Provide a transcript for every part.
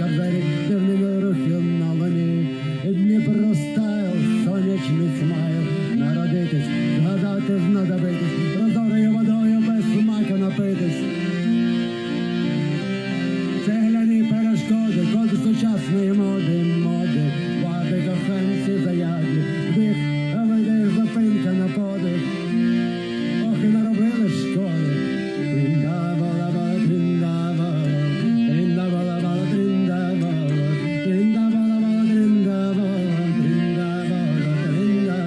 кавзарі, дивними рухи на луні. Дніпро стайл, сонячний смайл, народитись, згадати, знадобитись, прозорою водою без смаку напитись. Цегляні перешкоди, коди сучасної моди, вади коханці заядлі, вдих, видих, зупинка на подих. Ох, і наробили школи. Тріндавала, тріндавала, тріндавала, тріндавала, тріндавала, тріндавала, тріндавала, трінда.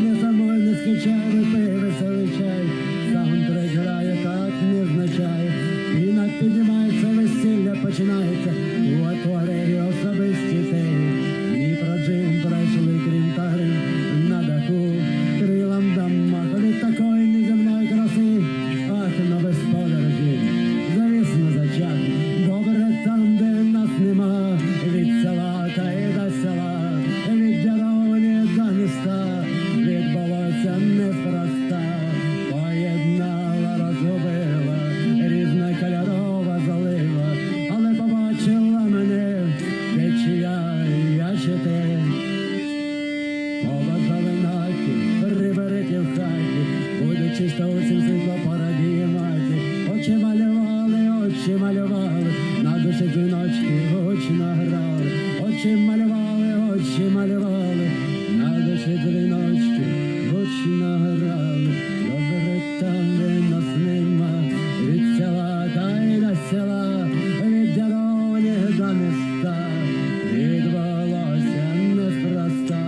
Не самой не скучай, випий веселий чай, саундтрек грає, так невзначай. Війна піднімається, весілля починається, у акварелі особисті тері. Дніпро джин пройшли крім тарин на даху, крилам дамах від такої неземної краси. Ах, на безподорожі, завісно зачат, добре там, де нас нема, від села та й до села, від дяровні до міста, відбулося неспроста, поєднала, розгубила, різнокольорова залива, але побачила мене, ти чи я чи ти. Побажали наті, приберете в хаті, буде чисто усім світло порадіє маті. Очі малювали, на душі дзвіночки гучно грали. Очі малювали, на душі дзвіночки гучно грали. Добре там, де нас нема, від села та й до села, від дороги до міста, відбулося неспроста.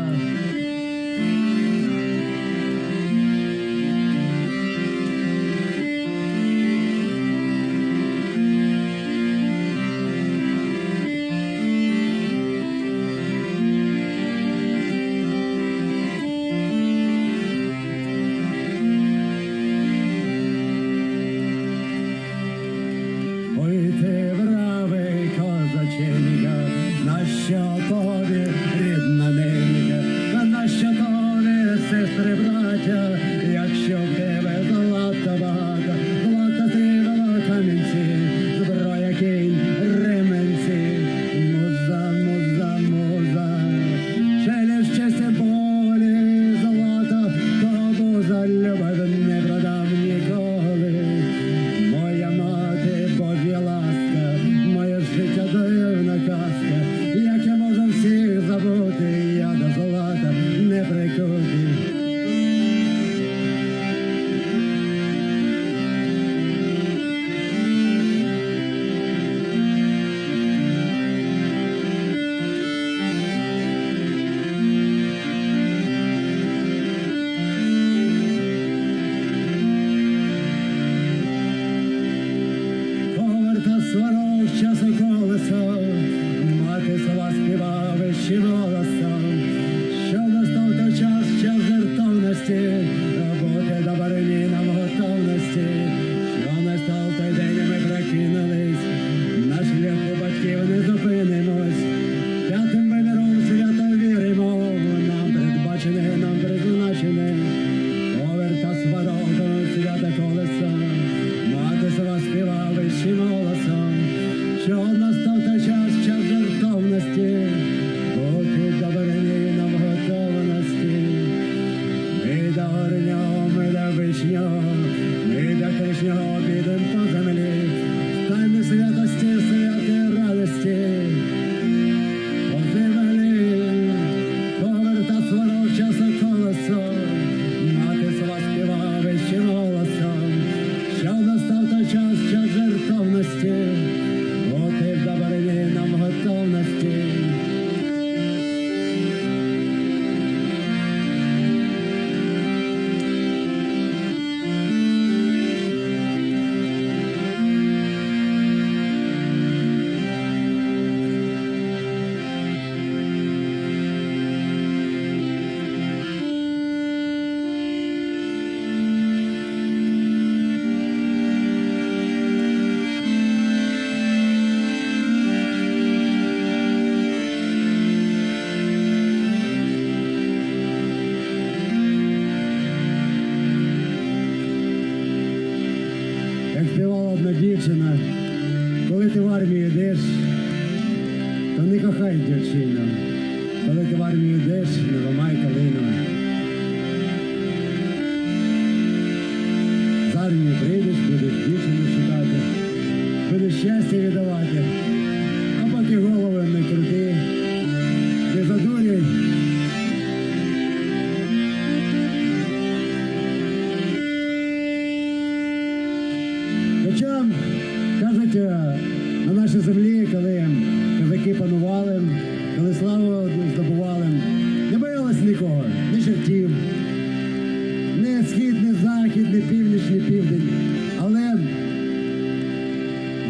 Ой, ти бравий козаченька, нащо тобі рідна ненька, та нащо тобі сестри, браття, якщо в тебе золота багата, золота срібла камінці, зброя, кінь, ременці, муза, муза, муза, челюсть, честь і болі, золото, тобу за любов не продам ніколи. Моя мати, Божя ласка, моє життя дивна казка, як я можу всіх забути, я до золота не прикутий. Поверта сварок часу колесо, мати слова співав ще голосом, що настав той час жертовності, бути до барині нам готовності, що настав той день, ми прокинулись, на шляху батьків не зупинимось, п'ятим виміром свято віримо, нам передбачене, нам призначене. Поверта сварок свято колесо, мати слова співав ще голосом, що настав той час жертовності, бути до то не кохай дівчину. Коли ти в армію йдеш, не ламай калину. З армії прийдеш, будеш дівчину шукати, будеш щастя віддавати, а поки голову не крути, не задурюй. Хоча, кажуть, на нашій землі, коли козаки панували, коли славу здобували, не боялись нікого, ні чертів, ні схід, ні захід, ні північ, ні південь. Але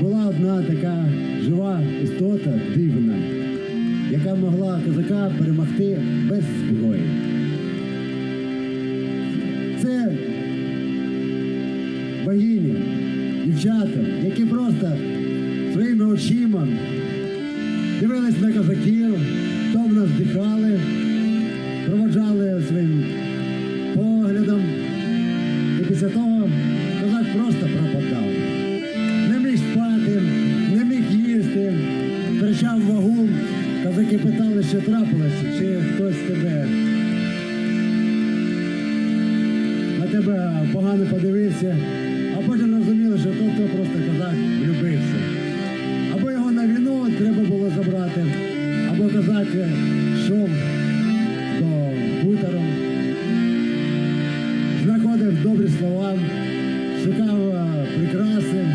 була одна така жива істота, дивна, яка могла козака перемогти без зброї. Це богині, дівчата, які просто своїми очима дивились на козаків, то в нас вдихали, проводжали своїм поглядом, і після того козак просто пропадав. Не міг спати, не міг їсти, втрачав вагу. Козаки питали, що трапилося, чи хтось на тебе погано подивився, а потім розуміли, що то просто козак влюбився. Або його на війну треба було забрати, або козак йшов до хутору, знаходив добрі слова, шукав прикраси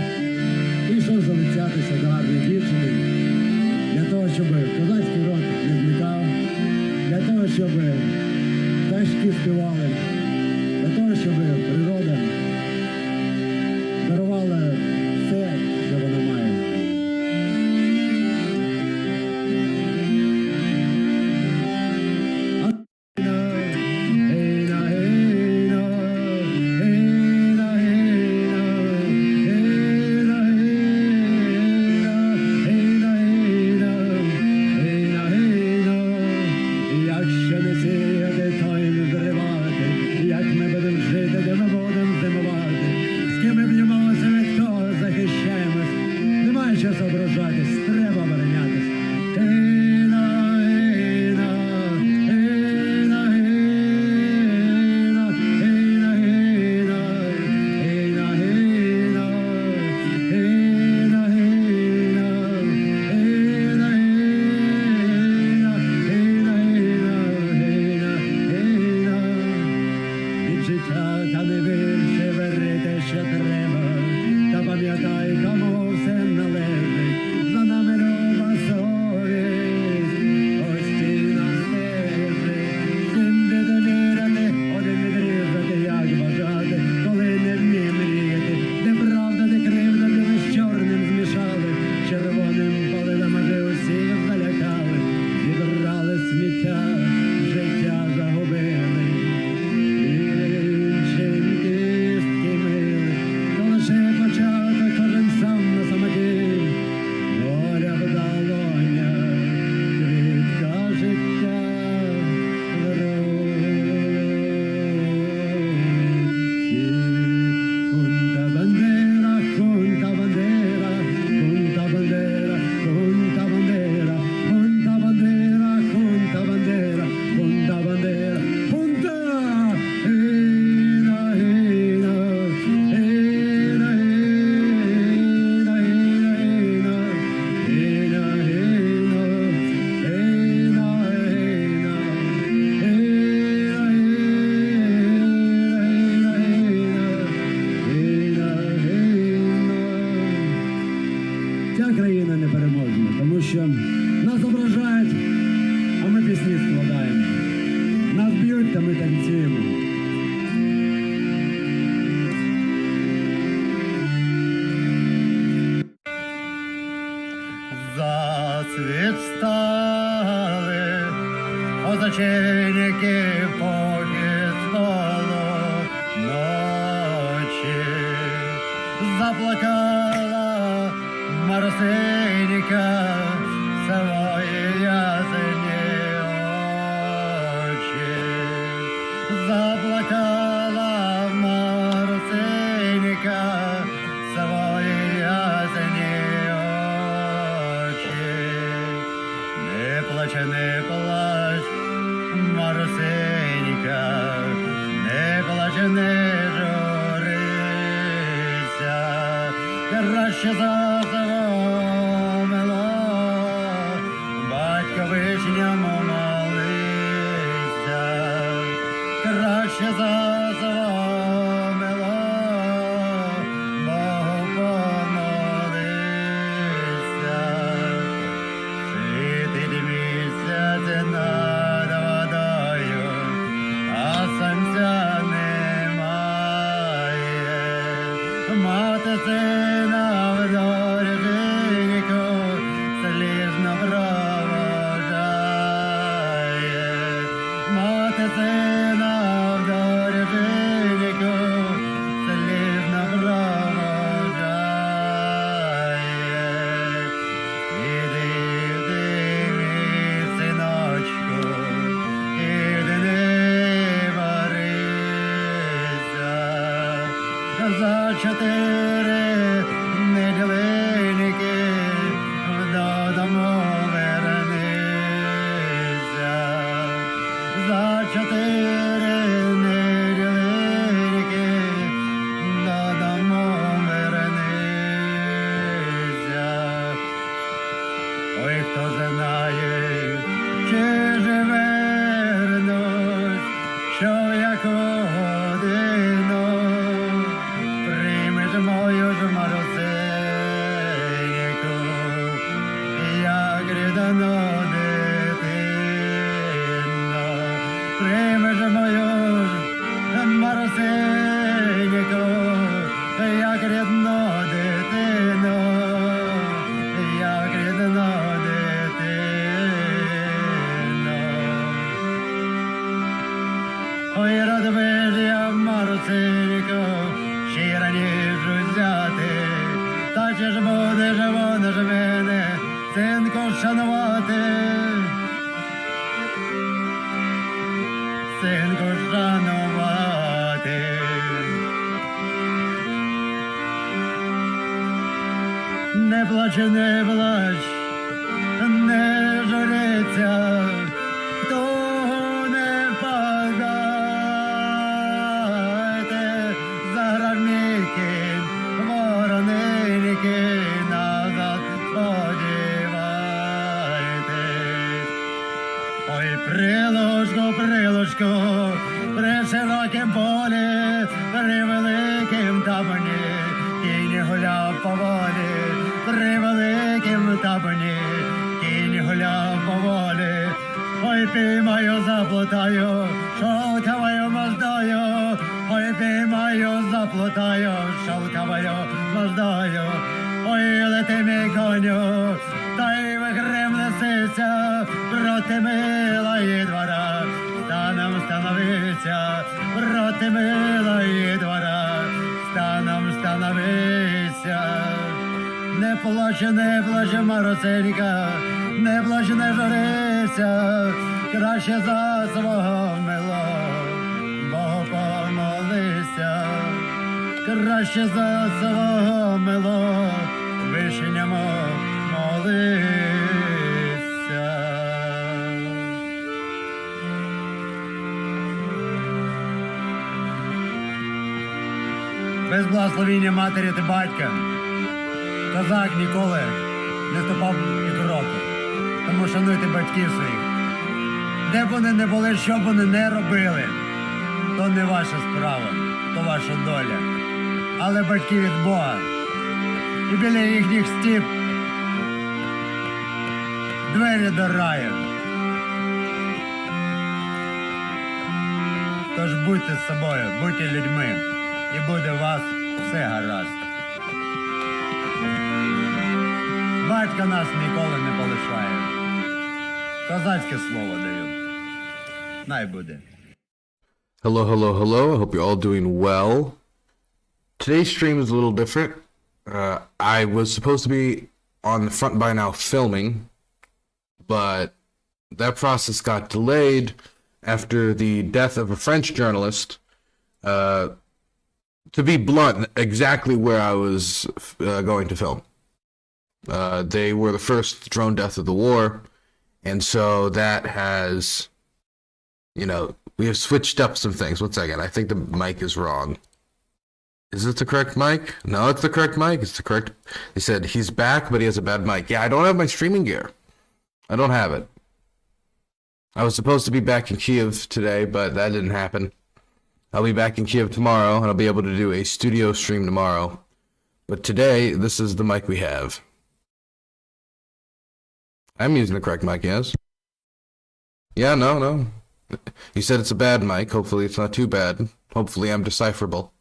і йшов залицятися до гарної дівчини, для того, щоб козацький род не зникав, для того, щоб пташки співали, для того, щоб природа дарувала все, що вона має. Ця країна непереможна, тому що нас ображають, а ми пісні складаємо. Нас б'ють, та ми танцюємо. Засвіт стали, козаченьки повістало ночі. Заплакала Марусенька свої ясні очі. Заплакала Марусенька свої ясні очі. плач, Марусенька, не плач, не журися, краще засоломила, батьковишньому молися, краще засоломила, Богу помолися, світить місяць над водою, а сонця немає, мати сина в дороженьку слізно провожає, мати сина в дороженьку слізно провожає. Іди, мій синочку, іди, не варися, за 4 неділинки додому вернися, за 4 неділинки додому вернися. Ой, хто знає, чи же вернусь, що в яку годину приймеш мою ж Марусеньку, як рідну дитину, приймеш мою ж Марусеньку, як рідну дитину, як рідну дитину. Ой, рад би ж я, Марусенько, ще раніше взяти, та чи ж будеш вона ж мене, синку, шанувати, синку, шанувати. Не плач, не плач, не журиться, хто не впадайте, заграбники, вороники, назад сподівайтесь. Ой, прилужку, прилужку, при широкім полі, при великім табуні, кінь гуляв поволі, при великім табуні, кінь гуляв поволі. Ой, піймаю, заплутаю, шовковою моздою, ой, піймаю, заплутаю, шовковою моздою. Ой, лети, мій коню, та й вихрем лисиця, проти милої двора, станом становися, проти милої двора, станом становися. Не плач, Марусенька, не плач, не журися, краще за свого милого Богу помолися, краще за свого милого вишньому молися. Без благословіння матері та батька козак ніколи не ступав і кроку. Тому шануйте батьків своїх. Де б вони не були, що б вони не робили, то не ваша справа, то ваша доля. Але батьки від Бога. І біля їхніх стіп двері до раю. Тож будьте з собою, будьте людьми, і буде у вас все гаразд. Батько нас ніколи не полишає. Козацьке слово даю. Най буде. Hello, hello, hello. I hope you're all doing well. Today's stream is a little different. I was supposed to be on the front by now filming, but that process got delayed after the death of a French journalist. To be blunt, exactly where I was going to film. They were the first drone death of the war, And so that has, you know, we have switched up some things. 1 second. I think the mic is wrong. Is it the correct mic? No, it's the correct mic. It's the correct. They said he's back, but he has a bad mic. Yeah, I don't have my streaming gear. I don't have it. I was supposed to be back in Kiev today, but that didn't happen. I'll be back in Kiev tomorrow, and I'll be able to do a studio stream tomorrow. But today, this is the mic we have. I'm using the correct mic, yes? Yeah, no. You said it's a bad mic. Hopefully it's not too bad. Hopefully I'm decipherable.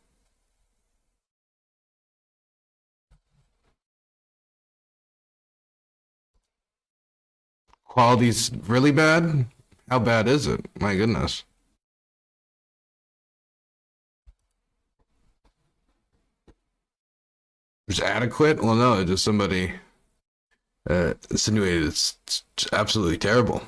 Quality's really bad? How bad is it? My goodness. It's adequate? Well, no, just somebody insinuated it's absolutely terrible.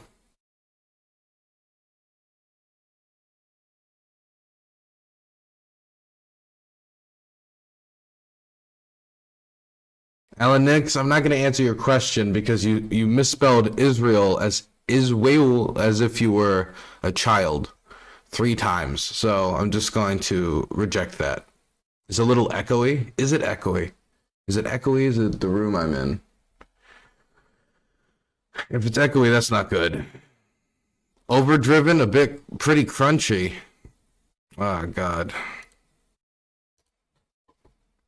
Alan Nix, I'm not going to answer your question because you misspelled Israel as Israel as if you were a child 3 times. So I'm just going to reject that. It's a little echoey. Is it echoey? Is it echoey? Is it the room I'm in? If it's echoey, that's not good. Overdriven, a bit pretty crunchy. Oh, God.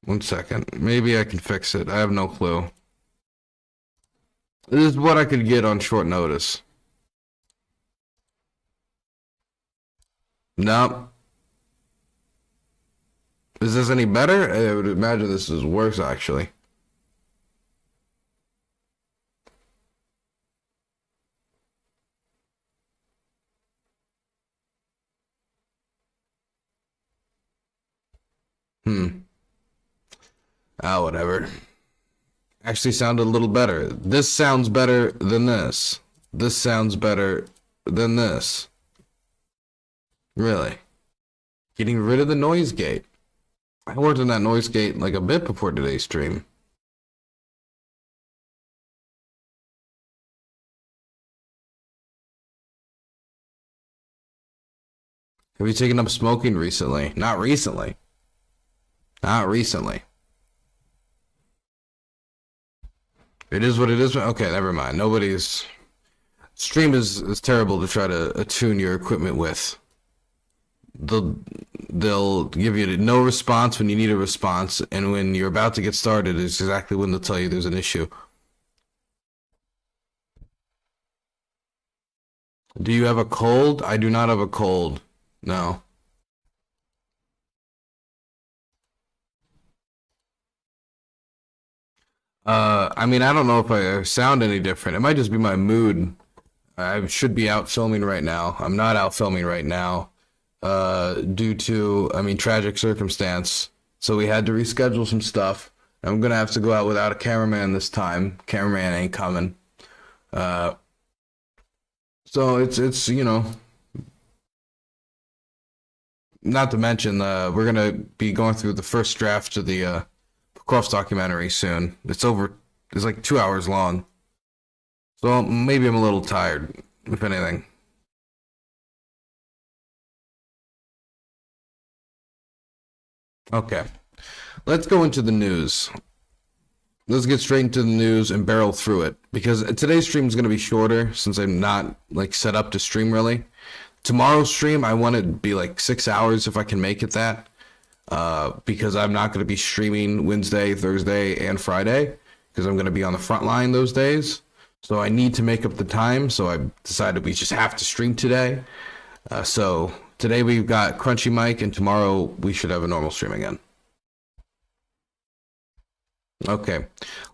1 second. Maybe I can fix it. I have no clue. This is what I could get on short notice. Nope. Is this any better? I would imagine this is worse, actually. Whatever. Actually sounded a little better. This sounds better than this. This sounds better than this. Really. Getting rid of the noise gate. I worked on that noise gate like a bit before today's stream. Have you taken up smoking recently? Not recently. Not recently. It is what it is. Okay, never mind. Nobody's stream is terrible to try to attune your equipment with. They'll give you no response when you need a response, and when you're about to get started is exactly when they'll tell you there's an issue. Do you have a cold? I do not have a cold. No. I mean, I don't know if I sound any different. It might just be my mood. I should be out filming right now. I'm not out filming right now, due to, I mean, tragic circumstance. So we had to reschedule some stuff. I'm gonna have to go out without a cameraman this time. Cameraman ain't coming. So it's you know, not to mention we're gonna be going through the first draft of the Korf's documentary soon. It's like 2 hours long. So maybe I'm a little tired, if anything. Okay. Let's go into the news. Let's get straight into the news and barrel through it. Because today's stream is going to be shorter since I'm not like set up to stream really. Tomorrow's stream, I want it to be like 6 hours if I can make it that. Because I'm not going to be streaming Wednesday, Thursday, and Friday because I'm going to be on the front line those days. So I need to make up the time. So I decided we just have to stream today. So today we've got Crunchy Mike, and tomorrow we should have a normal stream again. Okay,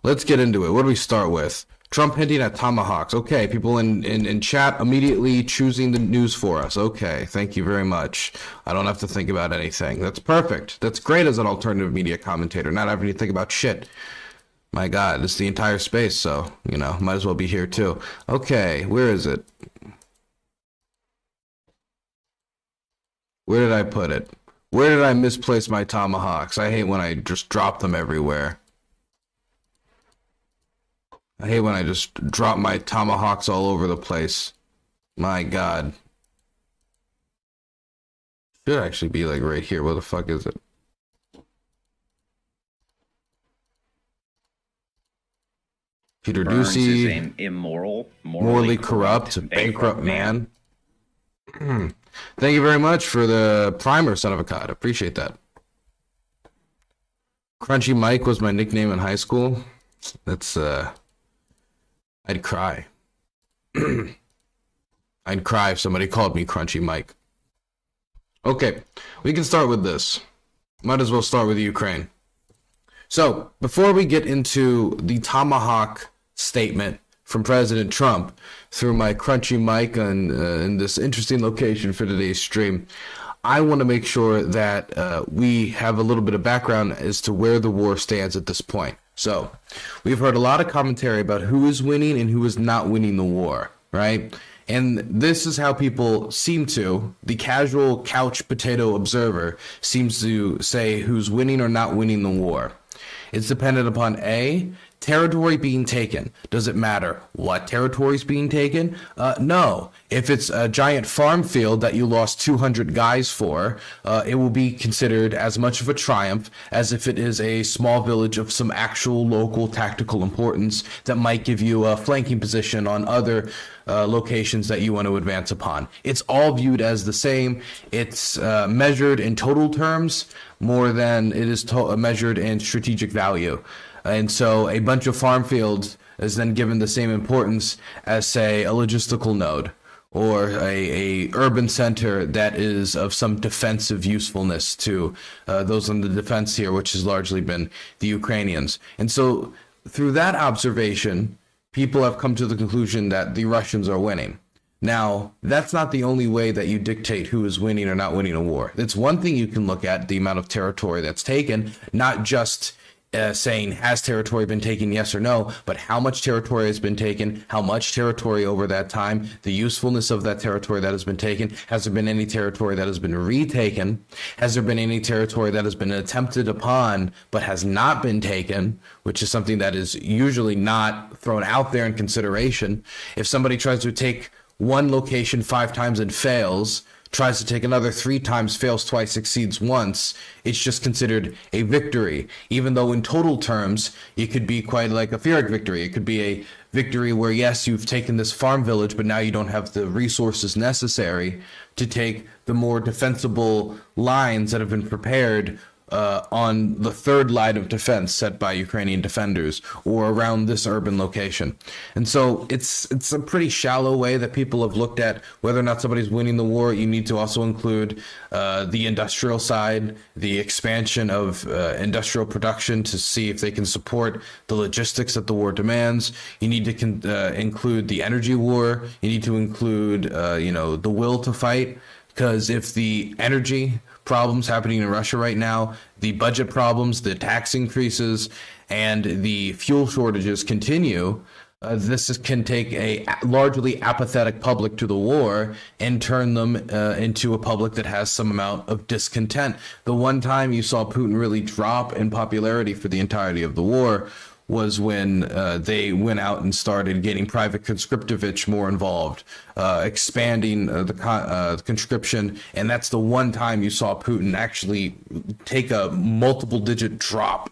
let's get into it. What do we start with? Trump hinting at tomahawks. Okay, people in chat immediately choosing the news for us. Okay, thank you very much. I don't have to think about anything. That's perfect. That's great as an alternative media commentator, not having to think about shit. My God, it's the entire space, so, you know, might as well be here too. Okay, where is it? Where did I put it? Where did I misplace my tomahawks? I hate when I just drop them everywhere. I hate when I just drop my tomahawks all over the place. My God. Should actually be like right here. Where the fuck is it? Peter Burns is Ducey, an immoral, morally corrupt, bankrupt man. Thank you very much for the primer, son of a cod. Appreciate that. Crunchy Mike was my nickname in high school. That's, I'd cry. I'd cry if somebody called me Crunchy Mike. Okay, we can start with this. Might as well start with Ukraine. So, before we get into the tomahawk statement from President Trump through my Crunchy mic in this interesting location for today's stream, I want to make sure that we have a little bit of background as to where the war stands at this point. So, we've heard a lot of commentary about who is winning and who is not winning the war, right? And this is how people seem to, the casual couch potato observer seems to say who's winning or not winning the war. It's dependent upon A, territory being taken. Does it matter what territory is being taken? No. If it's a giant farm field that you lost 200 guys for, it will be considered as much of a triumph as if it is a small village of some actual local tactical importance that might give you a flanking position on other locations that you want to advance upon. It's all viewed as the same. It's measured in total terms more than it is measured in strategic value. And so a bunch of farm fields is then given the same importance as, say, a logistical node or a urban center that is of some defensive usefulness to those on the defense here, which has largely been the Ukrainians. And so through that observation, people have come to the conclusion that the Russians are winning. Now, that's not the only way that you dictate who is winning or not winning a war. It's one thing you can look at, the amount of territory that's taken, not just saying, has territory been taken, yes or no, but how much territory has been taken, how much territory over that time, the usefulness of that territory that has been taken, has there been any territory that has been retaken, has there been any territory that has been attempted upon but has not been taken, which is something that is usually not thrown out there in consideration. If somebody tries to take one location 5 times and fails, tries to take another 3 times, fails twice, succeeds once, it's just considered a victory. Even though in total terms, it could be quite like a Pyrrhic victory. It could be a victory where, yes, you've taken this farm village, but now you don't have the resources necessary to take the more defensible lines that have been prepared on the third line of defense set by Ukrainian defenders or around this urban location. And so it's a pretty shallow way that people have looked at whether or not somebody's winning the war. You need to also include the industrial side, the expansion of industrial production to see if they can support the logistics that the war demands. You need to include the energy war. You need to include, the will to fight, because if the energy problems happening in Russia right now, the budget problems, the tax increases, and the fuel shortages continue, this can take a largely apathetic public to the war and turn them into a public that has some amount of discontent. The one time you saw Putin really drop in popularity for the entirety of the war was when they went out and started getting Private Conscriptovich more involved, expanding the conscription, and that's the one time you saw Putin actually take a multiple-digit drop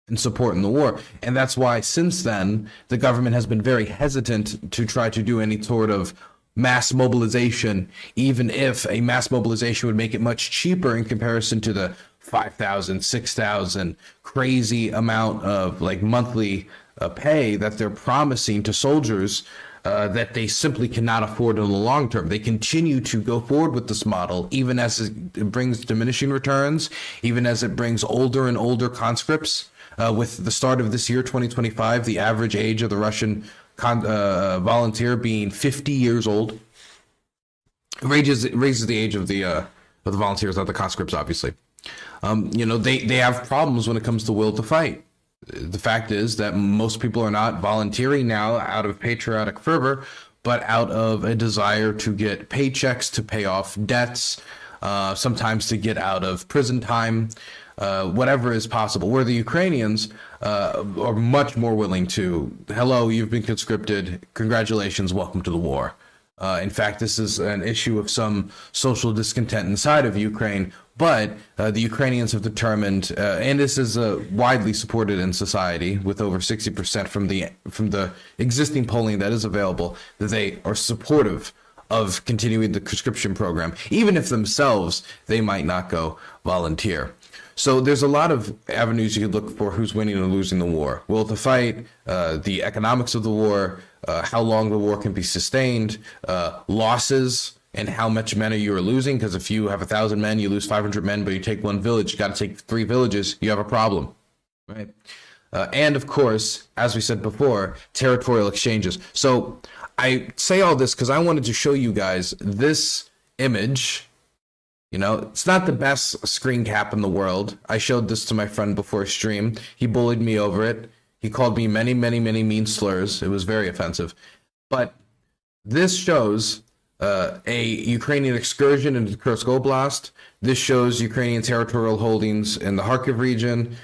in support in the war. And that's why since then, the government has been very hesitant to try to do any sort of mass mobilization, even if a mass mobilization would make it much cheaper in comparison to the 5,000, 6,000 crazy amount of like monthly pay that they're promising to soldiers that they simply cannot afford in the long term. They continue to go forward with this model, even as it brings diminishing returns, even as it brings older and older conscripts. With the start of this year, 2025, the average age of the Russian volunteer being 50 years old. It raises the age of the volunteers, not the conscripts, obviously. They have problems when it comes to will to fight. The fact is that most people are not volunteering now out of patriotic fervor, but out of a desire to get paychecks, to pay off debts, sometimes to get out of prison time, whatever is possible, where the Ukrainians are much more willing to, hello, you've been conscripted, congratulations, welcome to the war. In fact, this is an issue of some social discontent inside of Ukraine, but the Ukrainians have determined, and this is widely supported in society, with over 60% from the existing polling that is available, that they are supportive of continuing the conscription program, even if themselves they might not go volunteer. So there's a lot of avenues you could look for who's winning or losing the war. Will to fight, the economics of the war, how long the war can be sustained, losses, and how much men are you losing. Because if you have 1,000 men, you lose 500 men, but you take one village, you got to take 3 villages, you have a problem, right? And of course, as we said before, territorial exchanges. So I say all this because I wanted to show you guys this image. You know, it's not the best screen cap in the world. I showed this to my friend before stream. He bullied me over it. He called me many, many, many mean slurs. It was very offensive. But this shows a Ukrainian excursion into Kursk Oblast. This shows Ukrainian territorial holdings in the Kharkiv region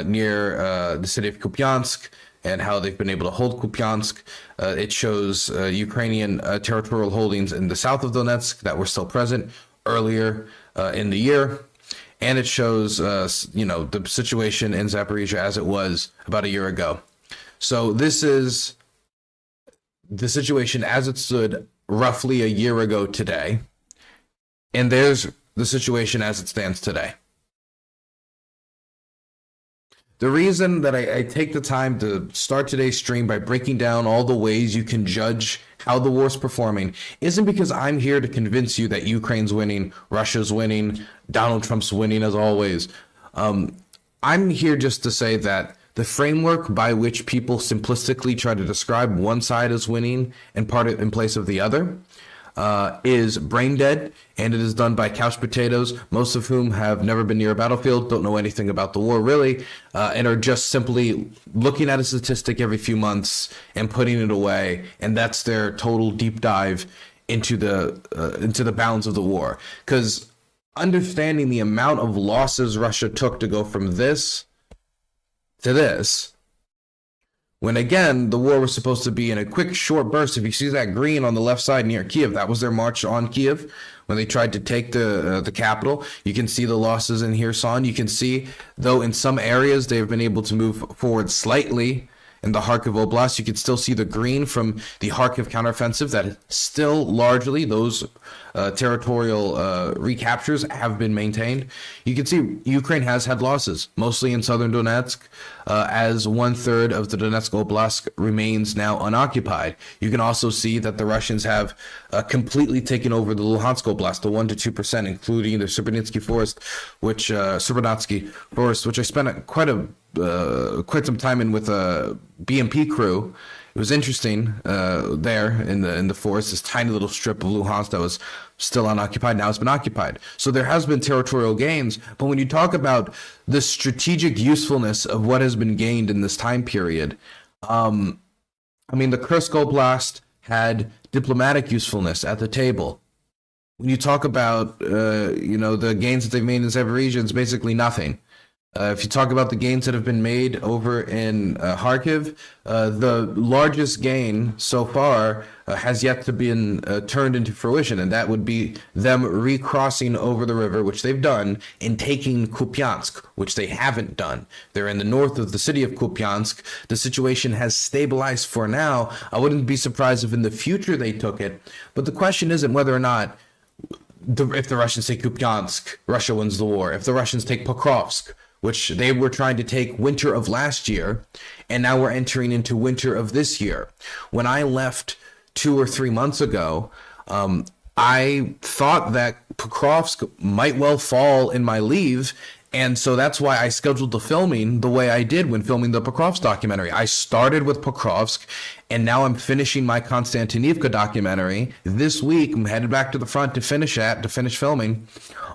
near the city of Kupiansk, and how they've been able to hold Kupiansk. It shows Ukrainian territorial holdings in the south of Donetsk that were still present earlier in the year, and it shows the situation in Zaporizhia as it was about a year ago. So this is the situation as it stood roughly a year ago today, and there's the situation as it stands today. The reason that I take the time to start today's stream by breaking down all the ways you can judge how the war's performing isn't because I'm here to convince you that Ukraine's winning, Russia's winning, Donald Trump's winning as always. I'm here just to say that the framework by which people simplistically try to describe one side as winning and part in place of the other is brain dead, and it is done by couch potatoes, most of whom have never been near a battlefield, don't know anything about the war really, and are just simply looking at a statistic every few months and putting it away, and that's their total deep dive into the bounds of the war. Because understanding the amount of losses Russia took to go from this to this, when again, the war was supposed to be in a quick, short burst. If you see that green on the left side near Kiev, that was their march on Kiev when they tried to take the capital. You can see the losses in Kherson. You can see, though, in some areas they've been able to move forward slightly. In the Kharkiv Oblast, you can still see the green from the Kharkiv counteroffensive that still largely those territorial recaptures have been maintained. You can see Ukraine has had losses, mostly in southern Donetsk, as 1/3 of the Donetsk Oblast remains now unoccupied. You can also see that the Russians have completely taken over the Luhansk Oblast, the 1 to 2%, including the Srebrenytsky Forest, which I spent quite some time in with a BMP crew. It was interesting there in the forest, this tiny little strip of Luhansk that was still unoccupied. Now it's been occupied. So there has been territorial gains. But when you talk about the strategic usefulness of what has been gained in this time period, the Kursk Oblast had diplomatic usefulness at the table. When you talk about the gains that they've made in Zaporizhia, it's basically nothing. If you talk about the gains that have been made over in Kharkiv, the largest gain so far has yet to be turned into fruition, and that would be them recrossing over the river, which they've done, and taking Kupiansk, which they haven't done. They're in the north of the city of Kupiansk. The situation has stabilized for now. I wouldn't be surprised if in the future they took it, but the question isn't whether or not if the Russians take Kupiansk, Russia wins the war. If the Russians take Pokrovsk, which they were trying to take winter of last year, and now we're entering into winter of this year. When I left 2 or 3 months ago, I thought that Pokrovsk might well fall in my leave, and so that's why I scheduled the filming the way I did when filming the Pokrovsk documentary. I started with Pokrovsk, and now I'm finishing my Konstantinivka documentary. This week, I'm headed back to the front to finish filming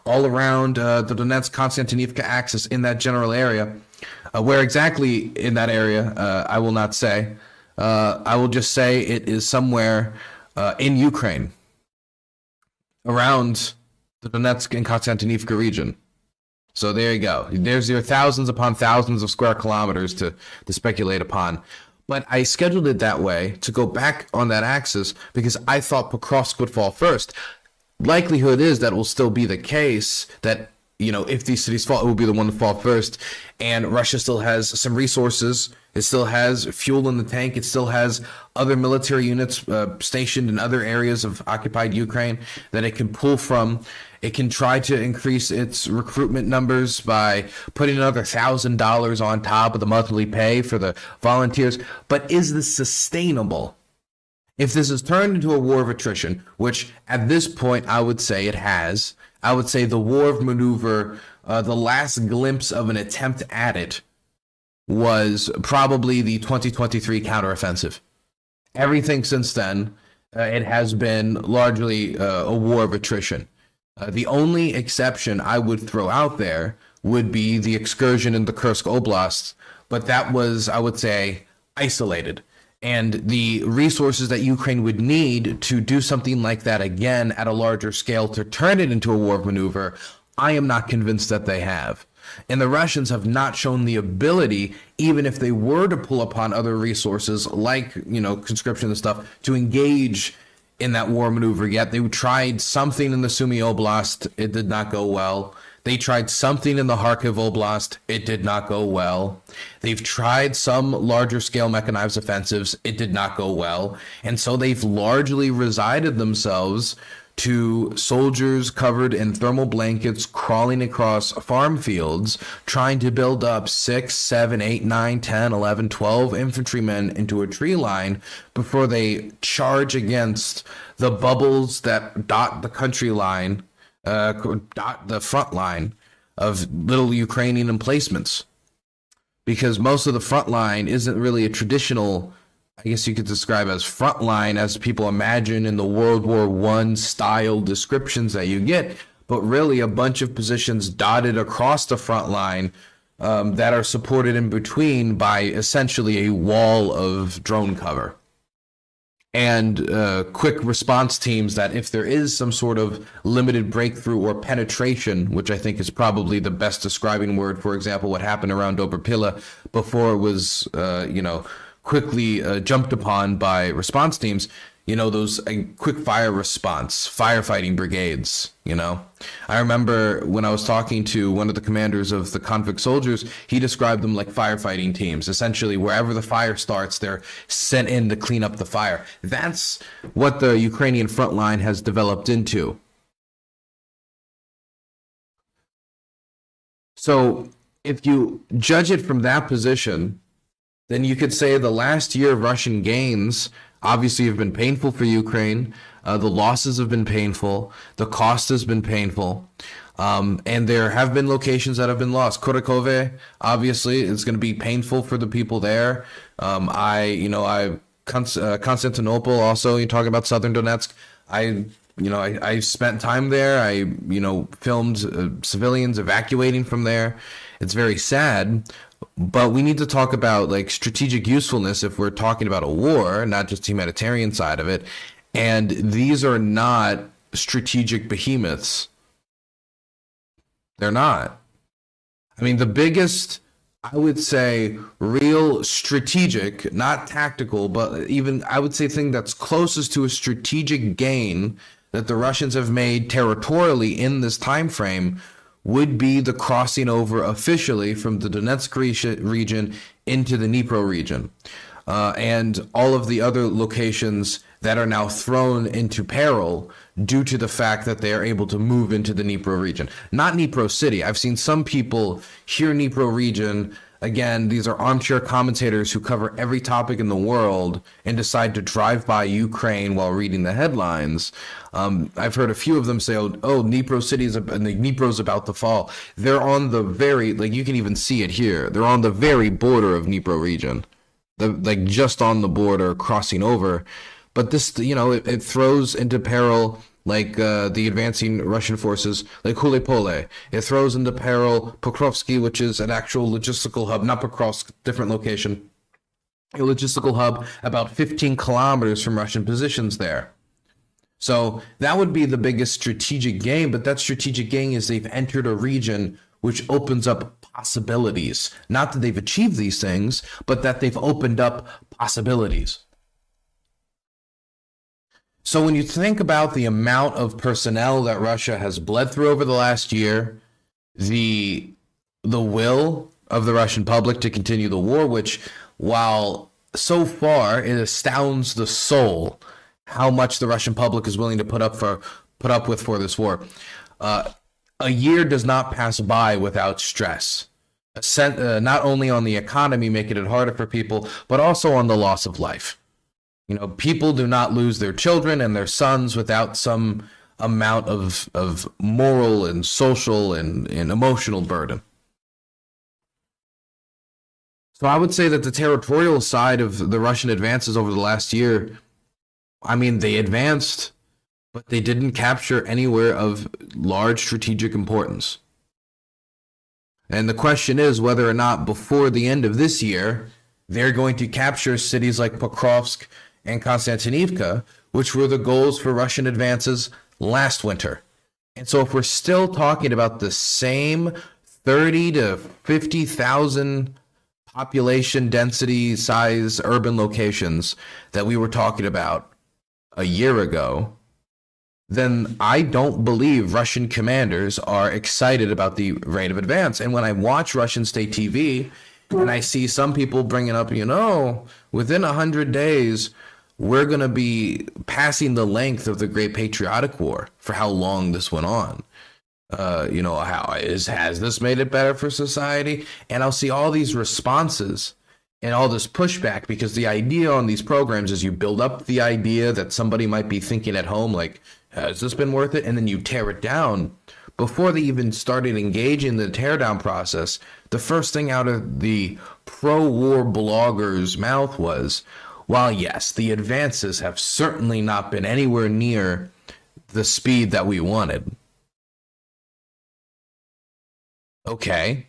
all around the Donetsk-Konstantinivka axis in that general area. Where exactly in that area, I will not say. I will just say it is somewhere in Ukraine, around the Donetsk and Konstantinivka region. So there you go. There's your thousands upon thousands of square kilometers to speculate upon. But I scheduled it that way to go back on that axis because I thought Pokrovsk would fall first. Likelihood is that will still be the case, that, you know, if these cities fall, it will be the one to fall first. And Russia still has some resources. It still has fuel in the tank. It still has other military units stationed in other areas of occupied Ukraine that it can pull from. It can try to increase its recruitment numbers by putting another $1,000 on top of the monthly pay for the volunteers. But is this sustainable? If this is turned into a war of attrition, which at this point I would say it has, I would say the war of maneuver, the last glimpse of an attempt at it was probably the 2023 counteroffensive. Everything since then, it has been largely a war of attrition. The only exception I would throw out there would be the excursion in the Kursk Oblast, but that was, I would say, isolated. And the resources that Ukraine would need to do something like that again at a larger scale to turn it into a war of maneuver, I am not convinced that they have. And the Russians have not shown the ability, even if they were to pull upon other resources like, you know, conscription and stuff, to engage in that war maneuver yet. They tried something in the Sumy Oblast. It did not go well. They tried something in the Kharkiv Oblast. It did not go well. They've tried some larger scale mechanized offensives. It did not go well. And so they've largely resided themselves to soldiers covered in thermal blankets crawling across farm fields, trying to build up 6, 7, 8, 9, 10, 11, 12 infantrymen into a tree line before they charge against the bubbles that dot the country line, dot the front line of little Ukrainian emplacements. Because most of the front line isn't really a traditional, I guess you could describe as front line as people imagine in the World War I style descriptions that you get, but really a bunch of positions dotted across the front line that are supported in between by essentially a wall of drone cover. And quick response teams that if there is some sort of limited breakthrough or penetration, which I think is probably the best describing word, for example, what happened around Dobrpila before it was, quickly jumped upon by response teams, you know, those quick fire response, firefighting brigades, you know. I remember when I was talking to one of the commanders of the convict soldiers, he described them like firefighting teams. Essentially, wherever the fire starts, they're sent in to clean up the fire. That's what the Ukrainian front line has developed into. So if you judge it from that position, then you could say the last year of Russian gains obviously have been painful for Ukraine. The losses have been painful. The cost has been painful. And there have been locations that have been lost. Kurakove, obviously, it's going to be painful for the people there. Constantinople also, you're talking about southern Donetsk. I spent time there. I filmed civilians evacuating from there. It's very sad. But we need to talk about like strategic usefulness if we're talking about a war, not just the humanitarian side of it. And these are not strategic behemoths. They're not. I mean, the biggest, I would say, real strategic, not tactical, but even I would say thing that's closest to a strategic gain that the Russians have made territorially in this time frame would be the crossing over officially from the Donetsk region into the Dnipro region. And all of the other locations that are now thrown into peril due to the fact that they are able to move into the Dnipro region. Not Dnipro city. I've seen some people hear Dnipro region. Again, these are armchair commentators who cover every topic in the world and decide to drive by Ukraine while reading the headlines. I've heard a few of them say, oh, Dnipro city is, Dnipro's about to fall. They're on the very, like you can even see it here. They're on the very border of Dnipro region. Like just on the border, crossing over. But this, it throws into peril like the advancing Russian forces, like Hulepole. It throws into peril Pokrovsky, which is an actual logistical hub, not Pokrovsk, different location. A logistical hub about 15 kilometers from Russian positions there. So that would be the biggest strategic gain, but that strategic gain is they've entered a region which opens up possibilities. Not that they've achieved these things, but that they've opened up possibilities. So when you think about the amount of personnel that Russia has bled through over the last year, the will of the Russian public to continue the war, which, while so far it astounds the soul how much the Russian public is willing to put up with for this war. A year does not pass by without stress. Not only on the economy, making it harder for people, but also on the loss of life. You know, people do not lose their children and their sons without some amount of moral and social and emotional burden. So I would say that the territorial side of the Russian advances over the last year, I mean, they advanced, but they didn't capture anywhere of large strategic importance. And the question is whether or not before the end of this year, they're going to capture cities like Pokrovsk and Konstantinivka, which were the goals for Russian advances last winter. And so if we're still talking about the same 30 to 50,000 population density size urban locations that we were talking about a year ago, then I don't believe Russian commanders are excited about the rate of advance. And when I watch Russian state TV and I see some people bringing up, within 100 days, we're going to be passing the length of the Great Patriotic War for how long this went on. Has this made it better for society? And I'll see all these responses and all this pushback, because the idea on these programs is you build up the idea that somebody might be thinking at home, like, has this been worth it? And then you tear it down. Before they even started engaging the teardown process, the first thing out of the pro-war bloggers' mouth was, while yes, the advances have certainly not been anywhere near the speed that we wanted. Okay.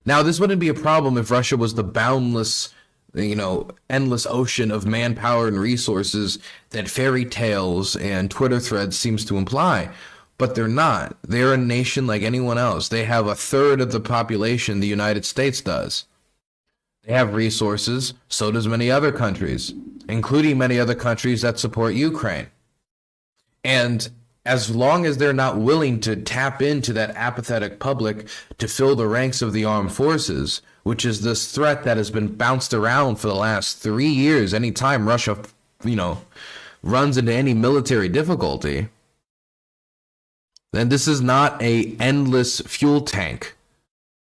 Now, this wouldn't be a problem if Russia was the boundless, endless ocean of manpower and resources that fairy tales and Twitter threads seems to imply. But they're not. They're a nation like anyone else. They have a third of the population the United States does. They have resources, so does many other countries, including many other countries that support Ukraine. And as long as they're not willing to tap into that apathetic public to fill the ranks of the armed forces, which is this threat that has been bounced around for the last 3 years, anytime Russia, runs into any military difficulty, then this is not a endless fuel tank.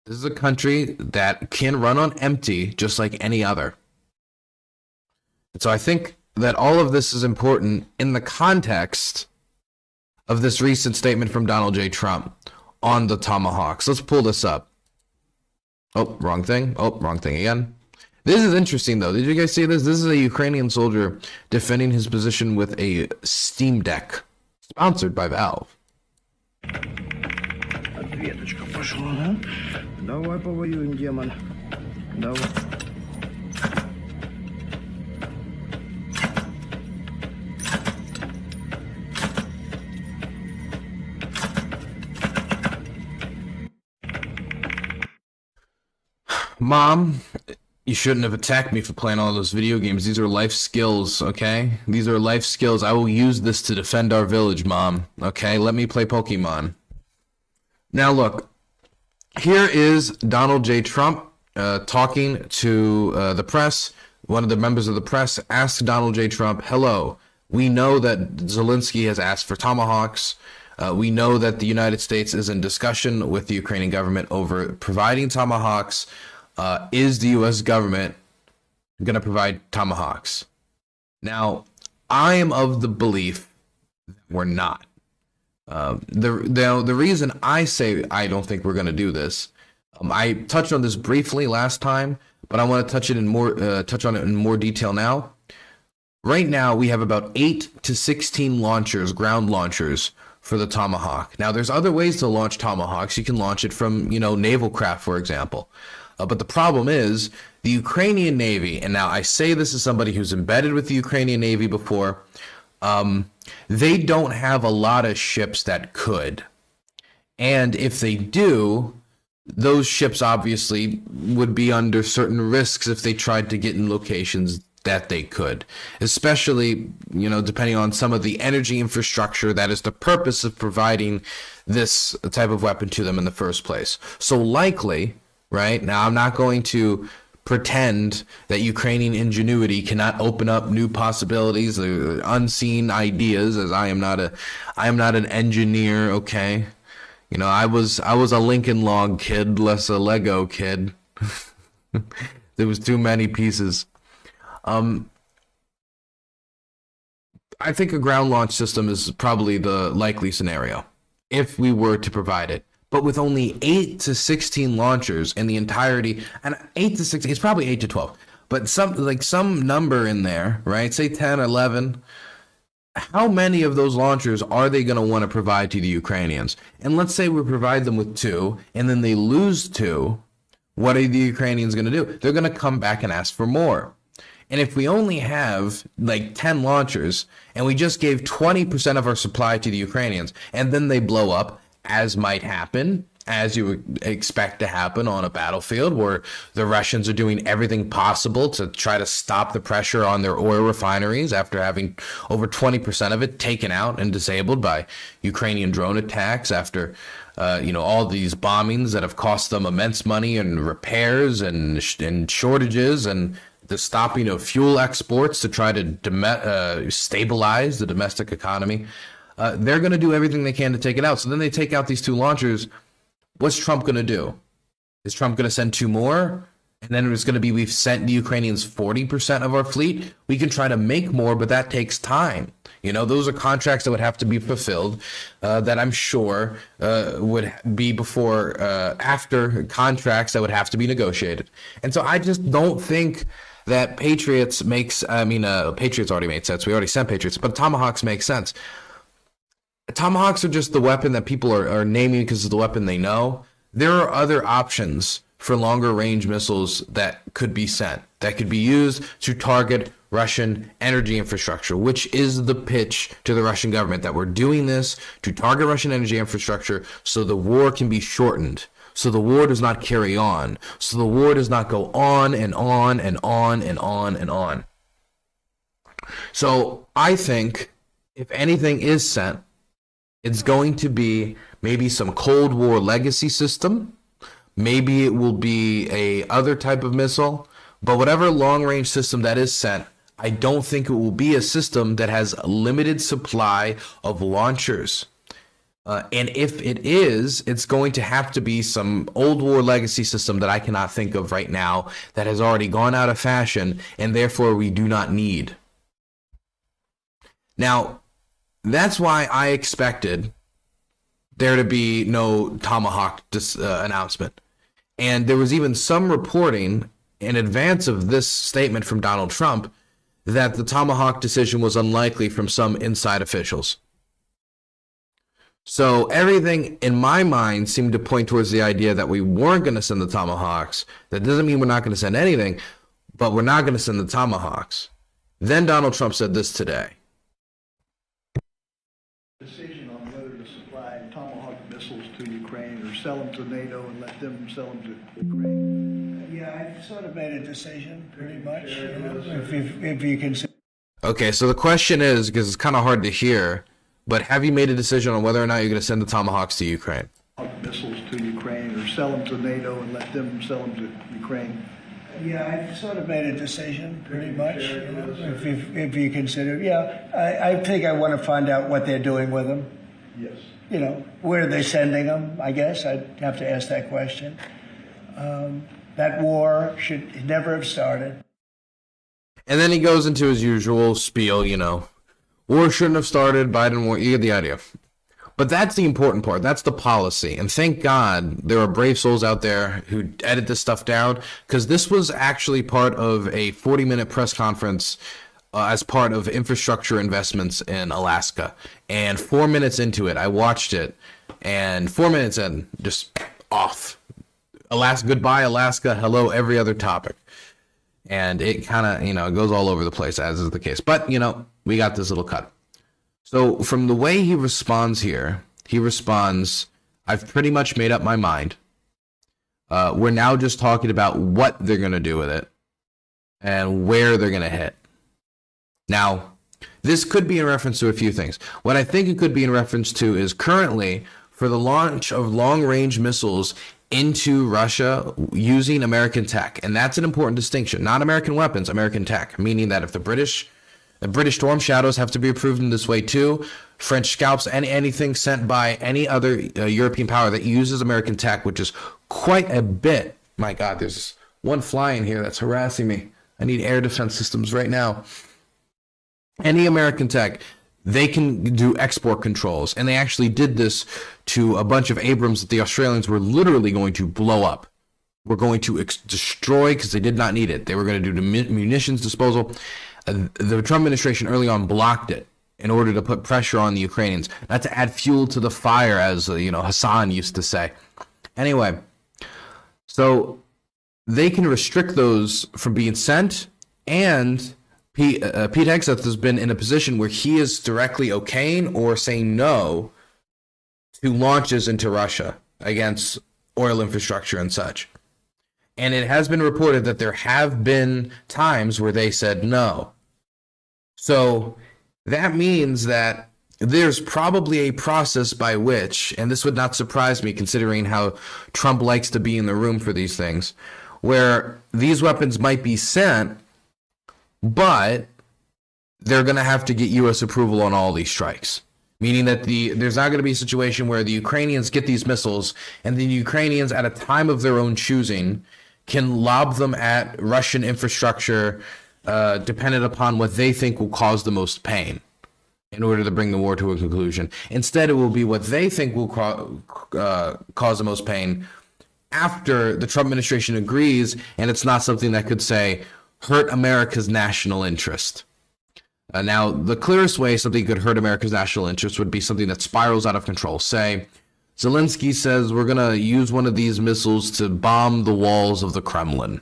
This is a country that can run on empty just like any other. And so I think that all of this is important in the context of this recent statement from Donald J. Trump on the Tomahawks. Let's pull this up. Oh, wrong thing. Oh, wrong thing again. This is interesting, though. Did you guys see this? This is a Ukrainian soldier defending his position with a Steam Deck, sponsored by Valve. Ответочка пошла, да? Давай повоюем, демон. Давай. Mom, you shouldn't have attacked me for playing all those video games. These are life skills, okay? These are life skills. I will use this to defend our village, Mom. Okay, let me play Pokemon. Now look, here is Donald J. Trump talking to the press. One of the members of the press asked Donald J. Trump, hello, we know that Zelensky has asked for Tomahawks. We know that the United States is in discussion with the Ukrainian government over providing Tomahawks. Is the U.S. government going to provide Tomahawks? Now, I am of the belief that we're not. The reason I say I don't think we're going to do this, I touched on this briefly last time, but I want to touch on it in more detail now. Right now, we have about 8 to 16 launchers, ground launchers, for the Tomahawk. Now, there's other ways to launch Tomahawks. You can launch it from, naval craft, for example. But the problem is the Ukrainian Navy, and now I say this as somebody who's embedded with the Ukrainian Navy before, They don't have a lot of ships that could. And if they do, those ships obviously would be under certain risks if they tried to get in locations that they could, especially, depending on some of the energy infrastructure that is the purpose of providing this type of weapon to them in the first place. So likely, right now, I'm not going to pretend that Ukrainian ingenuity cannot open up new possibilities, unseen ideas, as I am not an engineer. Okay. I was a Lincoln Log kid, less a Lego kid. There was too many pieces. I think a ground launch system is probably the likely scenario if we were to provide it. But with only 8 to 16 launchers in the entirety, and 8 to 16, it's probably 8 to 12, but some number in there, right? Say 10, 11. How many of those launchers are they going to want to provide to the Ukrainians? And let's say we provide them with 2 and then they lose 2. What are the Ukrainians going to do? They're going to come back and ask for more. And if we only have 10 launchers and we just gave 20% of our supply to the Ukrainians and then they blow up, as might happen, as you would expect to happen on a battlefield where the Russians are doing everything possible to try to stop the pressure on their oil refineries after having over 20% of it taken out and disabled by Ukrainian drone attacks, after all these bombings that have cost them immense money and repairs and shortages, and the stopping of fuel exports to try to stabilize the domestic economy. They're going to do everything they can to take it out. So then they take out these 2 launchers. What's Trump going to do? Is Trump going to send 2 more? And then it's going to be, we've sent the Ukrainians 40% of our fleet. We can try to make more, but that takes time. Those are contracts that would have to be fulfilled, that I'm sure would be after contracts that would have to be negotiated. And so I just don't think that Patriots Patriots already made sense. We already sent Patriots, but Tomahawks make sense. Tomahawks are just the weapon that people are naming because it's the weapon they know. There are other options for longer range missiles that could be sent, that could be used to target Russian energy infrastructure, which is the pitch to the Russian government, that we're doing this to target Russian energy infrastructure so the war can be shortened, so the war does not carry on, so the war does not go on and on and on and on and on. So I think if anything is sent, it's going to be maybe some Cold War legacy system. Maybe it will be a other type of missile. But whatever long-range system that is sent, I don't think it will be a system that has a limited supply of launchers. And if it is, it's going to have to be some old war legacy system that I cannot think of right now, that has already gone out of fashion and therefore we do not need. Now, that's why I expected there to be no Tomahawk announcement. And there was even some reporting in advance of this statement from Donald Trump that the Tomahawk decision was unlikely from some inside officials. So everything in my mind seemed to point towards the idea that we weren't going to send the Tomahawks. That doesn't mean we're not going to send anything, but we're not going to send the Tomahawks. Then Donald Trump said this today. Decision on whether to supply Tomahawk missiles to Ukraine or sell them to NATO and let them sell them to Ukraine. Yeah, I've sort of made a decision, pretty much. If you can. Okay, so the question is, because it's kind of hard to hear, but have you made a decision on whether or not you're going to send the Tomahawks to Ukraine? Missiles to Ukraine or sell them to NATO and let them sell them to Ukraine. Yeah, I've sort of made a decision, pretty much. If you consider, I think I want to find out what they're doing with them. Yes. Where are they sending them? I guess I'd have to ask that question. That war should never have started. And then he goes into his usual spiel, war shouldn't have started, Biden war, you get the idea. But that's the important part. That's the policy. And thank God there are brave souls out there who edit this stuff down, because this was actually part of a 40-minute press conference as part of infrastructure investments in Alaska. And 4 minutes into it, I watched it, and 4 minutes in, just off. Alaska, goodbye, Alaska. Hello, every other topic. And it kind of, it goes all over the place, as is the case. But, we got this little cut. So from the way he responds here, he responds, I've pretty much made up my mind. We're now just talking about what they're going to do with it and where they're going to hit. Now, this could be in reference to a few things. What I think it could be in reference to is currently for the launch of long-range missiles into Russia using American tech. And that's an important distinction. Not American weapons, American tech. Meaning that if the British Storm Shadows have to be approved in this way too, French Scalps, and anything sent by any other European power that uses American tech, which is quite a bit. My God, there's one fly in here that's harassing me. I need air defense systems right now. Any American tech, they can do export controls. And they actually did this to a bunch of Abrams that the Australians were literally going to blow up. Were going to destroy because they did not need it. They were going to do munitions disposal. The Trump administration early on blocked it in order to put pressure on the Ukrainians, not to add fuel to the fire, as Hassan used to say. Anyway, so they can restrict those from being sent, and Pete Hegseth has been in a position where he is directly okaying or saying no to launches into Russia against oil infrastructure and such. And it has been reported that there have been times where they said no. So that means that there's probably a process by which, and this would not surprise me considering how Trump likes to be in the room for these things, where these weapons might be sent, but they're going to have to get U.S. approval on all these strikes. Meaning that there's not going to be a situation where the Ukrainians get these missiles and the Ukrainians, at a time of their own choosing, can lob them at Russian infrastructure dependent upon what they think will cause the most pain in order to bring the war to a conclusion. Instead, it will be what they think will cause the most pain after the Trump administration agrees, and it's not something that could, say, hurt America's national interest. Now, the clearest way something could hurt America's national interest would be something that spirals out of control. Say, Zelensky says we're going to use one of these missiles to bomb the walls of the Kremlin.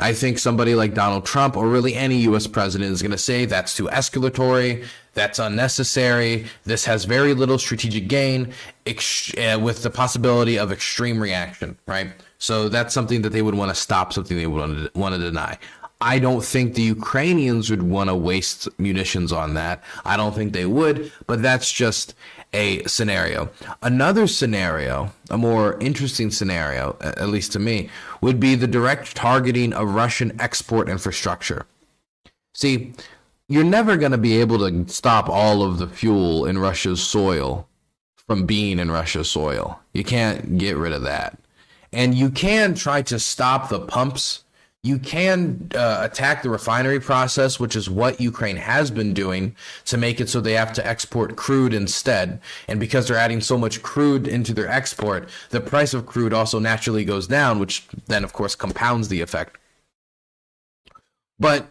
I think somebody like Donald Trump, or really any U.S. president, is going to say that's too escalatory, that's unnecessary, this has very little strategic gain, with the possibility of extreme reaction, right? So that's something that they would want to stop, something they would want to deny. I don't think the Ukrainians would want to waste munitions on that. I don't think they would, but that's just a scenario. Another scenario, a more interesting scenario, at least to me, would be the direct targeting of Russian export infrastructure. See, you're never going to be able to stop all of the fuel in Russia's soil from being in Russia's soil. You can't get rid of that. And you can try to stop the pumps. You can attack the refinery process, which is what Ukraine has been doing, to make it so they have to export crude instead. And because they're adding so much crude into their export, the price of crude also naturally goes down, which then, of course, compounds the effect. But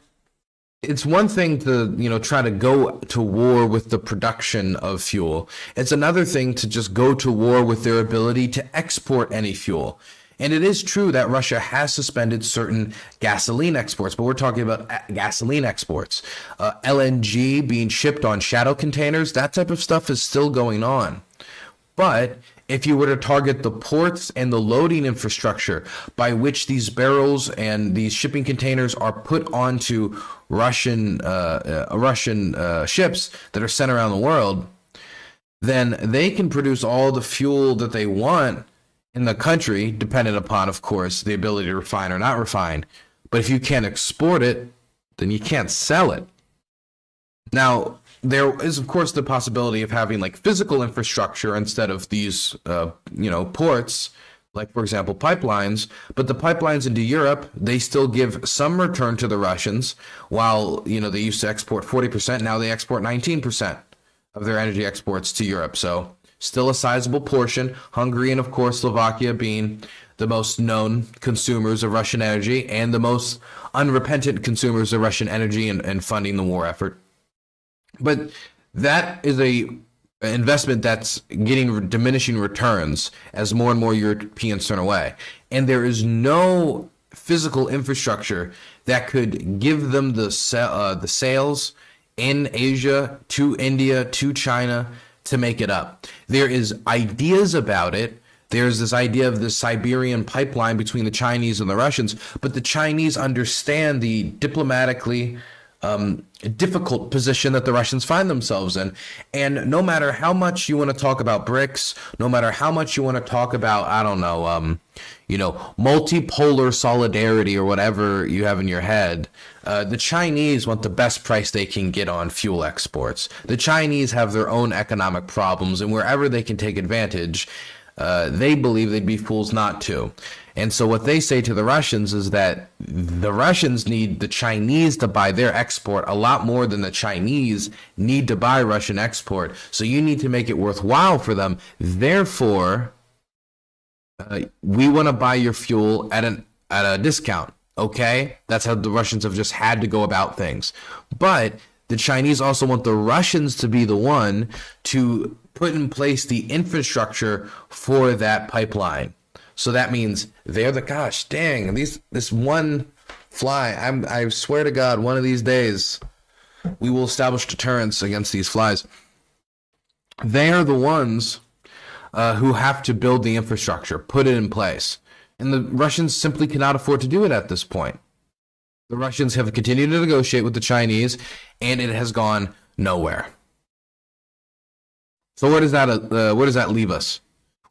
it's one thing to, try to go to war with the production of fuel. It's another thing to just go to war with their ability to export any fuel. And it is true that Russia has suspended certain gasoline exports, but we're talking about gasoline exports. LNG being shipped on shadow containers, that type of stuff is still going on. But if you were to target the ports and the loading infrastructure by which these barrels and these shipping containers are put onto Russian ships that are sent around the world, then they can produce all the fuel that they want in the country, dependent upon, of course, the ability to refine or not refine. But if you can't export it, then you can't sell it. Now, there is, of course, the possibility of having like physical infrastructure instead of these, ports, like, for example, pipelines. But the pipelines into Europe, they still give some return to the Russians, while, they used to export 40%. Now they export 19% of their energy exports to Europe. So still a sizable portion. Hungary and, of course, Slovakia being the most known consumers of Russian energy and the most unrepentant consumers of Russian energy and funding the war effort. But that is a investment that's getting diminishing returns as more and more Europeans turn away. And there is no physical infrastructure that could give them the sales in Asia to India to China to make it up. There is ideas about it. There's this idea of the Siberian pipeline between the Chinese and the Russians, but the Chinese understand the diplomatically difficult position that the Russians find themselves in. And no matter how much you want to talk about BRICS, no matter how much you want to talk about, I don't know, multipolar solidarity or whatever you have in your head, the Chinese want the best price they can get on fuel exports. The Chinese have their own economic problems, and wherever they can take advantage, they believe they'd be fools not to. And so what they say to the Russians is that the Russians need the Chinese to buy their export a lot more than the Chinese need to buy Russian export. So you need to make it worthwhile for them. Therefore, we want to buy your fuel at a discount. Okay? That's how the Russians have just had to go about things. But the Chinese also want the Russians to be the one to put in place the infrastructure for that pipeline. So that means they're the, gosh dang, this one fly, I swear to God, one of these days we will establish deterrence against these flies. They are the ones who have to build the infrastructure, put it in place. And the Russians simply cannot afford to do it at this point. The Russians have continued to negotiate with the Chinese, and it has gone nowhere. So where does that leave us?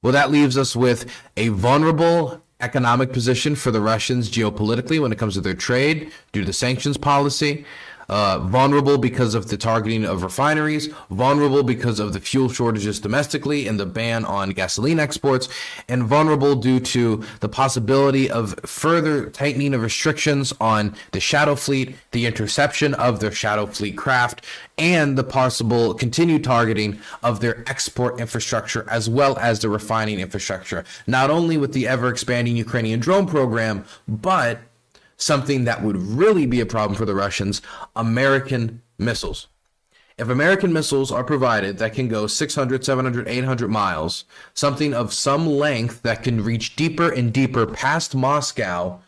Well, that leaves us with a vulnerable economic position for the Russians geopolitically when it comes to their trade due to the sanctions policy, vulnerable because of the targeting of refineries, vulnerable because of the fuel shortages domestically and the ban on gasoline exports, and vulnerable due to the possibility of further tightening of restrictions on the shadow fleet, the interception of their shadow fleet craft, and the possible continued targeting of their export infrastructure as well as the refining infrastructure, not only with the ever-expanding Ukrainian drone program, but something that would really be a problem for the Russians, American missiles. If American missiles are provided that can go 600, 700, 800 miles, something of some length that can reach deeper and deeper past Moscow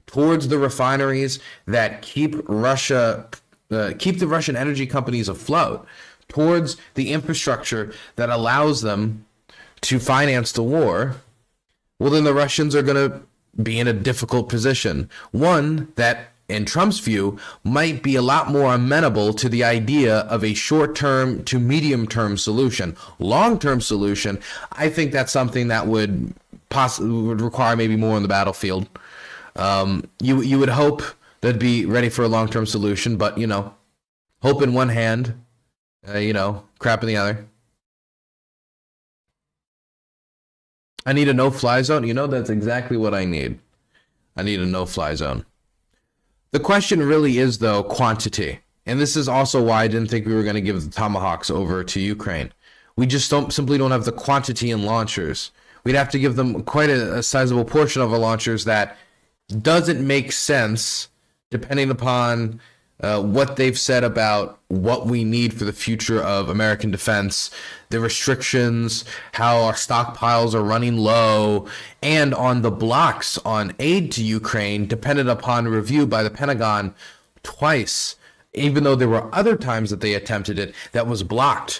towards the refineries that keep the Russian energy companies afloat, towards the infrastructure that allows them to finance the war, well, then the Russians are going to be in a difficult position. One that, in Trump's view, might be a lot more amenable to the idea of a short-term to medium-term solution. Long-term solution, I think that's something that would require maybe more on the battlefield. You would hope they'd be ready for a long-term solution, but, hope in one hand, crap in the other. I need a no-fly zone. That's exactly what I need. I need a no-fly zone. The question really is, though, quantity. And this is also why I didn't think we were going to give the Tomahawks over to Ukraine. We just simply don't have the quantity in launchers. We'd have to give them quite a sizable portion of our launchers that doesn't make sense depending upon what they've said about what we need for the future of American defense, the restrictions, how our stockpiles are running low, and on the blocks on aid to Ukraine, dependent upon review by the Pentagon twice, even though there were other times that they attempted it that was blocked.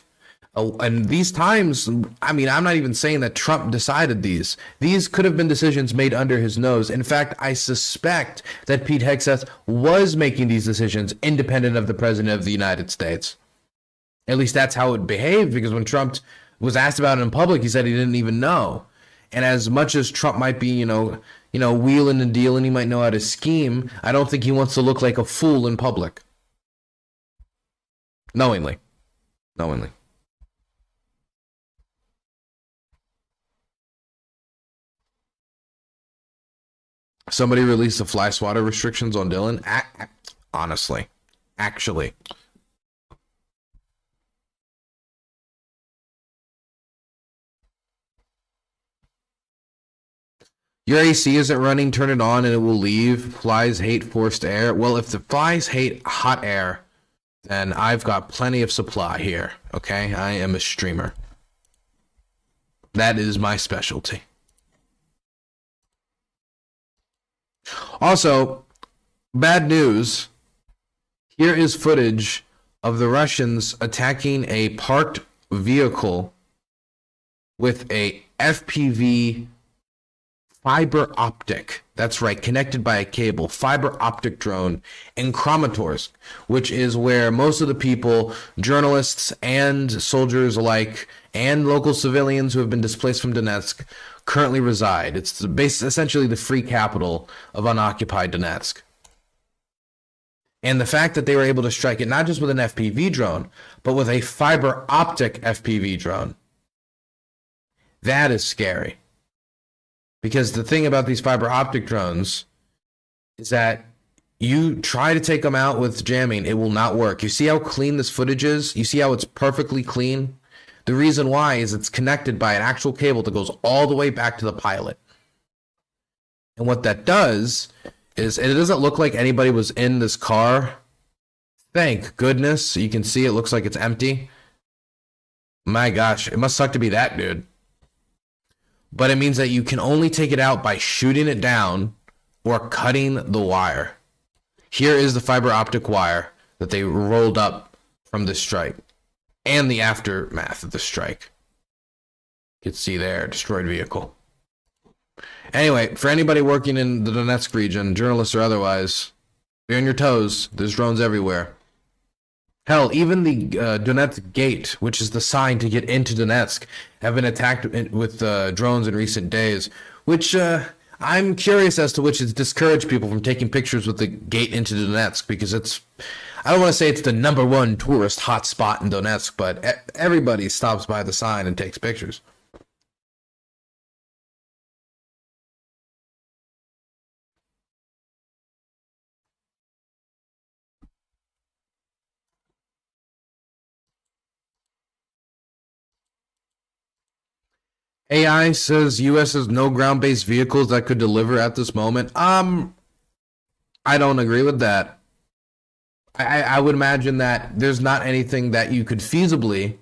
And these times, I'm not even saying that Trump decided these. These could have been decisions made under his nose. In fact, I suspect that Pete Hegseth was making these decisions independent of the President of the United States. At least that's how it behaved, because when Trump was asked about it in public, he said he didn't even know. And as much as Trump might be, wheeling and dealing, he might know how to scheme, I don't think he wants to look like a fool in public. Knowingly. Somebody released the fly swatter restrictions on Dylan. Actually. Your AC isn't running, turn it on and it will leave. Flies hate forced air. Well, if the flies hate hot air, then I've got plenty of supply here, okay? I am a streamer. That is my specialty. Also, bad news. Here is footage of the Russians attacking a parked vehicle with a FPV fiber optic, that's right, connected by a cable, fiber optic drone in Kramatorsk, which is where most of the people, journalists and soldiers alike, and local civilians who have been displaced from Donetsk, currently reside. It's essentially the free capital of unoccupied Donetsk. And the fact that they were able to strike it not just with an FPV drone, but with a fiber optic FPV drone, that is scary. Because the thing about these fiber optic drones is that you try to take them out with jamming, it will not work. You see how clean this footage is? You see how it's perfectly clean? The reason why is it's connected by an actual cable that goes all the way back to the pilot. And what that does is, it doesn't look like anybody was in this car. Thank goodness. You can see it looks like it's empty. My gosh, it must suck to be that dude. But it means that you can only take it out by shooting it down or cutting the wire. Here is the fiber optic wire that they rolled up from this strike and the aftermath of the strike. You can see there, destroyed vehicle. Anyway, for anybody working in the Donetsk region, journalists or otherwise, be on your toes. There's drones everywhere. Hell, even the Donetsk Gate, which is the sign to get into Donetsk, have been attacked with drones in recent days, which I'm curious as to which has discouraged people from taking pictures with the gate into Donetsk, because it's, I don't want to say it's the #1 tourist hotspot in Donetsk, but everybody stops by the sign and takes pictures. AI says U.S. has no ground-based vehicles that could deliver at this moment. I don't agree with that. I would imagine that there's not anything that you could feasibly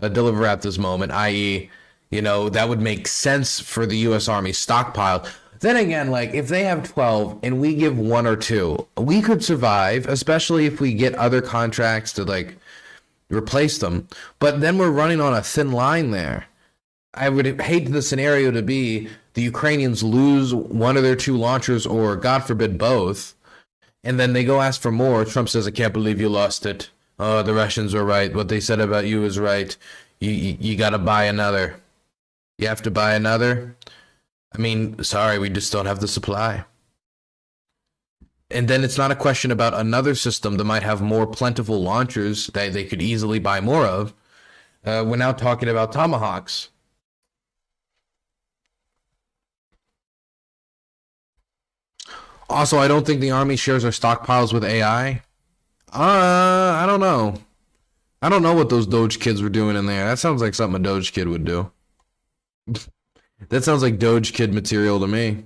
deliver at this moment, i.e., that would make sense for the U.S. Army stockpile. Then again, like, if they have 12 and we give 1 or 2, we could survive, especially if we get other contracts to, like, replace them. But then we're running on a thin line there. I would hate the scenario to be the Ukrainians lose 1 of their 2 launchers, or God forbid both, and then they go ask for more. Trump says, I can't believe you lost it. Oh, the Russians were right. What they said about you is right. You got to buy another. You have to buy another? I mean, sorry, we just don't have the supply. And then it's not a question about another system that might have more plentiful launchers that they could easily buy more of. We're now talking about Tomahawks. Also, I don't think the Army shares their stockpiles with AI. I don't know. I don't know what those Doge kids were doing in there. That sounds like something a Doge kid would do. That sounds like Doge kid material to me.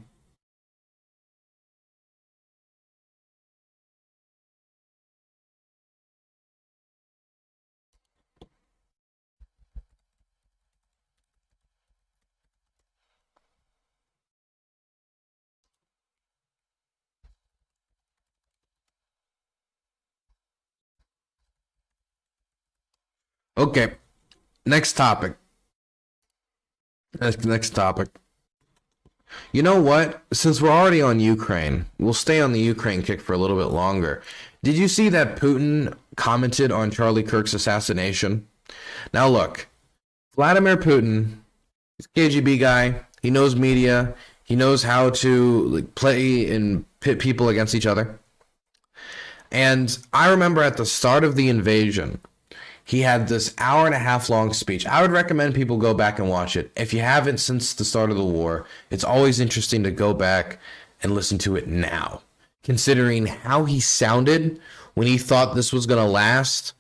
Okay, next topic. Next topic. You know what? Since we're already on Ukraine, we'll stay on the Ukraine kick for a little bit longer. Did you see that Putin commented on Charlie Kirk's assassination? Now look, Vladimir Putin, he's a KGB guy. He knows media. He knows how to play and pit people against each other. And I remember at the start of the invasion, he had this 1.5 hour long speech. I would recommend people go back and watch it. If you haven't since the start of the war, it's always interesting to go back and listen to it now, considering how he sounded when he thought this was going to last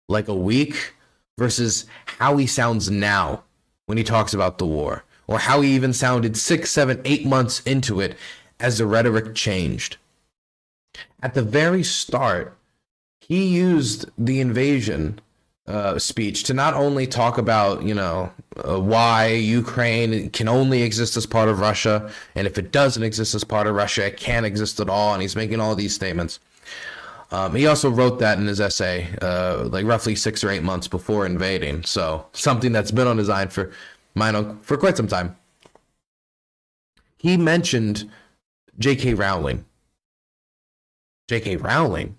like a week versus how he sounds now when he talks about the war, or how he even sounded 6, 7, 8 months into it as the rhetoric changed. At the very start, he used the invasion speech to not only talk about, why Ukraine can only exist as part of Russia, and if it doesn't exist as part of Russia, it can't exist at all, and he's making all these statements. He also wrote that in his essay, like roughly 6 or 8 months before invading. So something that's been on his mind for quite some time. He mentioned J.K. Rowling. J.K. Rowling?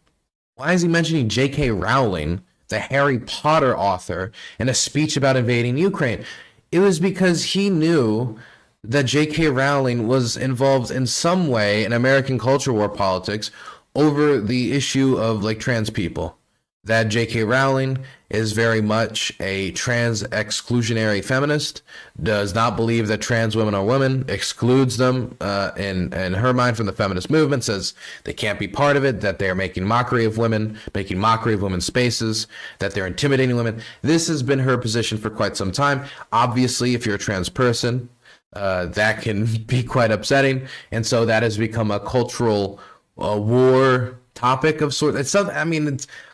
Why is he mentioning J.K. Rowling, the Harry Potter author, in a speech about invading Ukraine? It was because he knew that J.K. Rowling was involved in some way in American culture war politics over the issue of like trans people. That J.K. Rowling is very much a trans exclusionary feminist, does not believe that trans women are women, excludes them in her mind from the feminist movement, says they can't be part of it, that they're making mockery of women, making mockery of women's spaces, that they're intimidating women. This has been her position for quite some time. Obviously, if you're a trans person, that can be quite upsetting. And so that has become a cultural war topic of sort. It's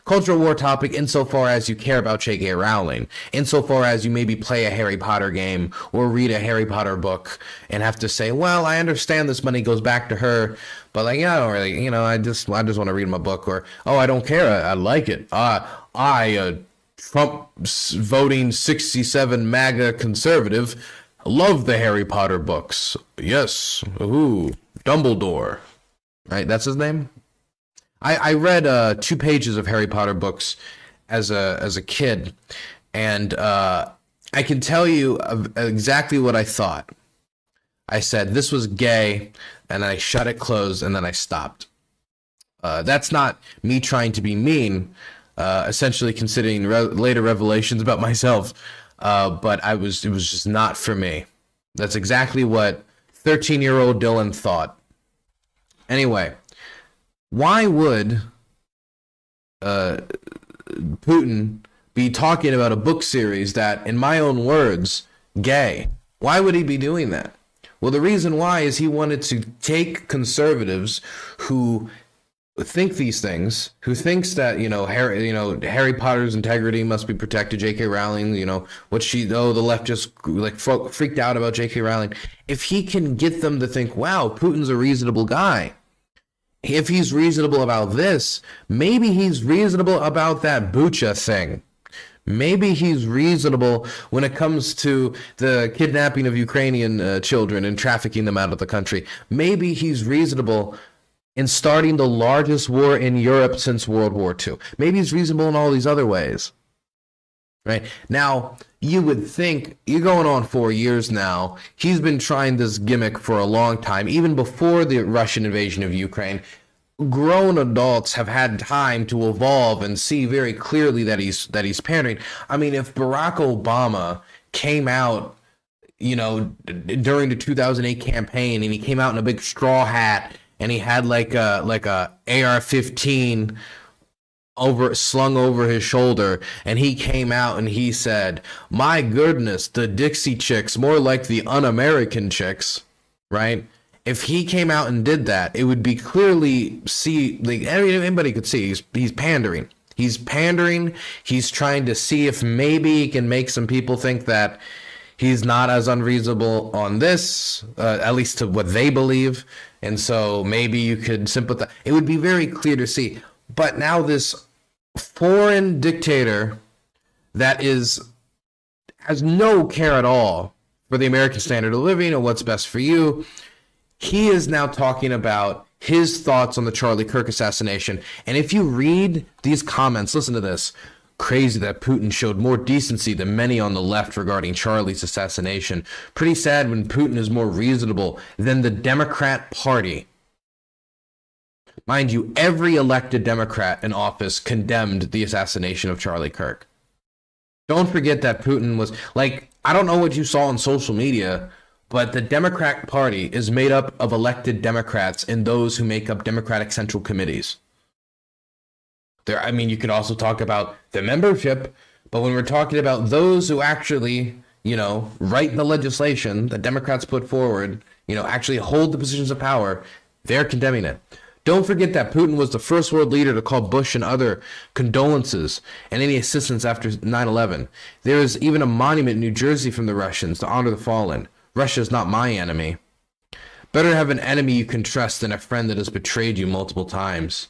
cultural war topic insofar as you care about J.K. Rowling, insofar as you maybe play a Harry Potter game or read a Harry Potter book and have to say, well, I understand this money goes back to her, but like, yeah, I don't really, I just want to read my book, or, oh, I don't care, I like it. Trump voting 67 MAGA conservative, love the Harry Potter books. Yes, ooh, Dumbledore. Right, that's his name. I read 2 pages of Harry Potter books as a kid, and I can tell you exactly what I thought. I said this was gay, and I shut it closed, and then I stopped. That's not me trying to be mean, essentially considering later revelations about myself, but it was just not for me. That's exactly what 13-year-old Dylan thought. Anyway, why would Putin be talking about a book series that, in my own words, gay? Why would he be doing that? Well, the reason why is he wanted to take conservatives who think these things, who thinks that, Harry Potter's integrity must be protected, J.K. Rowling, the left just freaked out about J.K. Rowling. If he can get them to think, wow, Putin's a reasonable guy. If he's reasonable about this, maybe he's reasonable about that Bucha thing. Maybe he's reasonable when it comes to the kidnapping of Ukrainian children and trafficking them out of the country. Maybe he's reasonable in starting the largest war in Europe since World War II. Maybe he's reasonable in all these other ways. Right? Now, you would think, you're going on 4 years now, he's been trying this gimmick for a long time, even before the Russian invasion of Ukraine. Grown adults have had time to evolve and see very clearly that he's pandering. I mean, if Barack Obama came out, during the 2008 campaign, and he came out in a big straw hat, and he had like a AR-15 slung over his shoulder, and he came out and he said, my goodness, the Dixie Chicks, more like the un-American chicks, right? If he came out and did that, it would be clearly anybody could see he's pandering. He's pandering. He's trying to see if maybe he can make some people think that he's not as unreasonable on this, at least to what they believe. And so maybe you could sympathize. It would be very clear to see. But now this foreign dictator that has no care at all for the American standard of living or what's best for you, he is now talking about his thoughts on the Charlie Kirk assassination. And if you read these comments, listen to this. Crazy that Putin showed more decency than many on the left regarding Charlie's assassination. Pretty sad when Putin is more reasonable than the Democrat Party. Mind you, every elected Democrat in office condemned the assassination of Charlie Kirk. Don't forget that Putin was, I don't know what you saw on social media, but the Democrat Party is made up of elected Democrats and those who make up Democratic Central Committees. You could also talk about the membership, but when we're talking about those who actually, write the legislation that Democrats put forward, actually hold the positions of power, they're condemning it. Don't forget that Putin was the first world leader to call Bush and other condolences and any assistance after 9/11. There is even a monument in New Jersey from the Russians to honor the fallen. Russia is not my enemy. Better have an enemy you can trust than a friend that has betrayed you multiple times.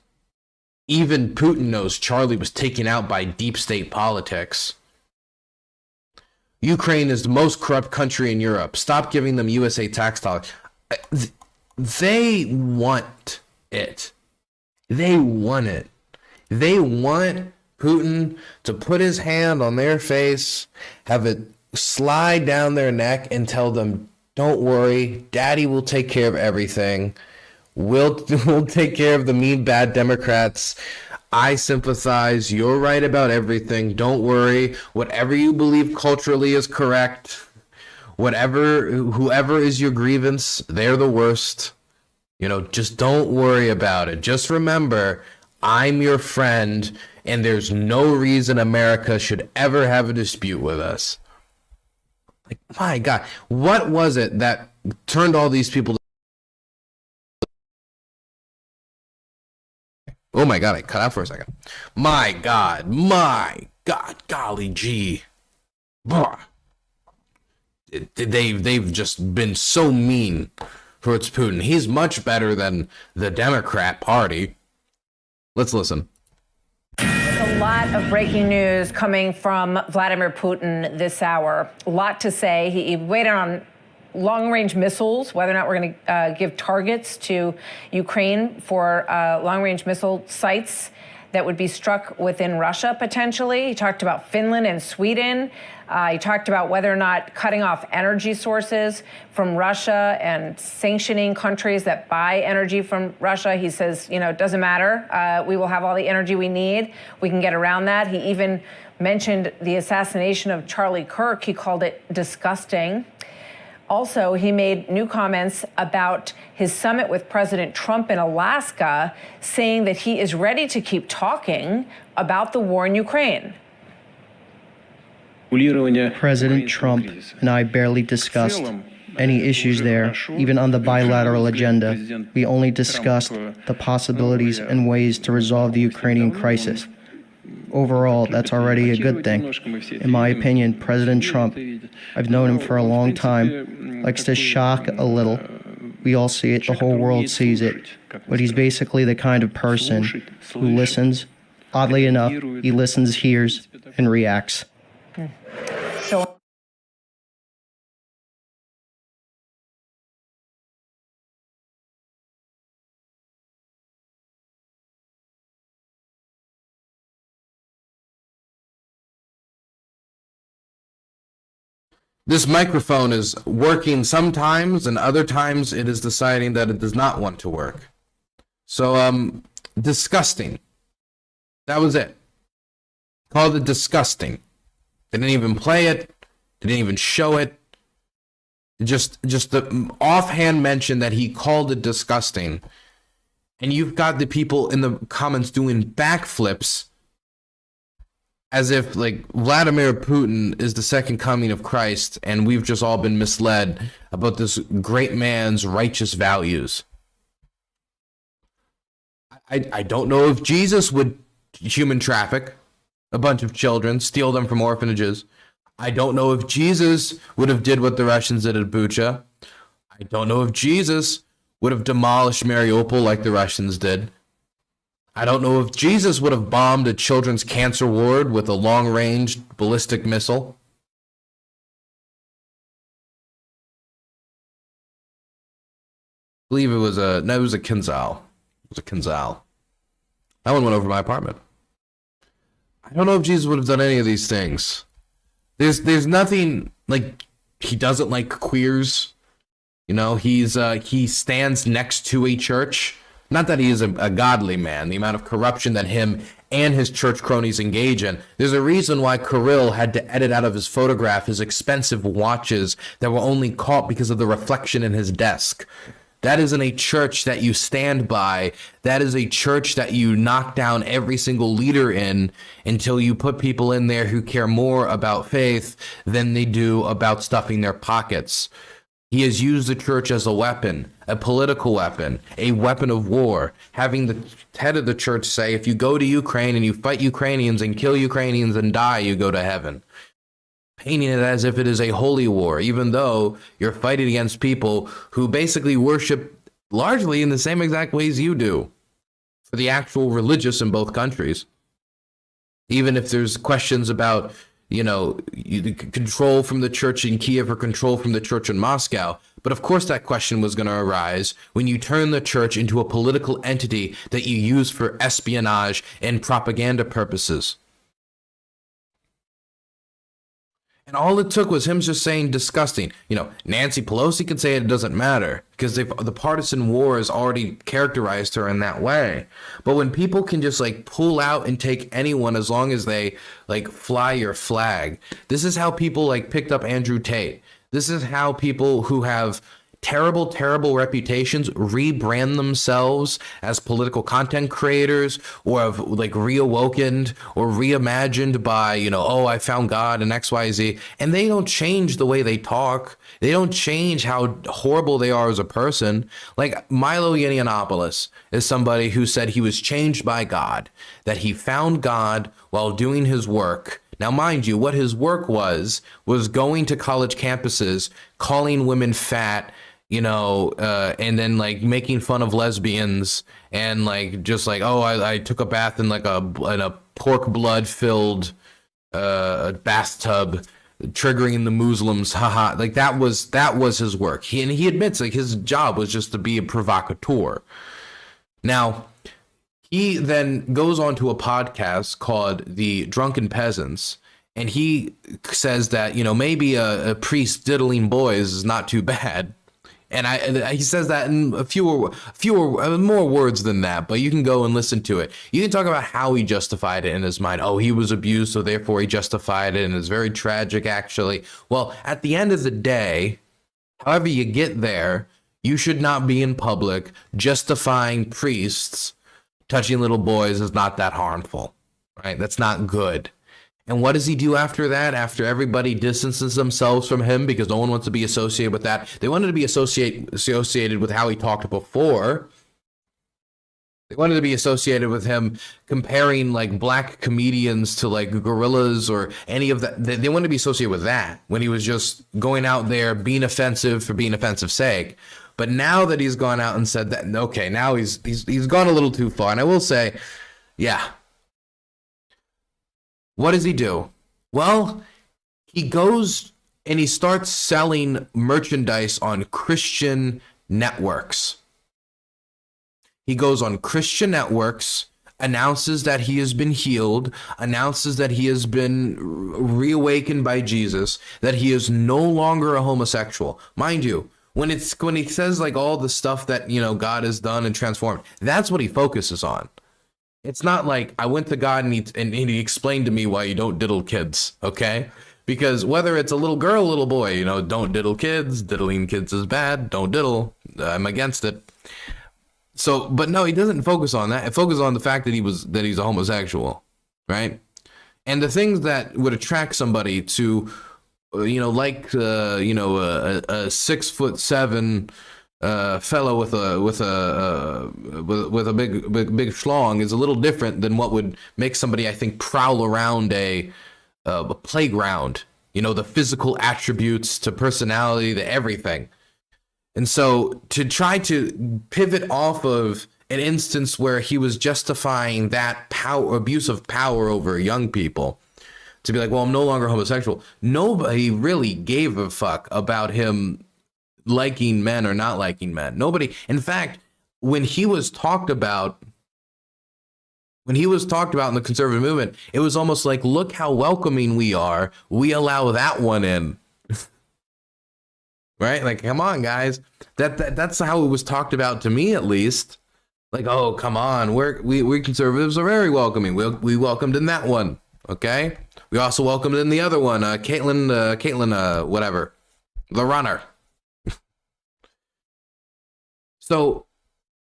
Even Putin knows Charlie was taken out by deep state politics. Ukraine is the most corrupt country in Europe. Stop giving them USA tax dollars. They want it. They want it. They want Putin to put his hand on their face, have it slide down their neck, and tell them, don't worry, Daddy will take care of everything. We'll take care of the mean, bad Democrats. I sympathize. You're right about everything. Don't worry. Whatever you believe culturally is correct. Whoever is your grievance, they're the worst. Just don't worry about it. Just remember, I'm your friend, and there's no reason America should ever have a dispute with us. Like, my God, what was it that turned all these people to... Oh my God, I cut out for a second. My God, golly gee. They've just been so mean towards Putin. He's much better than the Democrat Party. Let's listen. A lot of breaking news coming from Vladimir Putin this hour. A lot to say. He weighed in on long-range missiles, whether or not we're going to give targets to Ukraine for long-range missile sites that would be struck within Russia, potentially. He talked about Finland and Sweden. He talked about whether or not cutting off energy sources from Russia and sanctioning countries that buy energy from Russia. He says, it doesn't matter. We will have all the energy we need. We can get around that. He even mentioned the assassination of Charlie Kirk. He called it disgusting. Also, he made new comments about his summit with President Trump in Alaska, saying that he is ready to keep talking about the war in Ukraine. President Trump and I barely discussed any issues there, even on the bilateral agenda. We only discussed the possibilities and ways to resolve the Ukrainian crisis. Overall, that's already a good thing. In my opinion, President Trump, I've known him for a long time, likes to shock a little. We all see it, the whole world sees it. But he's basically the kind of person who listens. Oddly enough, he listens, hears, and reacts. So this microphone is working sometimes, and other times it is deciding that it does not want to work. So, disgusting. That was it. Called it disgusting. They didn't even play it. They didn't even show it. Just the offhand mention that he called it disgusting. And you've got the people in the comments doing backflips as if like Vladimir Putin is the second coming of Christ and we've just all been misled about this great man's righteous values. I don't know if Jesus would human traffic a bunch of children, steal them from orphanages. I don't know if Jesus would have did what the Russians did at Bucha. I don't know if Jesus would have demolished Mariupol like the Russians did. I don't know if Jesus would have bombed a children's cancer ward with a long-range ballistic missile. I believe it was a Kinzhal. It was a Kinzhal. That one went over my apartment. I don't know if Jesus would have done any of these things. There's nothing, like, he doesn't like queers. He stands next to a church. Not that he is a godly man, the amount of corruption that him and his church cronies engage in. There's a reason why Kirill had to edit out of his photograph his expensive watches that were only caught because of the reflection in his desk. That isn't a church that you stand by. That is a church that you knock down every single leader in until you put people in there who care more about faith than they do about stuffing their pockets. He has used the church as a weapon, a political weapon, a weapon of war, having the head of the church say, if you go to Ukraine and you fight Ukrainians and kill Ukrainians and die, you go to heaven. Painting it as if it is a holy war, even though you're fighting against people who basically worship largely in the same exact ways you do. for the actual religious in both countries. Even if there's questions about, control from the church in Kiev or control from the church in Moscow. But of course that question was going to arise when you turn the church into a political entity that you use for espionage and propaganda purposes. And all it took was him just saying disgusting. Nancy Pelosi could say it doesn't matter because the partisan war has already characterized her in that way. But when people can just pull out and take anyone as long as they fly your flag, this is how people picked up Andrew Tate. This is how people who have terrible reputations rebrand themselves as political content creators, or have reawoken or reimagined by, I found God and XYZ, and they don't change the way they talk. They don't change how horrible they are as a person. Like Milo Yiannopoulos is somebody who said he was changed by God, that he found God while doing his work. Now, mind you, what his work was going to college campuses, calling women fat, and then making fun of lesbians, and I took a bath in a pork blood filled bathtub, triggering the Muslims, haha. That was his work. He admits his job was just to be a provocateur. Now, he then goes on to a podcast called The Drunken Peasants, and he says that maybe a priest diddling boys is not too bad. And he says that in fewer more words than that, but you can go and listen to it. You can talk about how he justified it in his mind. Oh, he was abused, so therefore he justified it, and it's very tragic, actually. Well, at the end of the day, however you get there, you should not be in public justifying priests touching little boys is not that harmful, right? That's not good. And what does he do after that? After everybody distances themselves from him because no one wants to be associated with that. They wanted to be associated with how he talked before. They wanted to be associated with him comparing black comedians to gorillas or any of that. They wanted to be associated with that when he was just going out there being offensive for being offensive sake. But now that he's gone out and said that, okay, now he's gone a little too far. And I will say, yeah. What does he do? Well, he goes and he starts selling merchandise on Christian networks. He goes on Christian networks, announces that he has been healed, announces that he has been reawakened by Jesus, that he is no longer a homosexual. Mind you, when he says all the stuff that, God has done and transformed, that's what he focuses on. It's not I went to God and he explained to me why you don't diddle kids, okay? Because whether it's a little girl, little boy, don't diddle kids. Diddling kids is bad. Don't diddle. I'm against it. So, but no, he doesn't focus on that. It focuses on the fact that he's a homosexual, right? And the things that would attract somebody to, a 6'7" fellow with a big schlong is a little different than what would make somebody, I think, prowl around a playground. The physical attributes to personality, to everything. And so to try to pivot off of an instance where he was justifying that abuse of power over young people, to be well, I'm no longer homosexual. Nobody really gave a fuck about him liking men or not liking men. Nobody. In fact, when he was talked about in the conservative movement, it was almost look how welcoming we are. We allow that one in. Right? Come on, guys. That's how it was talked about to me, at least. Oh, come on. We conservatives are very welcoming. We welcomed in that one. Okay. We also welcomed in the other one, Caitlin, whatever, the runner. So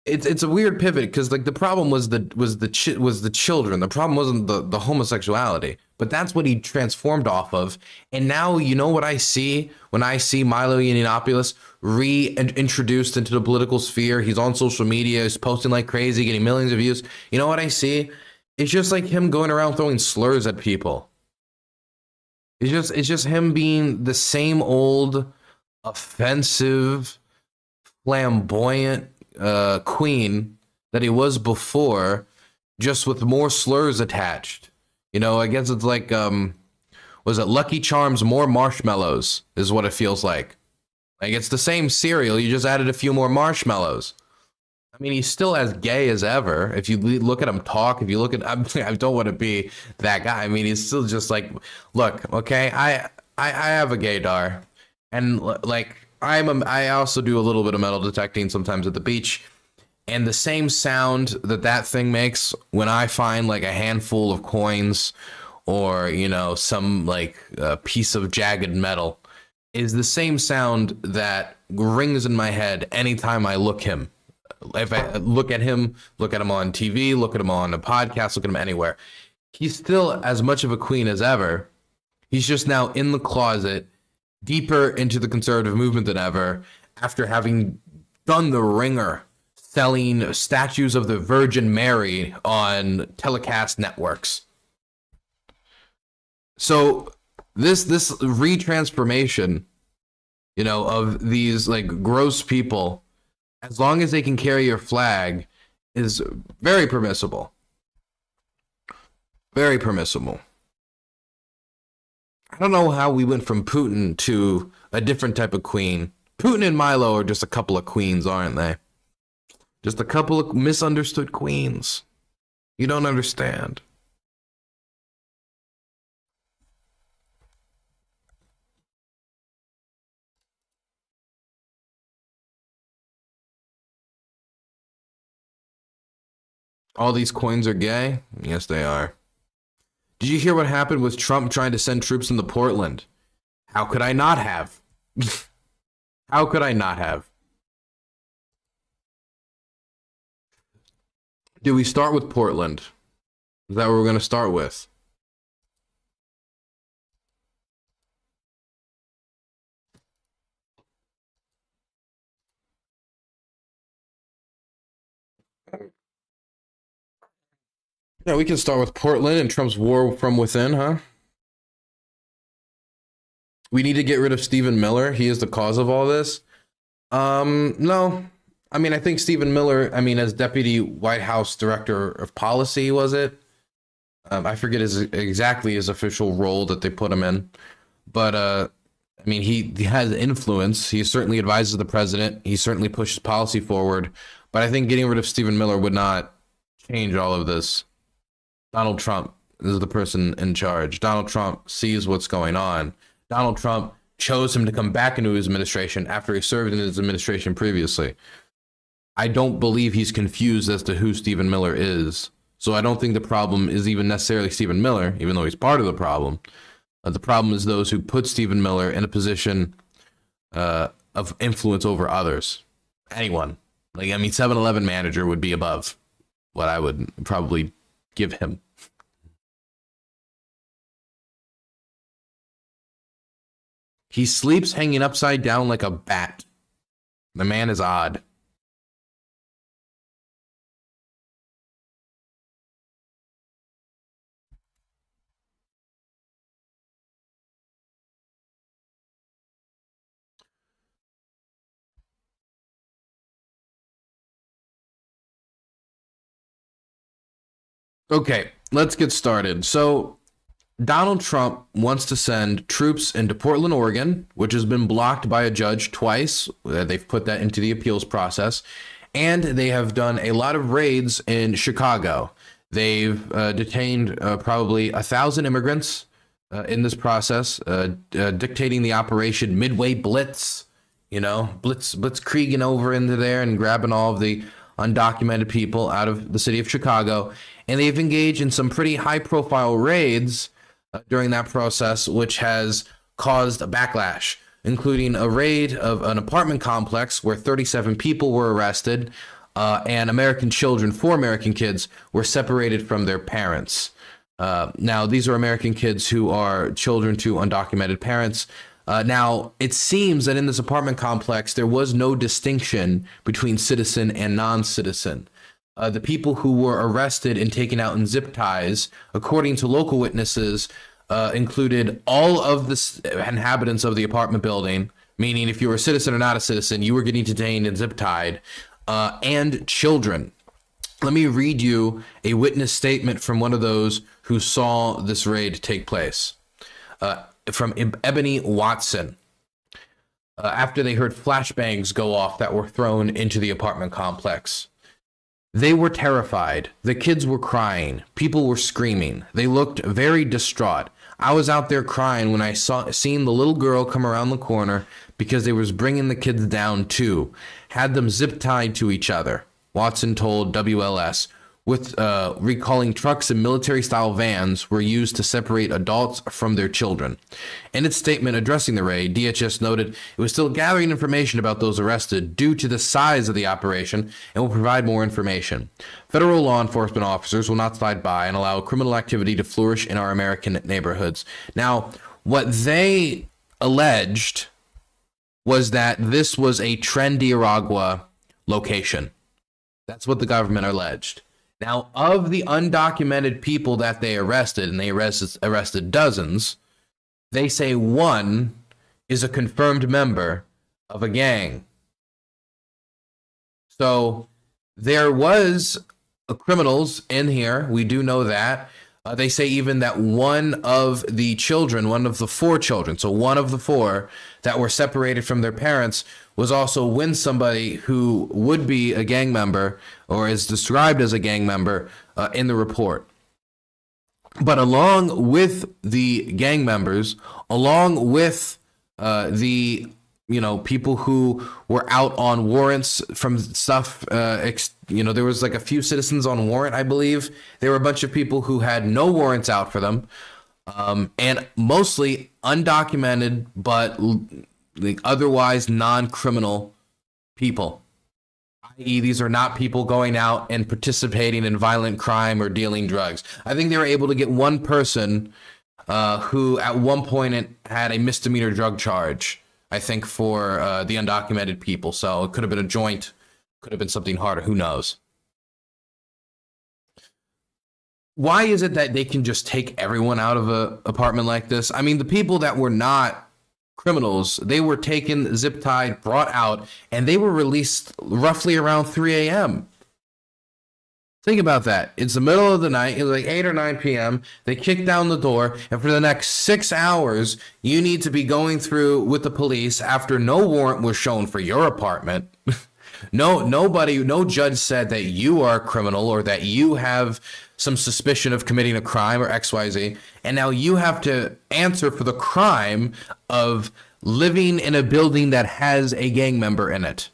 it's a weird pivot because the problem was the children. The problem wasn't the homosexuality, but that's what he transformed off of. And now what I see when I see Milo Yiannopoulos reintroduced into the political sphere. He's on social media, he's posting like crazy, getting millions of views. You know what I see? It's just him going around throwing slurs at people. It's just him being the same old offensive, flamboyant queen that he was before, just with more slurs attached. You know, I guess it's like, was it Lucky Charms more marshmallows is what it feels like. Like, it's the same cereal, you just added a few more marshmallows. I mean, he's still as gay as ever. If you look at him talk, if you look at, I don't want to be that guy. I mean, he's still just like, look, okay, I have a gaydar, and like, I also do a little bit of metal detecting sometimes at the beach, and the same sound that thing makes when I find like a handful of coins, or, you know, some like piece of jagged metal, is the same sound that rings in my head anytime I look him. If I look at him on TV, look at him on a podcast, look at him anywhere, he's still as much of a queen as ever. He's just now in the closet, deeper into the conservative movement than ever, after having done the ringer, selling statues of the Virgin Mary on telecast networks. So this retransformation, you know, of these like gross people, as long as they can carry your flag, is very permissible. Very permissible. I don't know how we went from Putin to a different type of queen. Putin and Milo are just a couple of queens, aren't they? Just a couple of misunderstood queens. You don't understand. All these coins are gay? Yes, they are. Did you hear what happened with Trump trying to send troops into Portland? How could I not have? How could I not have? Do we start with Portland? Is that what we're going to start with? Yeah, we can start with Portland and Trump's war from within, huh? We need to get rid of Stephen Miller. He is the cause of all this. No. I mean, I think Stephen Miller, as Deputy White House Director of Policy, was it? I forget exactly his official role that they put him in. But, he has influence. He certainly advises the president. He certainly pushes policy forward. But I think getting rid of Stephen Miller would not change all of this. Donald Trump is the person in charge. Donald Trump sees what's going on. Donald Trump chose him to come back into his administration after he served in his administration previously. I don't believe he's confused as to who Stephen Miller is. So I don't think the problem is even necessarily Stephen Miller, even though he's part of the problem. The problem is those who put Stephen Miller in a position of influence over others. Anyone. 7-Eleven manager would be above what I would probably give him. He sleeps hanging upside down like a bat. The man is odd. Okay, let's get started. So, Donald Trump wants to send troops into Portland, Oregon, which has been blocked by a judge twice. They've put that into the appeals process. And they have done a lot of raids in Chicago. They've detained probably 1,000 immigrants in this process, dictating the Operation Midway Blitz, blitzkrieging over into there and grabbing all of the undocumented people out of the city of Chicago. And they've engaged in some pretty high-profile raids during that process, which has caused a backlash, including a raid of an apartment complex where 37 people were arrested, and four American kids were separated from their parents. Now, these are American kids who are children to undocumented parents. Now, it seems that in this apartment complex, there was no distinction between citizen and non-citizen. The people who were arrested and taken out in zip ties, according to local witnesses, included all of the inhabitants of the apartment building, meaning if you were a citizen or not a citizen, you were getting detained and zip tied, and children. Let me read you a witness statement from one of those who saw this raid take place, from Ebony Watson. After they heard flashbangs go off that were thrown into the apartment complex. They were terrified. The kids were crying. People were screaming. They looked very distraught. I was out there crying when I seen the little girl come around the corner because they was bringing the kids down too. Had them zip tied to each other, Watson told WLS, with recalling trucks and military-style vans were used to separate adults from their children. In its statement addressing the raid, DHS noted it was still gathering information about those arrested due to the size of the operation and will provide more information. Federal law enforcement officers will not slide by and allow criminal activity to flourish in our American neighborhoods. Now, what they alleged was that this was a Trinidad location. That's what the government alleged. Now, of the undocumented people that they arrested, and they arrested dozens, they say one is a confirmed member of a gang. So there was criminals in here. We do know that. They say even that one of the children, one of the four children, so one of the four that were separated from their parents was also when somebody who would be a gang member or is described as a gang member in the report. But along with the gang members, along with the people who were out on warrants from stuff, there was like a few citizens on warrant, I believe. There were a bunch of people who had no warrants out for them, and mostly undocumented, but otherwise non-criminal people. I.e., these are not people going out and participating in violent crime or dealing drugs. I think they were able to get one person who at one point had a misdemeanor drug charge, I think, for the undocumented people. So it could have been a joint, could have been something harder. Who knows? Why is it that they can just take everyone out of an apartment like this? I mean, the people that were not criminals, they were taken, zip-tied, brought out, and they were released roughly around 3 a.m. Think about that. It's the middle of the night. It was like 8 or 9 p.m. They kick down the door, and for the next 6 hours, you need to be going through with the police after no warrant was shown for your apartment. No judge said that you are a criminal or that you have some suspicion of committing a crime or XYZ. And now you have to answer for the crime of living in a building that has a gang member in it.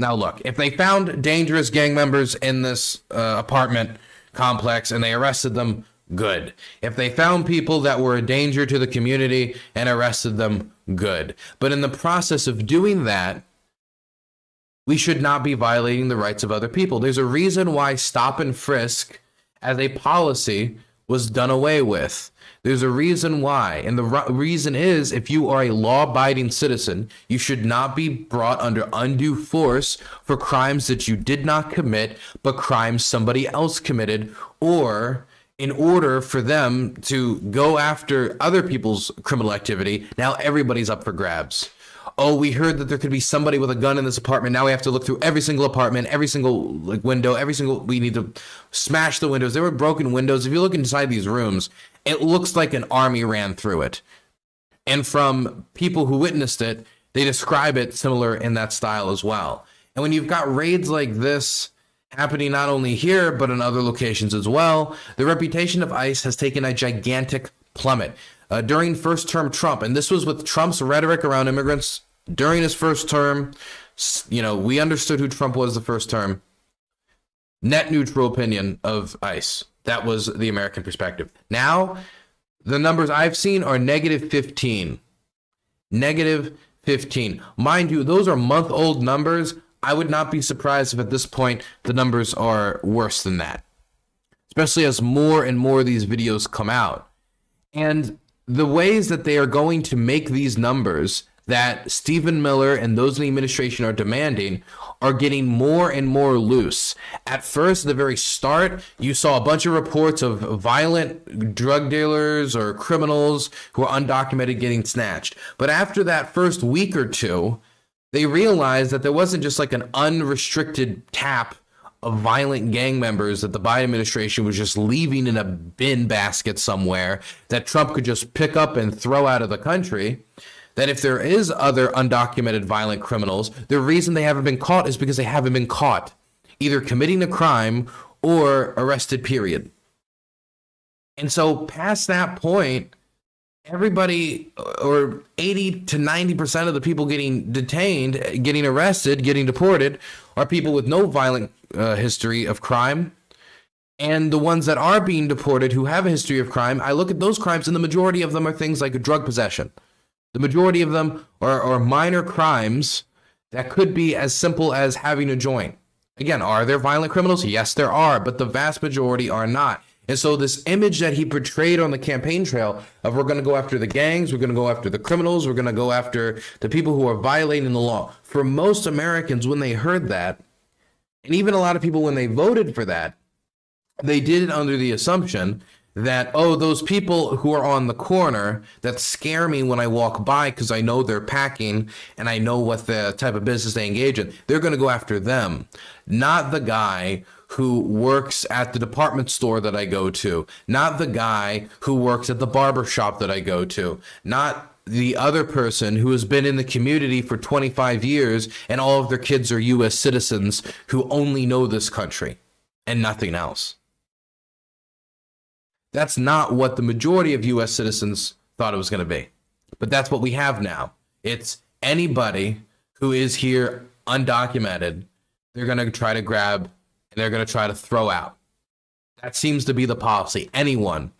Now, look, if they found dangerous gang members in this apartment complex and they arrested them, good. If they found people that were a danger to the community and arrested them, good. But in the process of doing that, we should not be violating the rights of other people. There's a reason why stop and frisk as a policy was done away with. There's a reason why. And the reason is, if you are a law-abiding citizen, you should not be brought under undue force for crimes that you did not commit, but crimes somebody else committed, or in order for them to go after other people's criminal activity, now everybody's up for grabs. Oh, we heard that there could be somebody with a gun in this apartment. Now we have to look through every single apartment, every single window, we need to smash the windows. There were broken windows. If you look inside these rooms, it looks like an army ran through it. And from people who witnessed it, they describe it similar in that style as well. And when you've got raids like this happening not only here, but in other locations as well, the reputation of ICE has taken a gigantic plummet. During first-term Trump, and this was with Trump's rhetoric around immigrants during his first term, we understood who Trump was the first term. Net neutral opinion of ICE. That was the American perspective. Now, the numbers I've seen are -15. -15. Mind you, those are month-old numbers. I would not be surprised if at this point the numbers are worse than that, especially as more and more of these videos come out. And the ways that they are going to make these numbers that Stephen Miller and those in the administration are demanding are getting more and more loose. At first, at the very start, you saw a bunch of reports of violent drug dealers or criminals who are undocumented getting snatched. But after that first week or two, they realized that there wasn't just like an unrestricted tap of violent gang members that the Biden administration was just leaving in a bin basket somewhere that Trump could just pick up and throw out of the country. That if there is other undocumented violent criminals, the reason they haven't been caught is because they haven't been caught, either committing a crime or arrested, period. And so past that point, everybody, or 80 to 90% of the people getting detained, getting arrested, getting deported, are people with no violent history of crime. And the ones that are being deported who have a history of crime, I look at those crimes and the majority of them are things like drug possession. The majority of them are minor crimes that could be as simple as having a joint. Again, are there violent criminals? Yes, there are, but the vast majority are not. And so this image that he portrayed on the campaign trail of we're going to go after the gangs, we're going to go after the criminals, we're going to go after the people who are violating the law. For most Americans, when they heard that, and even a lot of people when they voted for that, they did it under the assumption that, oh, those people who are on the corner that scare me when I walk by because I know they're packing and I know what the type of business they engage in, they're going to go after them, not the guy who works at the department store that I go to, not the guy who works at the barber shop that I go to, not the other person who has been in the community for 25 years and all of their kids are U.S. citizens who only know this country and nothing else. That's not what the majority of U.S. citizens thought it was going to be. But that's what we have now. It's anybody who is here undocumented, they're going to try to grab and they're going to try to throw out. That seems to be the policy. Anyone.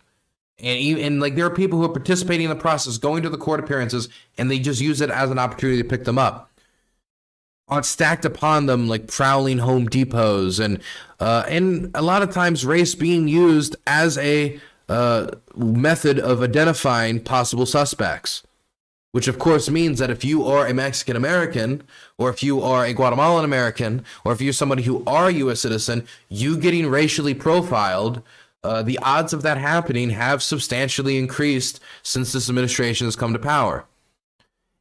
And like there are people who are participating in the process, going to the court appearances, and they just use it as an opportunity to pick them up. On stacked upon them like prowling Home Depots and a lot of times race being used as a method of identifying possible suspects, which of course means that if you are a Mexican American or if you are a Guatemalan American or if you're somebody who are a U.S. citizen, you getting racially profiled, the odds of that happening have substantially increased since this administration has come to power.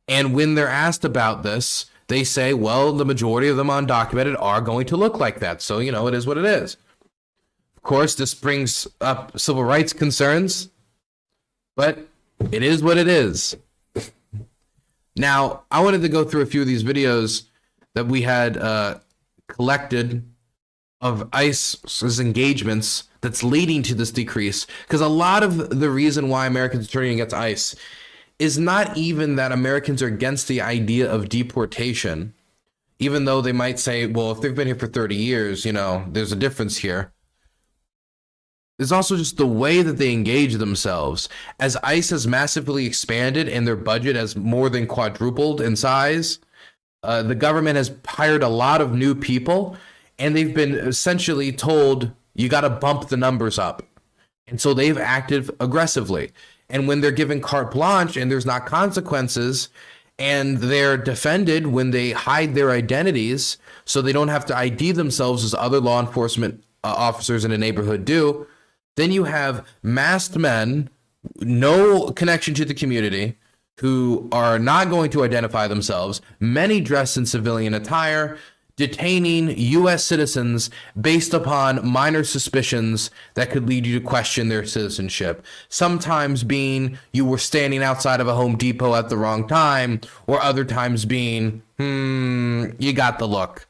And when they're asked about this, they say, well, the majority of them undocumented are going to look like that. So, you know, it is what it is. Of course, this brings up civil rights concerns, but it is what it is. Now, I wanted to go through a few of these videos that we had collected of ICE's engagements that's leading to this decrease, because a lot of the reason why Americans are turning against ICE is not even that Americans are against the idea of deportation, even though they might say, well, if they've been here for 30 years, you know, there's a difference here. There's also just the way that they engage themselves. As ICE has massively expanded and their budget has more than quadrupled in size, the government has hired a lot of new people, and they've been essentially told, you got to bump the numbers up. And so they've acted aggressively. And when they're given carte blanche and there's not consequences and they're defended when they hide their identities so they don't have to ID themselves as other law enforcement officers in a neighborhood do, then you have masked men, no connection to the community, who are not going to identify themselves, many dressed in civilian attire, detaining U.S. citizens based upon minor suspicions that could lead you to question their citizenship. Sometimes being you were standing outside of a Home Depot at the wrong time, or other times being, you got the look.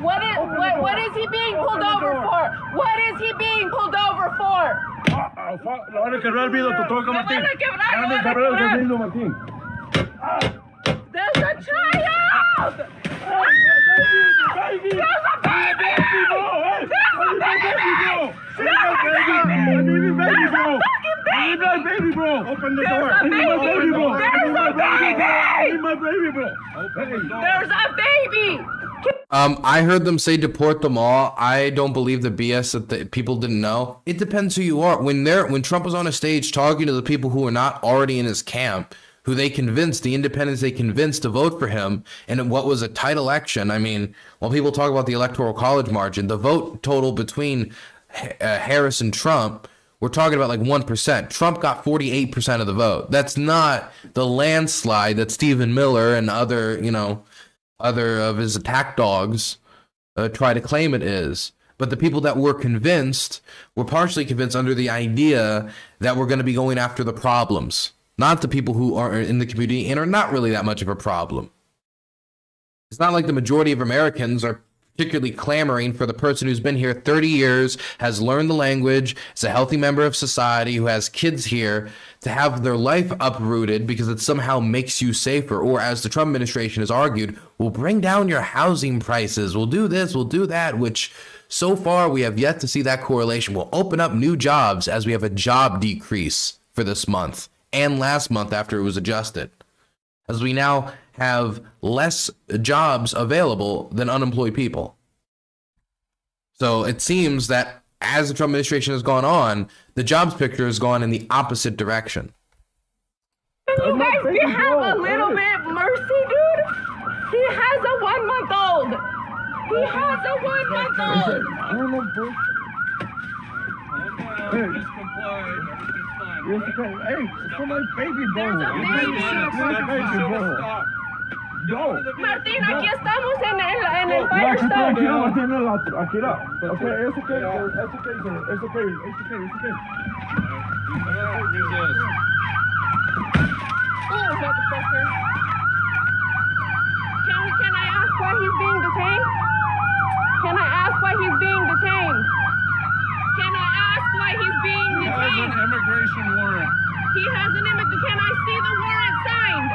What is he being pulled over for? What is he being pulled over for? Lo van a quebrar el vidrio, te toca, Martín. Van a quebrar el vidrio, Martín. There's a child! There's a baby! There's a baby! There's a baby, bro! Open the door! There's a baby, bro! There's a baby! There's a baby! I heard them say deport them all. I don't believe the BS that the people didn't know. It depends who you are. When Trump was on a stage talking to the people who are not already in his camp, who they convinced, the independents they convinced to vote for him in what was a tight election. I mean, while people talk about the Electoral College margin, the vote total between Harris and Trump, we're talking about like 1%. Trump got 48% of the vote. That's not the landslide that Stephen Miller and other of his attack dogs try to claim it is. But the people that were convinced were partially convinced under the idea that we're going to be going after the problems, not the people who are in the community and are not really that much of a problem. It's not like the majority of Americans are particularly clamoring for the person who's been here 30 years, has learned the language, is a healthy member of society, who has kids here, to have their life uprooted because it somehow makes you safer. Or as the Trump administration has argued, we'll bring down your housing prices, we'll do this, we'll do that, which so far we have yet to see that correlation. We'll open up new jobs as we have a job decrease for this month and last month after it was adjusted, as we now have less jobs available than unemployed people. So it seems that as the Trump administration has gone on, the jobs picture has gone in the opposite direction. You guys, we have a little bit mercy, dude. He has a 1-month-old. He has a 1-month-old. Hey, it's okay. Hey, it's for my baby, bro. There's a baby. It's for my baby, bro. Yo. Martín, aquí estamos en el No, fire aquí stop. tranquilo, Martín, aquí no. Okay, it's okay, sir. It's okay, sir. It's okay, it's okay, it's okay. Oh, motherfucker. Can I ask why he's being detained? Can I ask why he's being detained? Can I ask why he's being detained? Immigration warrant. He has an image. Can I see the warrant signed?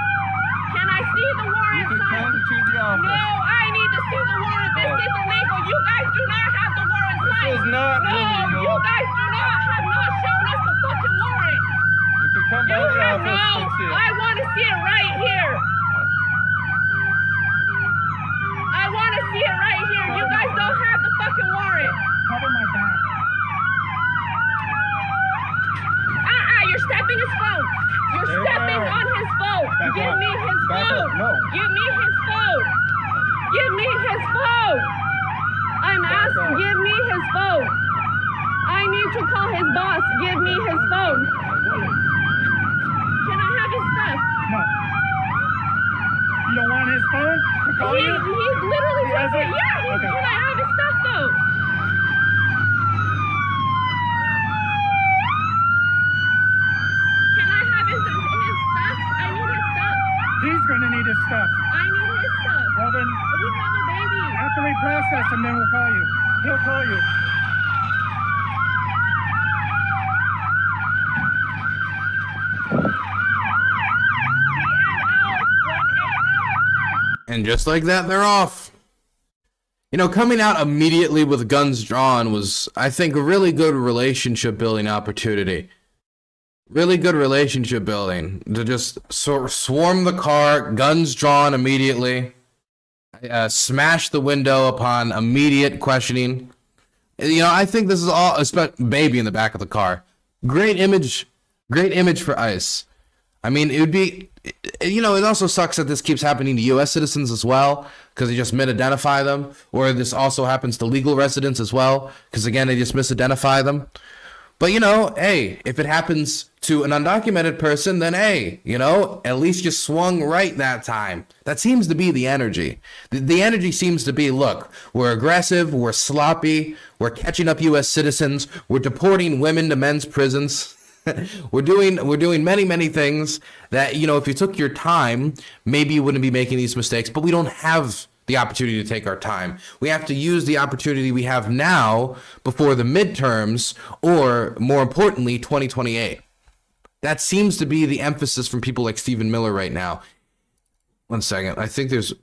Can I see the warrant You can signed? come to the office. No, I need to see the warrant. This isn't legal. You guys do not have the warrant signed. is not no, illegal. you guys do not have not shown us the fucking warrant. You can come You by the have office no. and see it. I want to see it right here. I want to see it right here. You guys don't have the fucking warrant. Cover my back. You're stepping his phone. You're Hey, stepping hey. on his phone. Back Give up. me his Back phone. up. No. Give me his phone. Give me his phone. I'm asking. up. Give me his phone. I need to call his boss. Give me his phone. Can I have his stuff? No. You don't want his phone to call He you? literally has just said, it? yeah. Okay. Can I have his stuff though? Can I have his stuff? I need his stuff. He's gonna need his stuff. I need his stuff. Well then, We have a baby. after we process him, then we'll call you. He'll call you. And just like that, they're off. You know, coming out immediately with guns drawn was, I think, a really good relationship building opportunity. Really good relationship building. To just swarm the car, guns drawn immediately, smash the window upon immediate questioning. You know, I think this is all, baby in the back of the car. Great image for ICE. I mean, it would be, you know, it also sucks that this keeps happening to U.S. citizens as well, because they just misidentify them, or this also happens to legal residents as well, because again, they just misidentify them. But, you know, hey, if it happens to an undocumented person, then hey, you know, at least you swung right that time. That seems to be the energy. The energy seems to be, look, we're aggressive, we're sloppy, we're catching up U.S. citizens, we're deporting women to men's prisons. We're doing many things that, you know, if you took your time, maybe you wouldn't be making these mistakes, but we don't have the opportunity to take our time. We have to use the opportunity we have now before the midterms, or more importantly, 2028. That seems to be the emphasis from people like Stephen Miller right now. One second. I think there's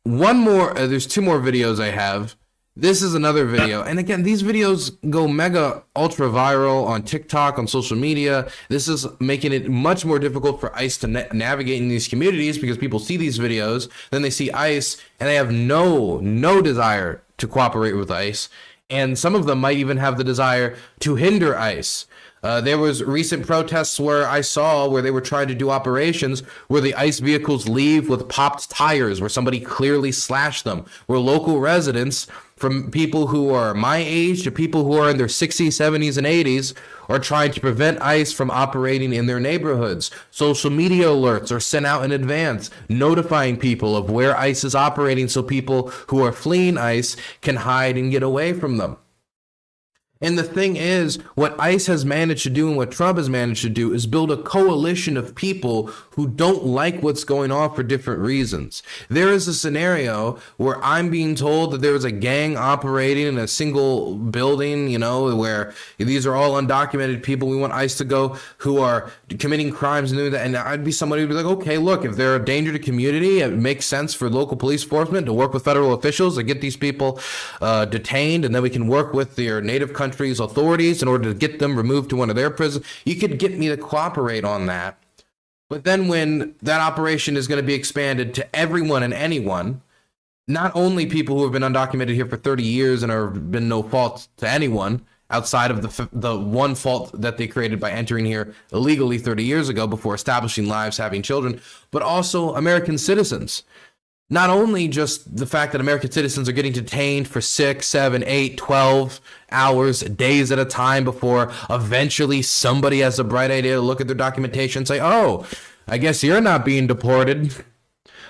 one more, there's two more videos I have. This is another video. And again, these videos go mega ultra viral on TikTok, on social media. This is making it much more difficult for ICE to navigate in these communities, because people see these videos, then they see ICE, and they have no desire to cooperate with ICE. And some of them might even have the desire to hinder ICE. There was recent protests where I saw where they were trying to do operations where the ICE vehicles leave with popped tires, where somebody clearly slashed them, where local residents, from people who are my age to people who are in their 60s, 70s, and 80s, are trying to prevent ICE from operating in their neighborhoods. Social media alerts are sent out in advance, notifying people of where ICE is operating so people who are fleeing ICE can hide and get away from them. And the thing is, what ICE has managed to do and what Trump has managed to do is build a coalition of people who don't like what's going on for different reasons. There is a scenario where I'm being told that there was a gang operating in a single building, you know, where these are all undocumented people we want ICE to go who are committing crimes and doing that. And I'd be somebody who'd be like, okay, look, if they're a danger to community, it makes sense for local police enforcement to work with federal officials to get these people detained, and then we can work with their native country's authorities in order to get them removed to one of their prisons. You could get me to cooperate on that. But then when that operation is going to be expanded to everyone and anyone, not only people who have been undocumented here for 30 years and have been no fault to anyone outside of the one fault that they created by entering here illegally 30 years ago before establishing lives, having children, but also American citizens. Not only just the fact that American citizens are getting detained for 6, 7, 8, 12 hours, days at a time before eventually somebody has a bright idea to look at their documentation and say, oh, I guess you're not being deported.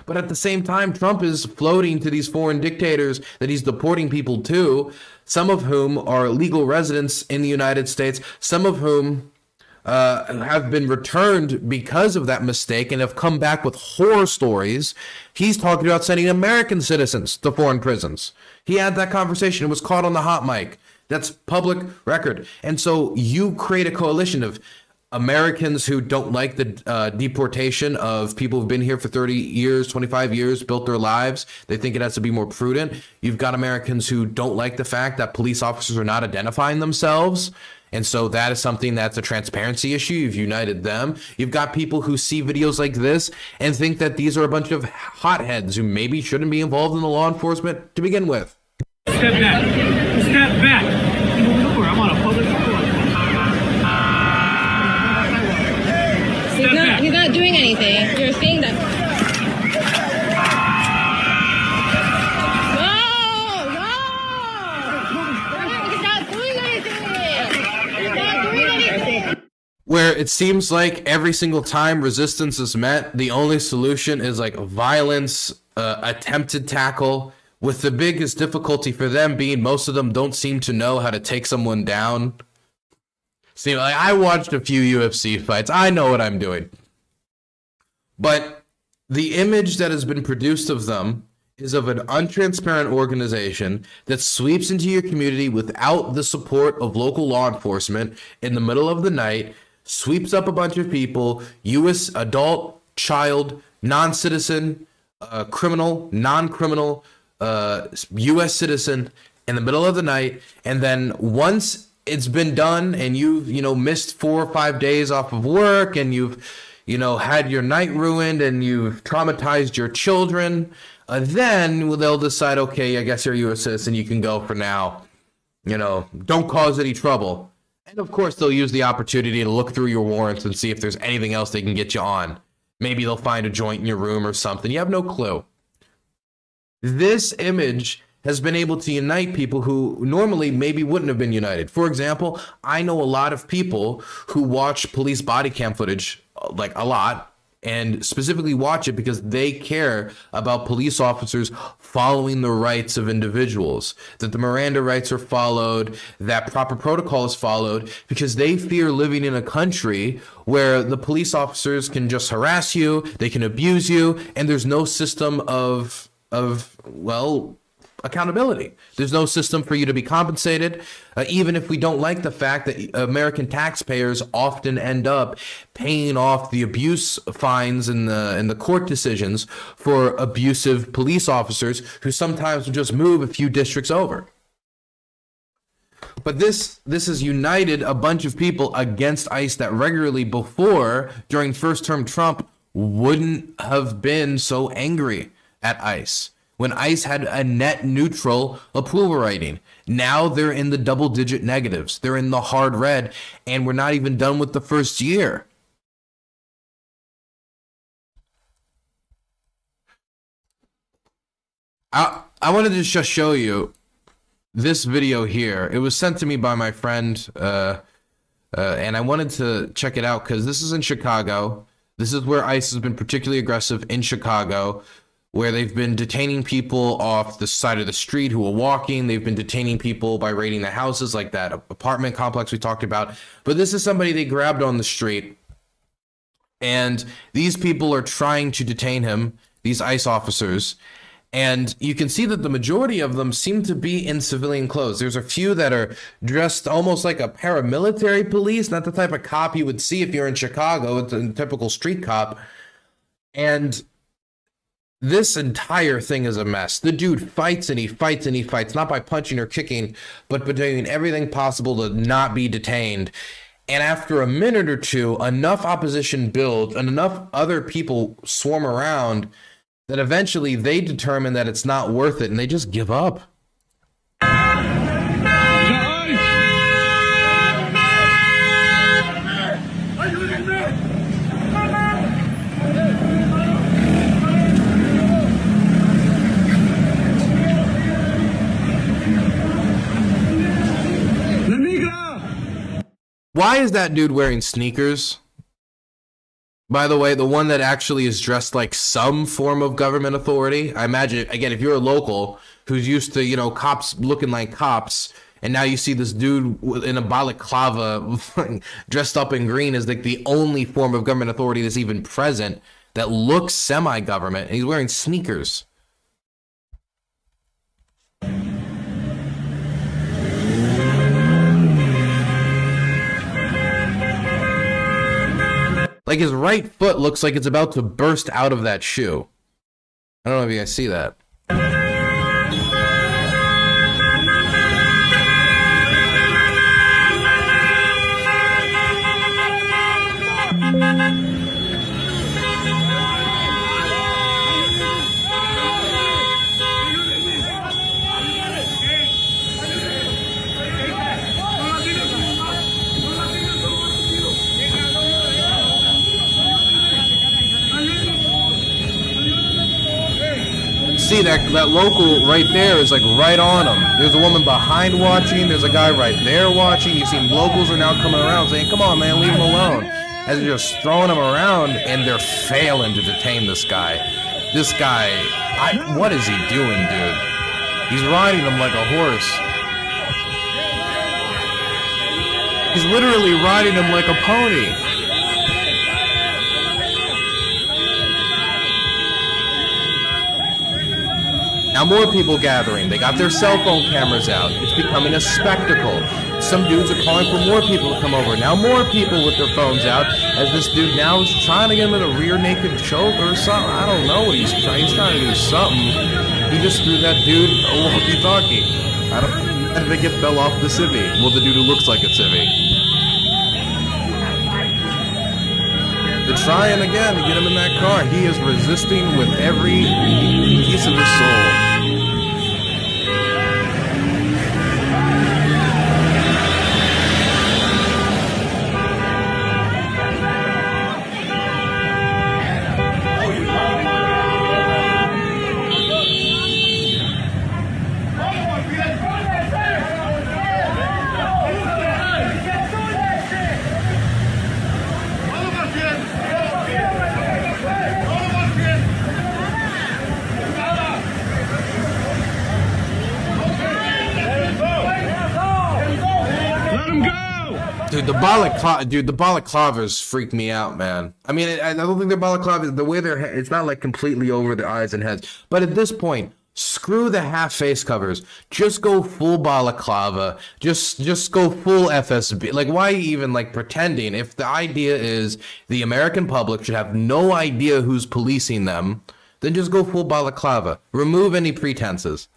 But at the same time, Trump is floating to these foreign dictators that he's deporting people to, some of whom are legal residents in the United States, some of whom have been returned because of that mistake and have come back with horror stories. He's talking about sending American citizens to foreign prisons. He had that conversation. It was caught on the hot mic. That's public record. And so you create a coalition of Americans who don't like the deportation of people who've been here for 30 years, 25 years, built their lives. They think it has to be more prudent. You've got Americans who don't like the fact that police officers are not identifying themselves. And so that is something that's a transparency issue. You've united them. You've got people who see videos like this and think that these are a bunch of hotheads who maybe shouldn't be involved in the law enforcement to begin with. Step back. Step back. I'm on a public road. He's not doing anything. You're saying that. Where it seems like every single time resistance is met, the only solution is like violence, attempted tackle, with the biggest difficulty for them being most of them don't seem to know how to take someone down. See, like, I watched a few UFC fights. I know what I'm doing. But the image that has been produced of them is of an untransparent organization that sweeps into your community without the support of local law enforcement in the middle of the night, sweeps up a bunch of people, U.S. adult, child, non-citizen, criminal, non-criminal, U.S. citizen in the middle of the night. And then once it's been done and you've, missed 4 or 5 days off of work and you've, had your night ruined and you've traumatized your children, then they'll decide, okay, I guess you're a U.S. citizen, you can go for now. Don't cause any trouble. And of course, they'll use the opportunity to look through your warrants and see if there's anything else they can get you on. Maybe they'll find a joint in your room or something. You have no clue. This image has been able to unite people who normally maybe wouldn't have been united. For example, I know a lot of people who watch police body cam footage, like a lot, and specifically watch it because they care about police officers following the rights of individuals, that the Miranda rights are followed, that proper protocol is followed, because they fear living in a country where the police officers can just harass you, they can abuse you, and there's no system of accountability. There's no system for you to be compensated, even if we don't like the fact that American taxpayers often end up paying off the abuse fines in the court decisions for abusive police officers who sometimes will just move a few districts over. But this has united a bunch of people against ICE that regularly before, during first term Trump, wouldn't have been so angry at ICE. when ICE had a net neutral approval rating. Now they're in the double-digit negatives. They're in the hard red, and we're not even done with the first year. I wanted to just show you this video here. It was sent to me by my friend, and I wanted to check it out because this is in Chicago. This is where ICE has been particularly aggressive in Chicago, where they've been detaining people off the side of the street who are walking. They've been detaining people by raiding the houses, like that apartment complex we talked about. But this is somebody they grabbed on the street, and these people are trying to detain him, these ICE officers. And you can see that the majority of them seem to be in civilian clothes. There's a few that are dressed almost like a paramilitary police, not the type of cop you would see if you're in Chicago. It's a typical street cop. And this entire thing is a mess. The dude fights and he fights and he fights, not by punching or kicking, but by doing everything possible to not be detained. And after a minute or two, enough opposition builds and enough other people swarm around that eventually they determine that it's not worth it and they just give up. Why is that dude wearing sneakers? By the way, the one that actually is dressed like some form of government authority. I imagine, again, if you're a local who's used to, you know, cops looking like cops, and now you see this dude in a balaclava dressed up in green as like the only form of government authority that's even present that looks semi-government, and he's wearing sneakers. Like his right foot looks like it's about to burst out of that shoe. I don't know if you guys see that. See, that local right there is like right on him. There's a woman behind watching. There's a guy right there watching. You see locals are now coming around saying, come on, man, leave him alone. As they're just throwing him around, and they're failing to detain this guy. This guy, what is he doing, dude? He's riding him like a horse. He's literally riding him like a pony. Now more people gathering. They got their cell phone cameras out. It's becoming a spectacle. Some dudes are calling for more people to come over. Now more people with their phones out, as this dude now is trying to get him in a rear naked choke or something. I don't know what he's trying. He's trying to do something. He just threw that dude a walkie-talkie. I think it fell off the civvy. Well, the dude who looks like a civvy. They're trying again to get him in that car. He is resisting with every piece of his soul. Dude, the balaclavas freak me out, man. I mean, I don't think they're balaclavas. The way it's not like completely over their eyes and heads. But at this point, screw the half face covers. Just go full balaclava. Just go full FSB. Like, why even like pretending? If the idea is the American public should have no idea who's policing them, then just go full balaclava. Remove any pretenses.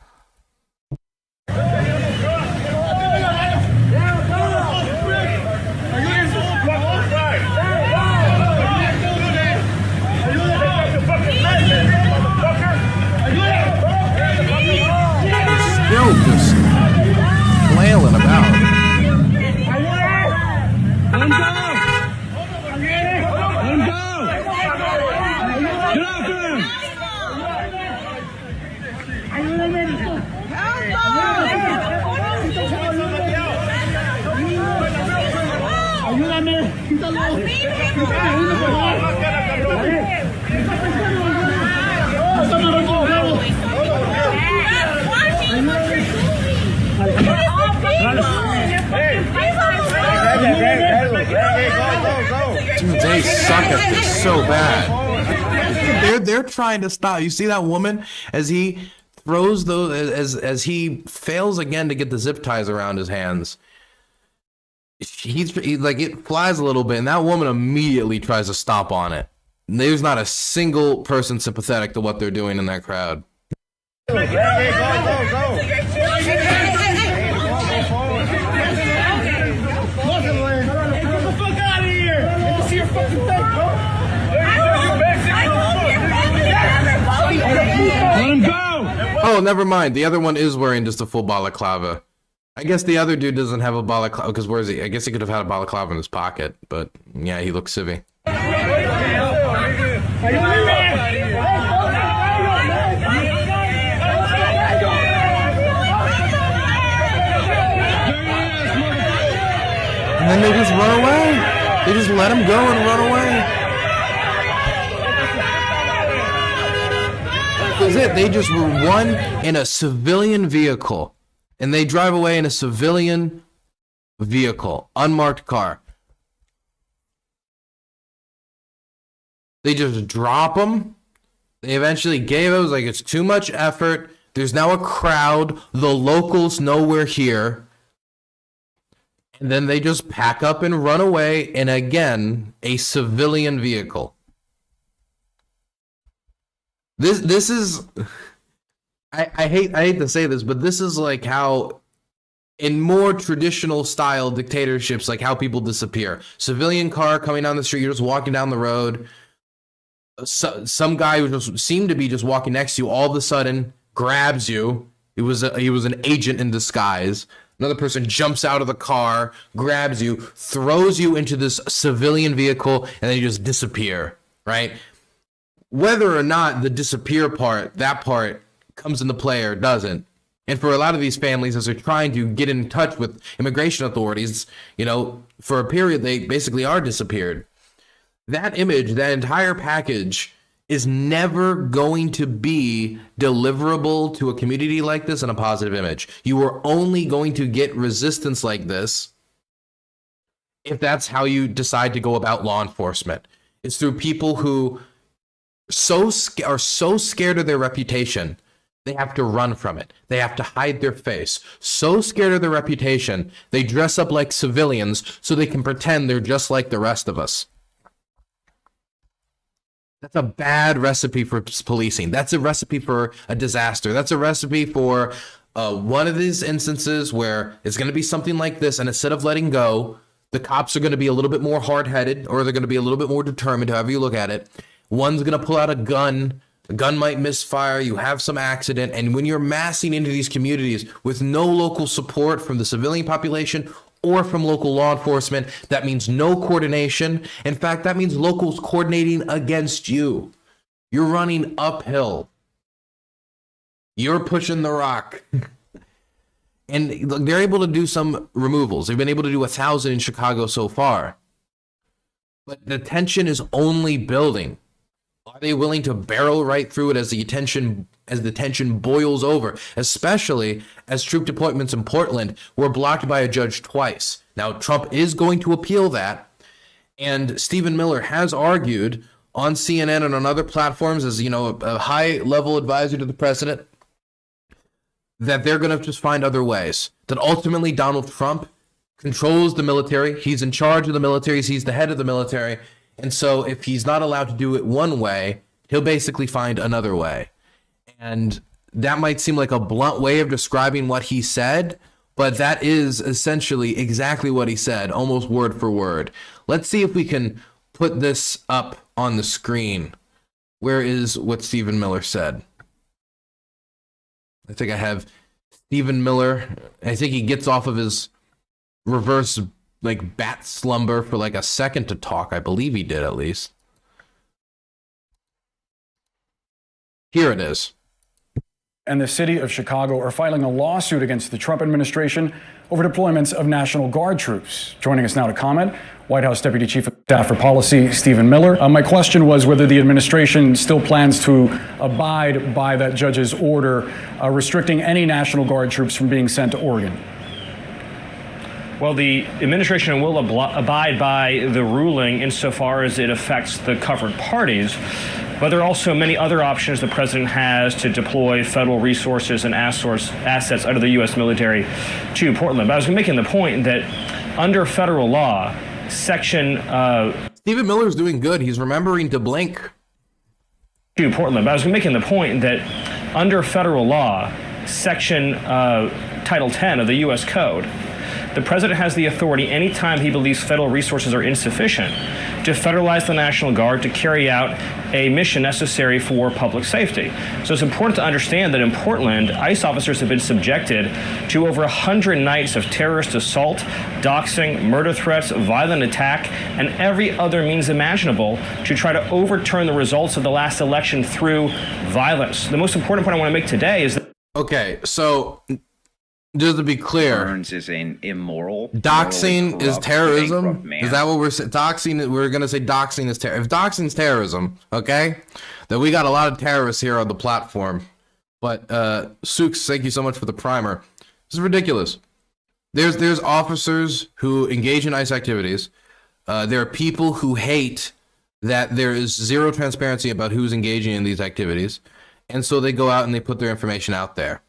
Dude, they suck at this so bad. They're trying to stop. You see that woman as he throws those, as he fails again to get the zip ties around his hands. He's like, it flies a little bit, and that woman immediately tries to stomp on it. And there's not a single person sympathetic to what they're doing in that crowd. Let him go! Oh, never mind. The other one is wearing just a full balaclava. I guess the other dude doesn't have a balaclava, because where is he? I guess he could have had a balaclava in his pocket, but yeah, he looks civvy. And then they just run away. They just let him go and run away. That's it. They just were one in a civilian vehicle, and they drive away in a civilian vehicle, unmarked car. They just drop them. They eventually gave it. It was like, it's too much effort. There's now a crowd. The locals know we're here. And then they just pack up and run away in, again, a civilian vehicle. This is, I hate to say this, but this is like how in more traditional style dictatorships, like how people disappear. Civilian car coming down the street, you're just walking down the road. Some guy who just seemed to be just walking next to you all of a sudden grabs you. He was an agent in disguise. Another person jumps out of the car, grabs you, throws you into this civilian vehicle, and then you just disappear, right? Whether or not the disappear part, that part comes into play or doesn't. And for a lot of these families, as they're trying to get in touch with immigration authorities, you know, for a period, they basically are disappeared. That image, that entire package is never going to be deliverable to a community like this in a positive image. You are only going to get resistance like this if that's how you decide to go about law enforcement. It's through people who are so scared of their reputation, they have to run from it. They have to hide their face. So scared of their reputation, they dress up like civilians so they can pretend they're just like the rest of us. That's a bad recipe for policing. That's a recipe for a disaster. That's a recipe for one of these instances where it's going to be something like this, and instead of letting go, the cops are going to be a little bit more hard-headed, or they're going to be a little bit more determined, however you look at it. One's going to pull out a gun. The gun might misfire. You have some accident. And when you're massing into these communities with no local support from the civilian population or from local law enforcement, that means no coordination. In fact, that means locals coordinating against you. You're running uphill. You're pushing the rock. And look, they're able to do some removals. They've been able to do 1,000 in Chicago so far. But the tension is only building. Are they willing to barrel right through it as the tension boils over, especially as troop deployments in Portland were blocked by a judge twice? Now, Trump is going to appeal that, and Stephen Miller has argued on CNN and on other platforms as, you know, a high-level advisor to the president, that they're going to just find other ways, that ultimately Donald Trump controls the military. He's in charge of the military. He's the head of the military. And so if he's not allowed to do it one way, he'll basically find another way. And that might seem like a blunt way of describing what he said, but that is essentially exactly what he said, almost word for word. Let's see if we can put this up on the screen. Where is what Stephen Miller said? I think I have Stephen Miller. I think he gets off of his reverse like bat slumber for like a second to talk. I believe he did, at least. Here it is. And the city of Chicago are filing a lawsuit against the Trump administration over deployments of National Guard troops. Joining us now to comment, White House Deputy Chief of Staff for Policy, Stephen Miller. My question was whether the administration still plans to abide by that judge's order restricting any National Guard troops from being sent to Oregon. Well, the administration will abide by the ruling insofar as it affects the covered parties. But there are also many other options the president has to deploy federal resources and assets under the U.S. military to Portland. But I was making the point that under federal law, Section Stephen Miller's doing good. He's remembering to blink. To Portland. But I was making the point that under federal law, Section Title 10 of the U.S. Code, the president has the authority anytime he believes federal resources are insufficient to federalize the National Guard to carry out a mission necessary for public safety. So it's important to understand that in Portland, ICE officers have been subjected to over 100 nights of terrorist assault, doxing, murder threats, violent attack, and every other means imaginable to try to overturn the results of the last election through violence. The most important point I want to make today is that— Okay, so just to be clear, Burns is an immoral. doxing is terrorism. Man. Is that what we're saying? Doxing, we're going to say doxing is terrorism. If doxing is terrorism, okay, then we got a lot of terrorists here on the platform. But Sooks, thank you so much for the primer. This is ridiculous. There's officers who engage in ICE activities. There are people who hate that there is zero transparency about who's engaging in these activities. And so they go out and they put their information out there.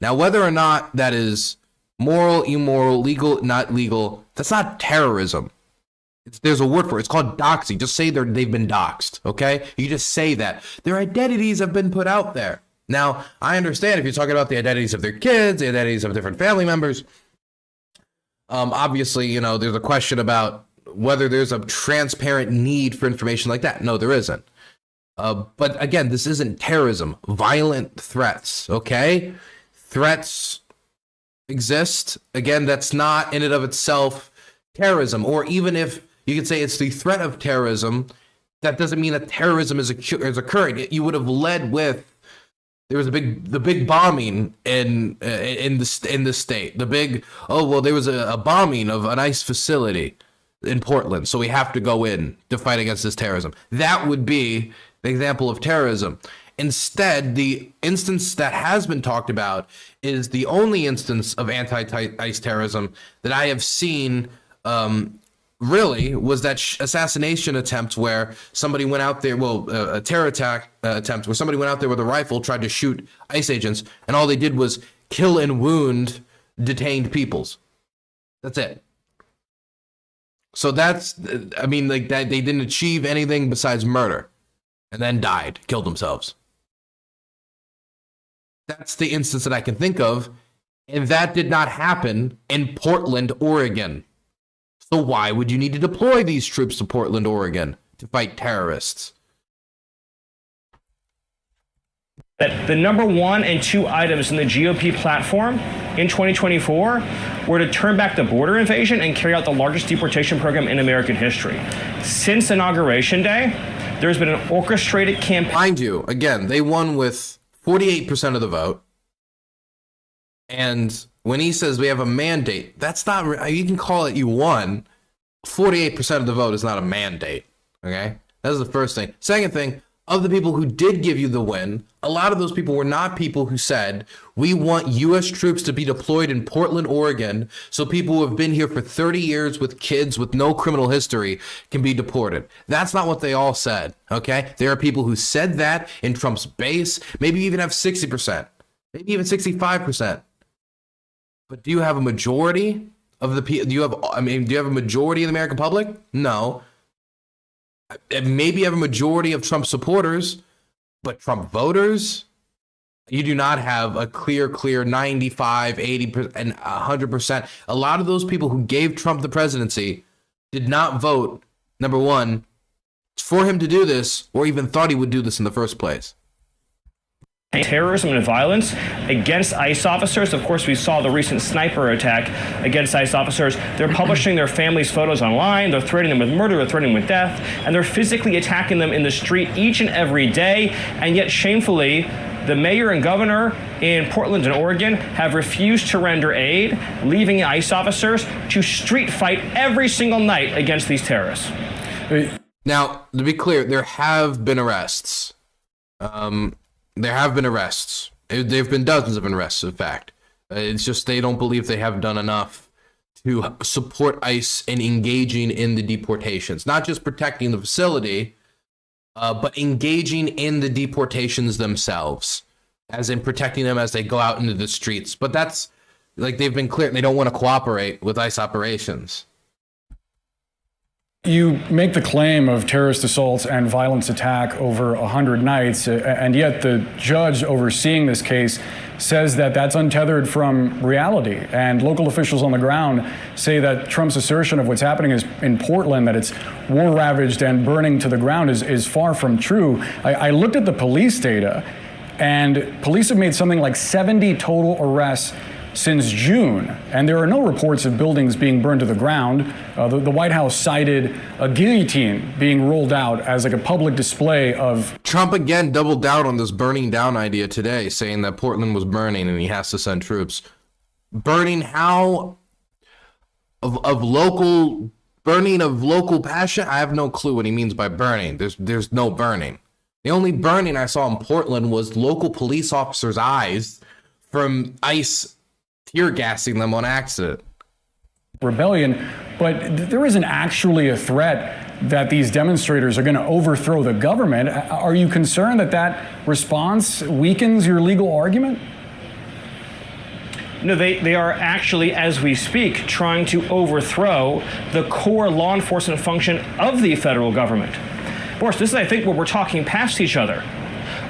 Now, whether or not that is moral, immoral, legal, not legal, that's not terrorism. There's a word for it. It's called doxing. Just say they've been doxed, okay? You just say that. Their identities have been put out there. Now, I understand if you're talking about the identities of their kids, the identities of different family members. Obviously, you know, there's a question about whether there's a transparent need for information like that. No, there isn't. But again, this isn't terrorism. Violent threats, okay? Threats exist. Again, that's not in and of itself terrorism. Or even if you could say it's the threat of terrorism, that doesn't mean that terrorism is occurring. You would have led with, there was the big bombing in the state. The big, oh well, there was a bombing of an ICE facility in Portland, so we have to go in to fight against this terrorism. That would be the example of terrorism. Instead, the instance that has been talked about is the only instance of anti-ICE terrorism that I have seen, really, was that assassination attempt where somebody went out there, a terror attack attempt where somebody went out there with a rifle, tried to shoot ICE agents, and all they did was kill and wound detained peoples. That's it. So that's, I mean, like that, they didn't achieve anything besides murder and then died, killed themselves. That's the instance that I can think of, and that did not happen in Portland, Oregon. So why would you need to deploy these troops to Portland, Oregon to fight terrorists? That the number 1 and 2 items in the GOP platform in 2024 were to turn back the border invasion and carry out the largest deportation program in American history. Since Inauguration Day, there's been an orchestrated campaign. Mind you, again, they won with 48% of the vote. And when he says we have a mandate, that's not, you can call it you won. 48% of the vote is not a mandate. Okay? That's the first thing. Second thing, of the people who did give you the win, a lot of those people were not people who said, we want U.S. troops to be deployed in Portland, Oregon, so people who have been here for 30 years with kids with no criminal history can be deported. That's not what they all said, okay? There are people who said that in Trump's base, maybe even have 60%, maybe even 65%. But do you have a majority of the people? Do you have a majority of the American public? No. Maybe you have a majority of Trump supporters, but Trump voters, you do not have a clear 95, 80%, and 100%. A lot of those people who gave Trump the presidency did not vote, number one, for him to do this, or even thought he would do this in the first place. Terrorism and violence against ICE officers. Of course, we saw the recent sniper attack against ICE officers. They're publishing their families' photos online. They're threatening them with murder. They're threatening them with death. And they're physically attacking them in the street each and every day. And yet, shamefully, the mayor and governor in Portland and Oregon have refused to render aid, leaving ICE officers to street fight every single night against these terrorists. Now, to be clear, there have been arrests. There have been arrests. There have been dozens of arrests, in fact. It's just they don't believe they have done enough to support ICE in engaging in the deportations. Not just protecting the facility, but engaging in the deportations themselves, as in protecting them as they go out into the streets. But that's, like, they've been clear, they don't want to cooperate with ICE operations. You make the claim of terrorist assaults and violence attack over 100 nights, and yet the judge overseeing this case says that that's untethered from reality. And local officials on the ground say that Trump's assertion of what's happening in Portland, that it's war-ravaged and burning to the ground, is far from true. I looked at the police data, and police have made something like 70 total arrests since June, and there are no reports of buildings being burned to the ground. The White House cited a guillotine being rolled out as like a public display of... Trump again doubled down on this burning down idea today, saying that Portland was burning and he has to send troops. Burning how? Of local passion? I have no clue what he means by burning. There's no burning. The only burning I saw in Portland was local police officers' eyes from ICE tear gassing them on accident. Rebellion, but there isn't actually a threat that these demonstrators are going to overthrow the government. Are you concerned that that response weakens your legal argument? No, they are actually, as we speak, trying to overthrow the core law enforcement function of the federal government. Boris, this is, I think, where we're talking past each other.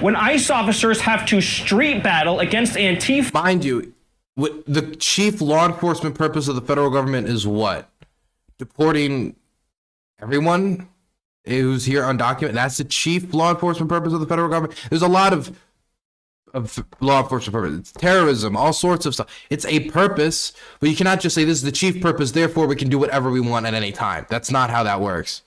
When ICE officers have to street battle against Antifa... Mind you, the chief law enforcement purpose of the federal government is what? Deporting everyone who's here undocumented? That's the chief law enforcement purpose of the federal government? There's a lot of law enforcement purpose. It's terrorism, all sorts of stuff. It's a purpose, but you cannot just say this is the chief purpose, therefore we can do whatever we want at any time. That's not how that works.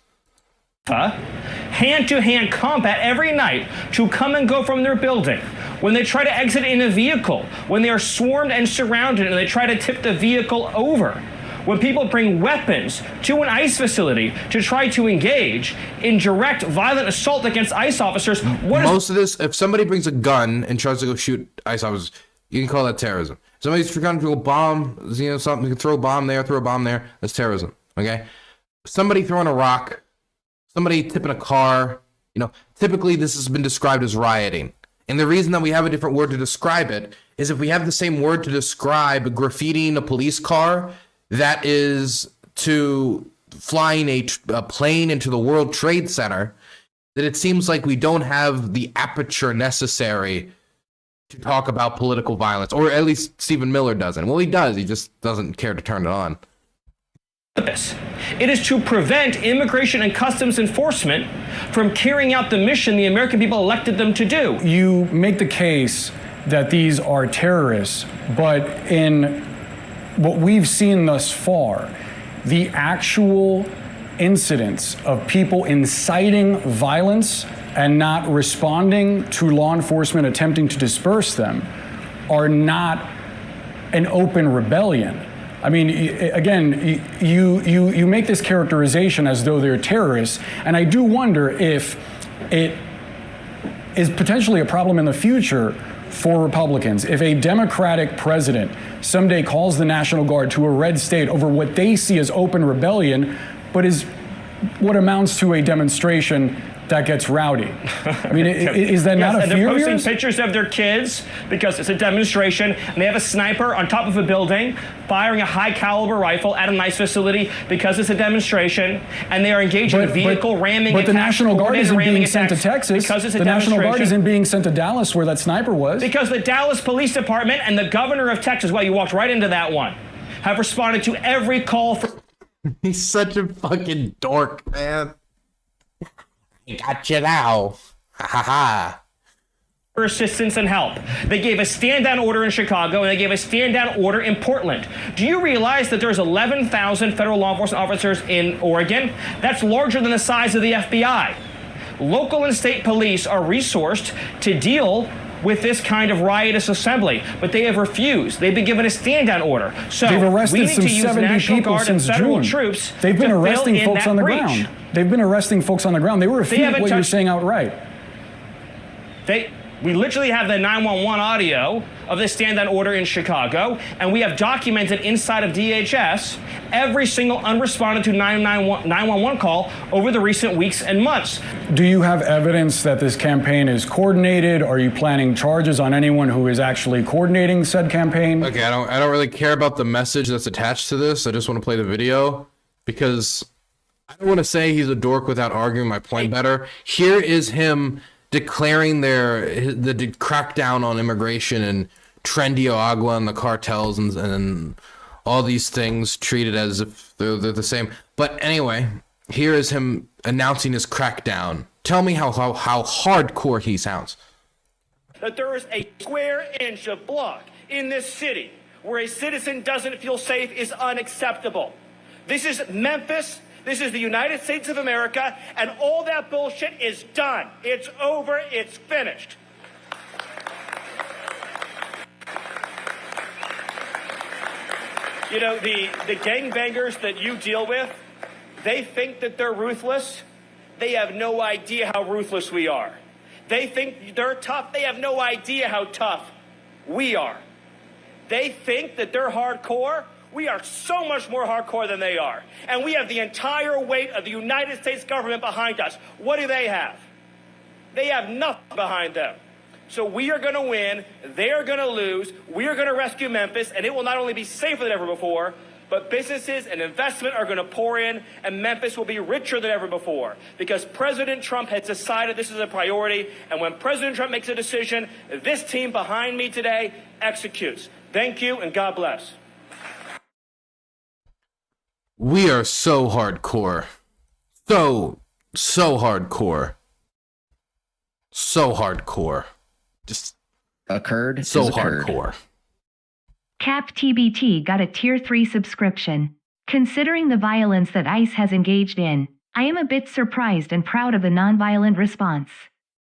Hand-to-hand combat every night to come and go from their building. When they try to exit in a vehicle, when they are swarmed and surrounded and they try to tip the vehicle over, when people bring weapons to an ICE facility to try to engage in direct violent assault against ICE officers. Most of this, if somebody brings a gun and tries to go shoot ICE officers, you can call that terrorism. Somebody's trying to bomb, something, you can throw a bomb there, that's terrorism, okay? Somebody throwing a rock, somebody tipping a car, typically this has been described as rioting. And the reason that we have a different word to describe it is if we have the same word to describe graffitiing a police car, that is to flying a plane into the World Trade Center, that it seems like we don't have the aperture necessary to talk about political violence, or at least Stephen Miller doesn't. Well, he does. He just doesn't care to turn it on. It is to prevent immigration and customs enforcement from carrying out the mission the American people elected them to do. You make the case that these are terrorists, but in what we've seen thus far, the actual incidents of people inciting violence and not responding to law enforcement attempting to disperse them are not an open rebellion. I mean, again, you make this characterization as though they're terrorists, and I do wonder if it is potentially a problem in the future for Republicans. If a Democratic president someday calls the National Guard to a red state over what they see as open rebellion, but is what amounts to a demonstration that gets rowdy. I mean, is that not a fear of yours? And they're posting pictures of their kids because it's a demonstration, and they have a sniper on top of a building firing a high-caliber rifle at a ICE facility because it's a demonstration, and they are engaging in vehicle ramming. But the National Guard isn't being sent to Texas. Because it's a the National Guard demonstration. isn't being sent to Dallas, where that sniper was. Because the Dallas Police Department and the governor of Texas, well, you walked right into that one, have responded to every call for... He's such a fucking dork, man. Got you now. Ha ha ha. For assistance and help. They gave a stand-down order in Chicago, and they gave a stand-down order in Portland. Do you realize that there's 11,000 federal law enforcement officers in Oregon? That's larger than the size of the FBI. Local and state police are resourced to deal with this kind of riotous assembly, but they have refused. They've been given a stand-down order. So they've arrested we need some to use 70 National people Guard and since federal June. troops. They've been to arresting fill in folks that on the breach. ground. They've been arresting folks on the ground. They were refuting what you're saying outright. We literally have the 911 audio of this stand-down order in Chicago, and we have documented inside of DHS every single unresponded to 911 call over the recent weeks and months. Do you have evidence that this campaign is coordinated? Are you planning charges on anyone who is actually coordinating said campaign? Okay, I don't really care about the message that's attached to this. I just want to play the video because I don't want to say he's a dork without arguing my point better. Here is him declaring the crackdown on immigration and Trendio Agua and the cartels and all these things treated as if they're the same. But anyway, here is him announcing his crackdown. Tell me how hardcore he sounds. That there is a square inch of block in this city where a citizen doesn't feel safe is unacceptable. This is Memphis. This is the United States of America, and all that bullshit is done. It's over. It's finished. You know, the gangbangers that you deal with, they think that they're ruthless. They have no idea how ruthless we are. They think they're tough. They have no idea how tough we are. They think that they're hardcore. We are so much more hardcore than they are. And we have the entire weight of the United States government behind us. What do they have? They have nothing behind them. So we are going to win. They are going to lose. We are going to rescue Memphis. And it will not only be safer than ever before, but businesses and investment are going to pour in, and Memphis will be richer than ever before. Because President Trump has decided this is a priority. And when President Trump makes a decision, this team behind me today executes. Thank you, and God bless. We are so hardcore. So hardcore. So hardcore. Just occurred. So hardcore. Cap TBT got a Tier 3 subscription. Considering the violence that ICE has engaged in, I am a bit surprised and proud of the nonviolent response.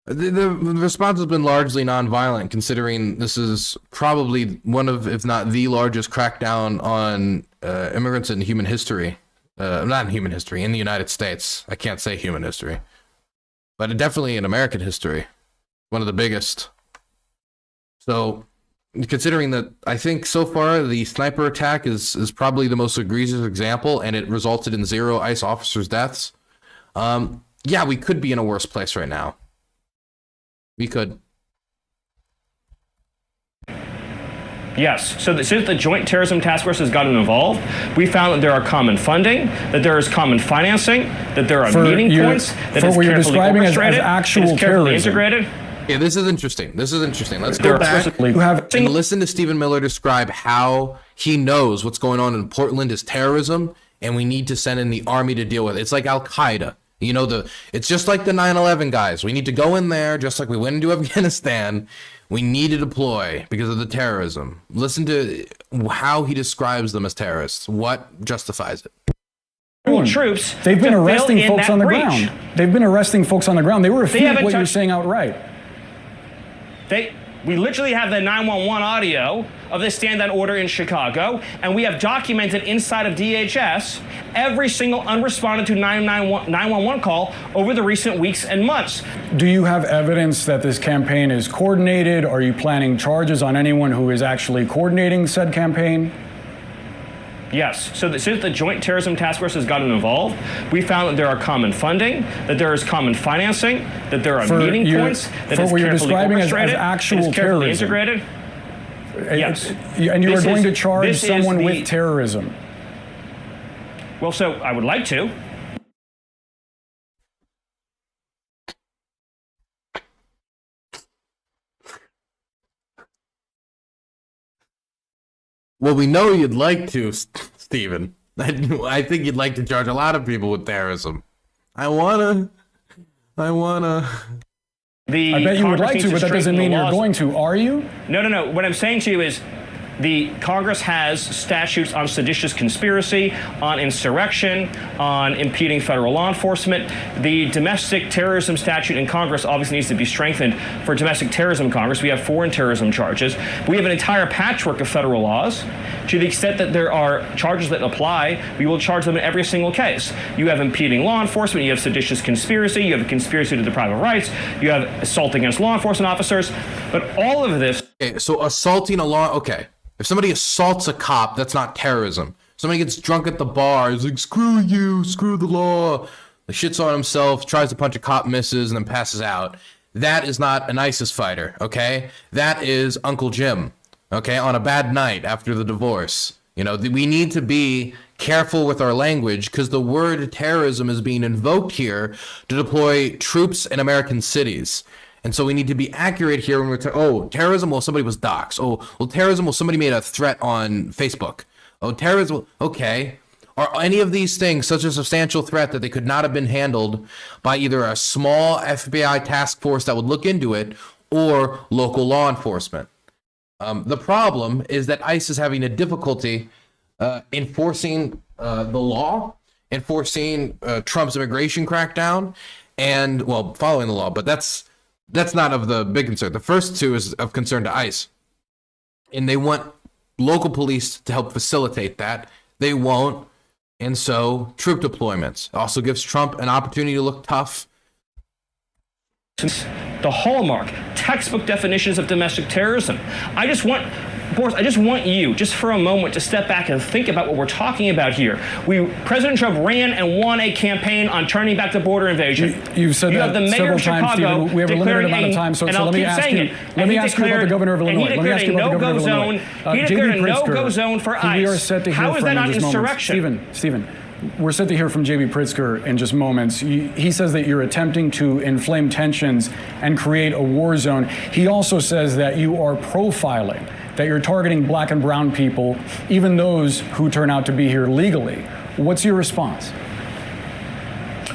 The response has been largely nonviolent, considering this is probably one of, if not the largest crackdown on immigrants in human history. Not in human history, in the United States. I can't say human history. But definitely in American history. One of the biggest. So, considering that, I think so far the sniper attack is probably the most egregious example, and it resulted in 0 ICE officers' deaths. Yeah, we could be in a worse place right now. We could. Yes. So since the Joint Terrorism Task Force has gotten involved, we found that there are common funding, that there is common financing, that there are meeting points, that is carefully orchestrated, actual carefully terrorism. integrated. Yeah, this is interesting. Let's go back and listen to Stephen Miller describe how he knows what's going on in Portland is terrorism, and we need to send in the army to deal with it. It's like Al-Qaeda. You know, it's just like the 9/11 guys. We need to go in there, just like we went into Afghanistan. We need to deploy because of the terrorism. Listen to how he describes them as terrorists. What justifies it? Troops. They've been arresting folks on the ground. They've been arresting folks on the ground. They were refuting what you're saying outright. We literally have the 911 audio of this stand-down order in Chicago, and we have documented inside of DHS every single unresponded to 911 call over the recent weeks and months. Do you have evidence that this campaign is coordinated? Are you planning charges on anyone who is actually coordinating said campaign? Yes. So since the Joint Terrorism Task Force has gotten involved, we found that there are common funding, that there is common financing, that there are meeting points, that is carefully orchestrated, that is carefully integrated. Yes. And you are going to charge someone with terrorism. Well, so I would like to. Well, we know you'd like to, Stephen. I think you'd like to charge a lot of people with terrorism. I wanna. I bet you would like to, but that doesn't mean you're going to, are you? No. What I'm saying to you is, The Congress has statutes on seditious conspiracy, on insurrection, on impeding federal law enforcement. The domestic terrorism statute in Congress obviously needs to be strengthened for domestic terrorism in Congress. We have foreign terrorism charges. We have an entire patchwork of federal laws. To the extent that there are charges that apply, we will charge them in every single case. You have impeding law enforcement, you have seditious conspiracy, you have a conspiracy to deprive of rights, you have assault against law enforcement officers, but all of this... Okay, so assaulting a law... Okay. If somebody assaults a cop, that's not terrorism. Somebody gets drunk at the bar, is like, screw you, screw the law, shits on himself, tries to punch a cop, misses, and then passes out. That is not an ISIS fighter, okay? That is Uncle Jim, okay, on a bad night after the divorce. You know, we need to be careful with our language because the word terrorism is being invoked here to deploy troops in American cities. And so we need to be accurate here when we're terrorism, well, somebody was doxxed. Oh, well, terrorism, well, somebody made a threat on Facebook. Oh, terrorism, okay. Are any of these things such a substantial threat that they could not have been handled by either a small FBI task force that would look into it or local law enforcement? The problem is that ICE is having a difficulty enforcing the law, enforcing Trump's immigration crackdown, and, well, following the law, but that's not of the big concern. The first two is of concern to ICE. And they want local police to help facilitate that. They won't. And so troop deployments also gives Trump an opportunity to look tough. The hallmark, textbook definitions of domestic terrorism. Boris, I just want you, just for a moment, to step back and think about what we're talking about here. President Trump ran and won a campaign on turning back the border invasion. You've said that several times, Stephen. We have a limited amount of time, so let me ask you. Let me ask you about the governor of Illinois. He declared a no-go zone. He declared a no-go zone for ICE. We are set to hear How is that not from insurrection? Stephen, we're set to hear from J.B. Pritzker in just moments. He says that you're attempting to inflame tensions and create a war zone. He also says that you are profiling, that you're targeting black and brown people, even those who turn out to be here legally. What's your response?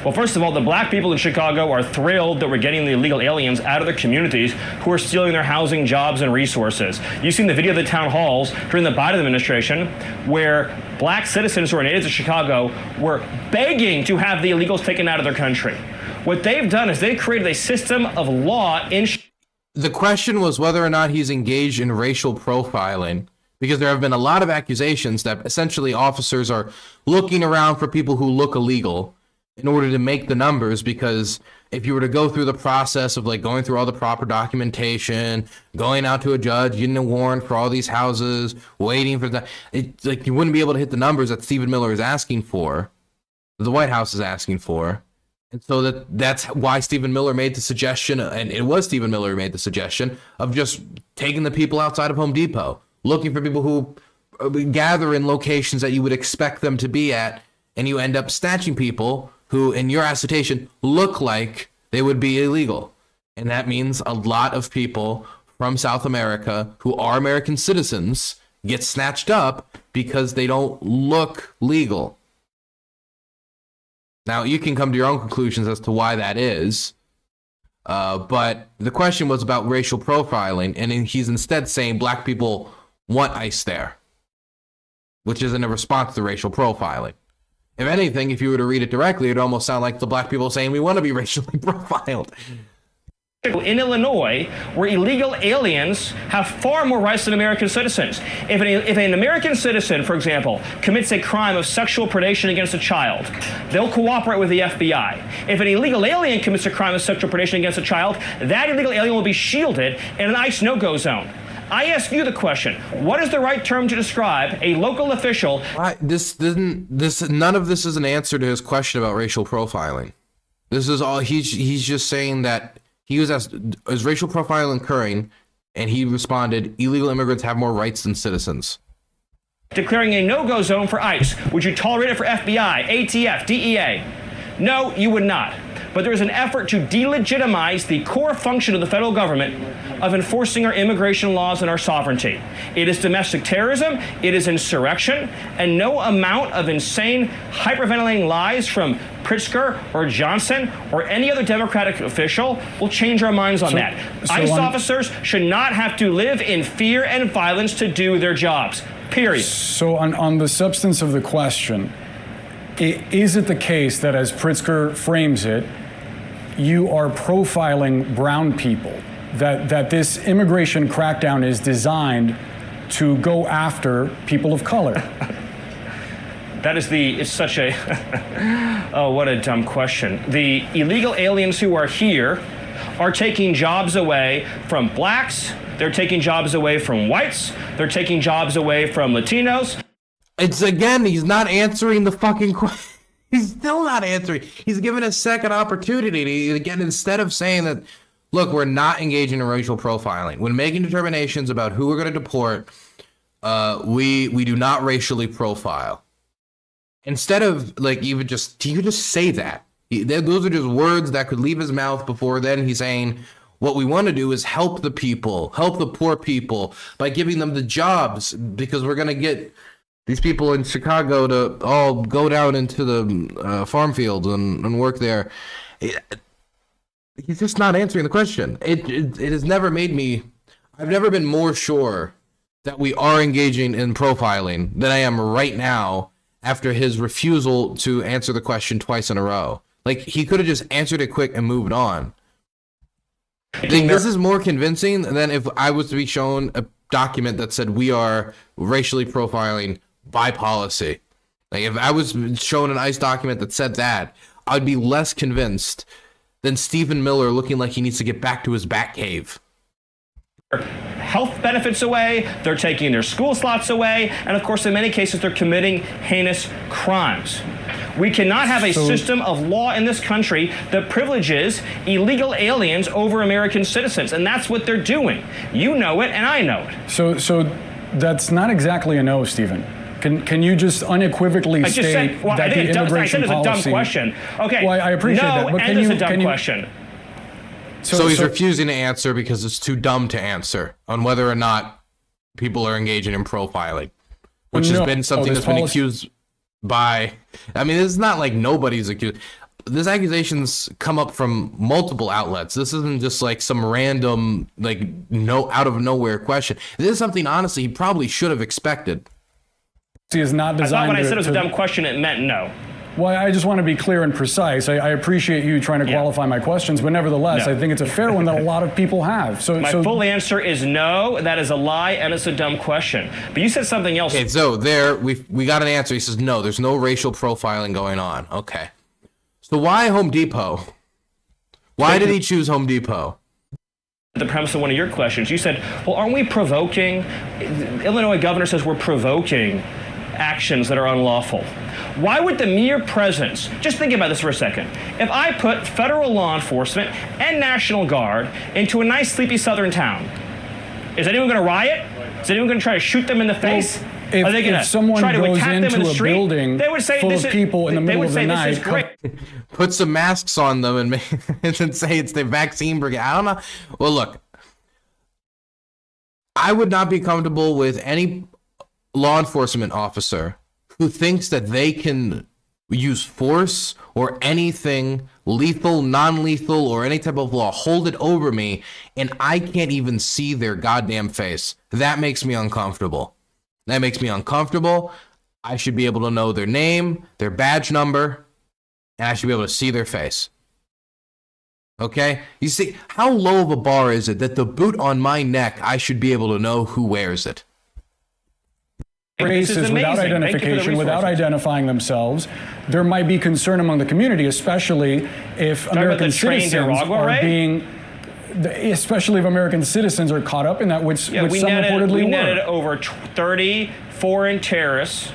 Well, first of all, the black people in Chicago are thrilled that we're getting the illegal aliens out of their communities who are stealing their housing, jobs, and resources. You've seen the video of the town halls during the Biden administration where black citizens who are natives of Chicago were begging to have the illegals taken out of their country. What they've done is they've created a system of law in The question was whether or not he's engaged in racial profiling, because there have been a lot of accusations that essentially officers are looking around for people who look illegal in order to make the numbers, because if you were to go through the process of like going through all the proper documentation, going out to a judge, getting a warrant for all these houses, waiting for that, it's like you wouldn't be able to hit the numbers that Stephen Miller is asking for, the White House is asking for. And so that's why Stephen Miller made the suggestion, and it was Stephen Miller who made the suggestion, of just taking the people outside of Home Depot, looking for people who gather in locations that you would expect them to be at, and you end up snatching people who, in your assertion, look like they would be illegal. And that means a lot of people from South America who are American citizens get snatched up because they don't look legal. Now, you can come to your own conclusions as to why that is, but the question was about racial profiling, and he's instead saying black people want ICE there, which isn't a response to racial profiling. If anything, if you were to read it directly, it'd almost sound like the black people saying we want to be racially profiled. In Illinois, where illegal aliens have far more rights than American citizens. If an American citizen, for example, commits a crime of sexual predation against a child, they'll cooperate with the FBI. If an illegal alien commits a crime of sexual predation against a child, that illegal alien will be shielded in an ICE no-go zone. I ask you the question, what is the right term to describe a local official? None of this is an answer to his question about racial profiling. This is all, he's just saying that he was asked, is racial profiling occurring? And he responded, illegal immigrants have more rights than citizens. Declaring a no-go zone for ICE. Would you tolerate it for FBI, ATF, DEA? No, you would not. but there is an effort to delegitimize the core function of the federal government of enforcing our immigration laws and our sovereignty. It is domestic terrorism, it is insurrection, and no amount of insane, hyperventilating lies from Pritzker or Johnson or any other Democratic official will change our minds on that. ICE officers should not have to live in fear and violence to do their jobs, period. So on the substance of the question, is it the case that, as Pritzker frames it, you are profiling brown people, that this immigration crackdown is designed to go after people of color? That is it's such a, oh, what a dumb question. The illegal aliens who are here are taking jobs away from blacks, they're taking jobs away from whites, they're taking jobs away from Latinos. It's, again, he's not answering the fucking question. He's still not answering. He's given a second opportunity. Again, instead of saying that, look, we're not engaging in racial profiling. When making determinations about who we're going to deport, we do not racially profile. Instead of, like, even just, he could just say that. Those are just words that could leave his mouth before then he's saying, what we want to do is help the people, help the poor people by giving them the jobs, because we're going to get these people in Chicago to all go down into the farm fields and work there. He's just not answering the question. It has never made me, I've never been more sure that we are engaging in profiling than I am right now, after his refusal to answer the question twice in a row. Like, he could have just answered it quick and moved on. I think this is more convincing than if I was to be shown a document that said we are racially profiling by policy. Like, if I was shown an ICE document that said that, I'd be less convinced than Stephen Miller looking like he needs to get back to his bat cave. Health benefits away, they're taking their school slots away, and of course in many cases they're committing heinous crimes. We cannot have a system of law in this country that privileges illegal aliens over American citizens, and that's what they're doing. You know it, and I know it. So that's not exactly a no, Stephen. Can you just unequivocally state that the immigration policy... I said it's a dumb question. Okay. Well, I appreciate that, but it's a dumb question. So he's refusing to answer because it's too dumb to answer on whether or not people are engaging in profiling, which has been something that's been accused by, I mean, it's not like nobody's accused. This accusations come up from multiple outlets. This isn't just like some random, like, no out of nowhere question. This is something, honestly, he probably should have expected. He is not designed. I thought when I said it was a dumb question, it meant no. Well, I just want to be clear and precise. I appreciate you trying to qualify my questions, but nevertheless, I think it's a fair one that a lot of people have. My full answer is no. That is a lie, and it's a dumb question. But you said something else. Okay, so there we got an answer. He says no. There's no racial profiling going on. Okay. So why Home Depot? Why did he choose Home Depot? The premise of one of your questions, you said, well, aren't we provoking? The Illinois governor says we're provoking actions that are unlawful. Why would the mere presence, just think about this for a second, if I put federal law enforcement and National Guard into a nice sleepy southern town, is anyone going to riot? Is anyone going to try to shoot them in the face? Are they going to try to attack them in the street? Building they would say full of people in the middle of the night, this is great. Put some masks on them and say it's the vaccine brigade. I don't know. Well, look, I would not be comfortable with any law enforcement officer who thinks that they can use force or anything lethal, non-lethal, or any type of law, hold it over me, and I can't even see their goddamn face. That makes me uncomfortable. That makes me uncomfortable. I should be able to know their name, their badge number, and I should be able to see their face. Okay? You see, how low of a bar is it that the boot on my neck, I should be able to know who wears it? Races without identification, without identifying themselves, there might be concern among the community, especially if American citizens are being, especially if American citizens are caught up in that, which some reportedly were. We netted over 30 foreign terrorists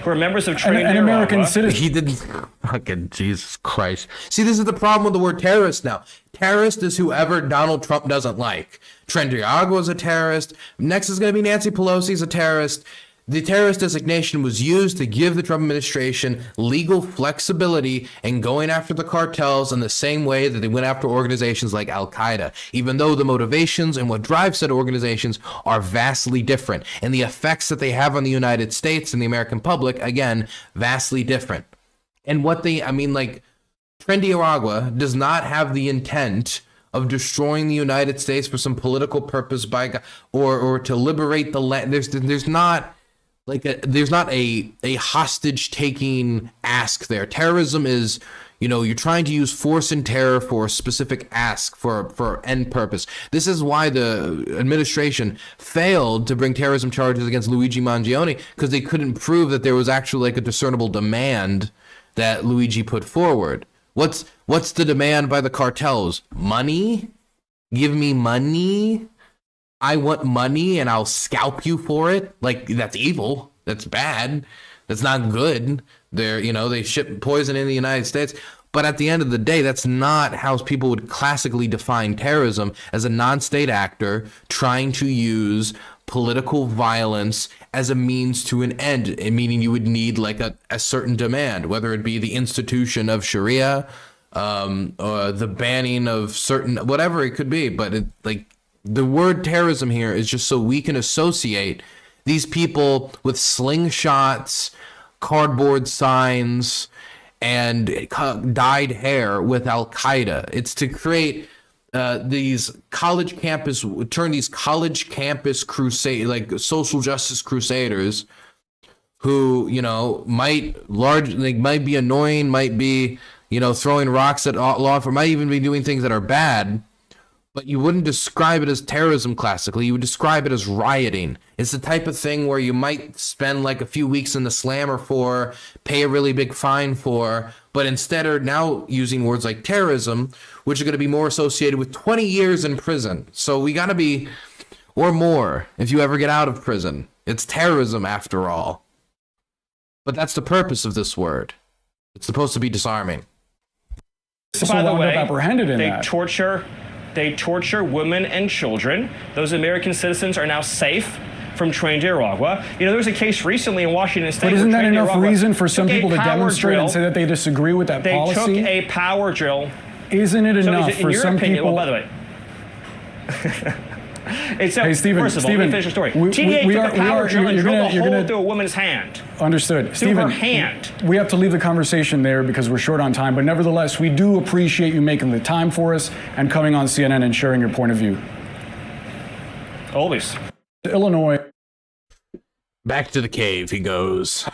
who are members of trained and American citizens. He didn't. Fucking Jesus Christ. See, this is the problem with the word terrorist now. Terrorist is whoever Donald Trump doesn't like. Trinidad is a terrorist. Next is going to be Nancy Pelosi's a terrorist. The terrorist designation was used to give the Trump administration legal flexibility in going after the cartels in the same way that they went after organizations like Al-Qaeda, even though the motivations and what drives said organizations are vastly different. And the effects that they have on the United States and the American public, again, vastly different. And what Trendiaragua does not have the intent of destroying the United States for some political purpose or to liberate the land. There's not a hostage taking ask there. Terrorism is, you're trying to use force and terror for a specific ask for end purpose. This is why the administration failed to bring terrorism charges against Luigi Mangione, because they couldn't prove that there was actually a discernible demand that Luigi put forward. What's the demand by the cartels? Money? Give me money. I want money and I'll scalp you for it. That's evil. That's bad. That's not good. They ship poison in the United States. But at the end of the day, that's not how people would classically define terrorism, as a non-state actor trying to use political violence as a means to an end, meaning you would need a certain demand, whether it be the institution of Sharia, or the banning of certain, whatever it could be. But the word terrorism here is just so we can associate these people with slingshots, cardboard signs, and dyed hair with Al-Qaeda. It's to create turn these college campus crusade, social justice crusaders who, might be annoying, might be, throwing rocks at law enforcement, might even be doing things that are bad, but you wouldn't describe it as terrorism classically. You would describe it as rioting. It's the type of thing where you might spend a few weeks in the slammer for, pay a really big fine for, but instead are now using words like terrorism, which are going to be more associated with 20 years in prison. So we got to be, or more, if you ever get out of prison. It's terrorism after all. But that's the purpose of this word. It's supposed to be disarming. By the way, apprehended in they torture women and children. Those American citizens are now safe from Trendiaragua. There was a case recently in Washington State. But isn't that enough reason for some people to demonstrate and say that they disagree with that policy? They took a power drill. Isn't it enough for some people? Well, by the way. Hey, Stephen, first of all, let me finish the story. TDA took a power drill and drilled a hole through a woman's hand. Understood. Through her hand. We have to leave the conversation there because we're short on time, but nevertheless, we do appreciate you making the time for us and coming on CNN and sharing your point of view. Always. Illinois. Back to the cave he goes.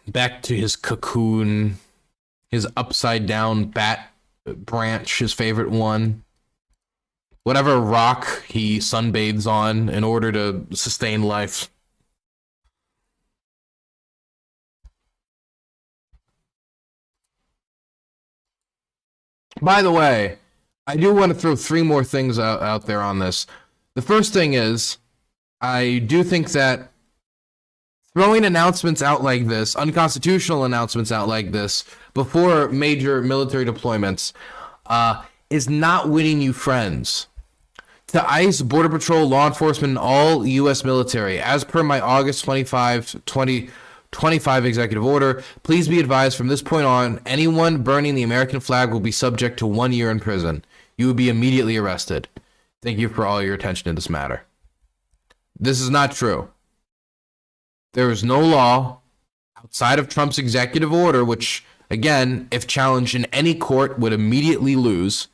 Back to his cocoon, his upside down bat branch, his favorite one. Whatever rock he sunbathes on in order to sustain life. By the way, I do want to throw three more things out there on this. The first thing is, I do think that throwing announcements out like this, unconstitutional announcements out like this, before major military deployments, is not winning you friends. To ICE, Border Patrol, law enforcement, and all U.S. military, as per my August 2025 executive order, please be advised from this point on, anyone burning the American flag will be subject to 1 year in prison. You will be immediately arrested. Thank you for all your attention in this matter. This is not true. There is no law outside of Trump's executive order, which, again, if challenged in any court, would immediately lose,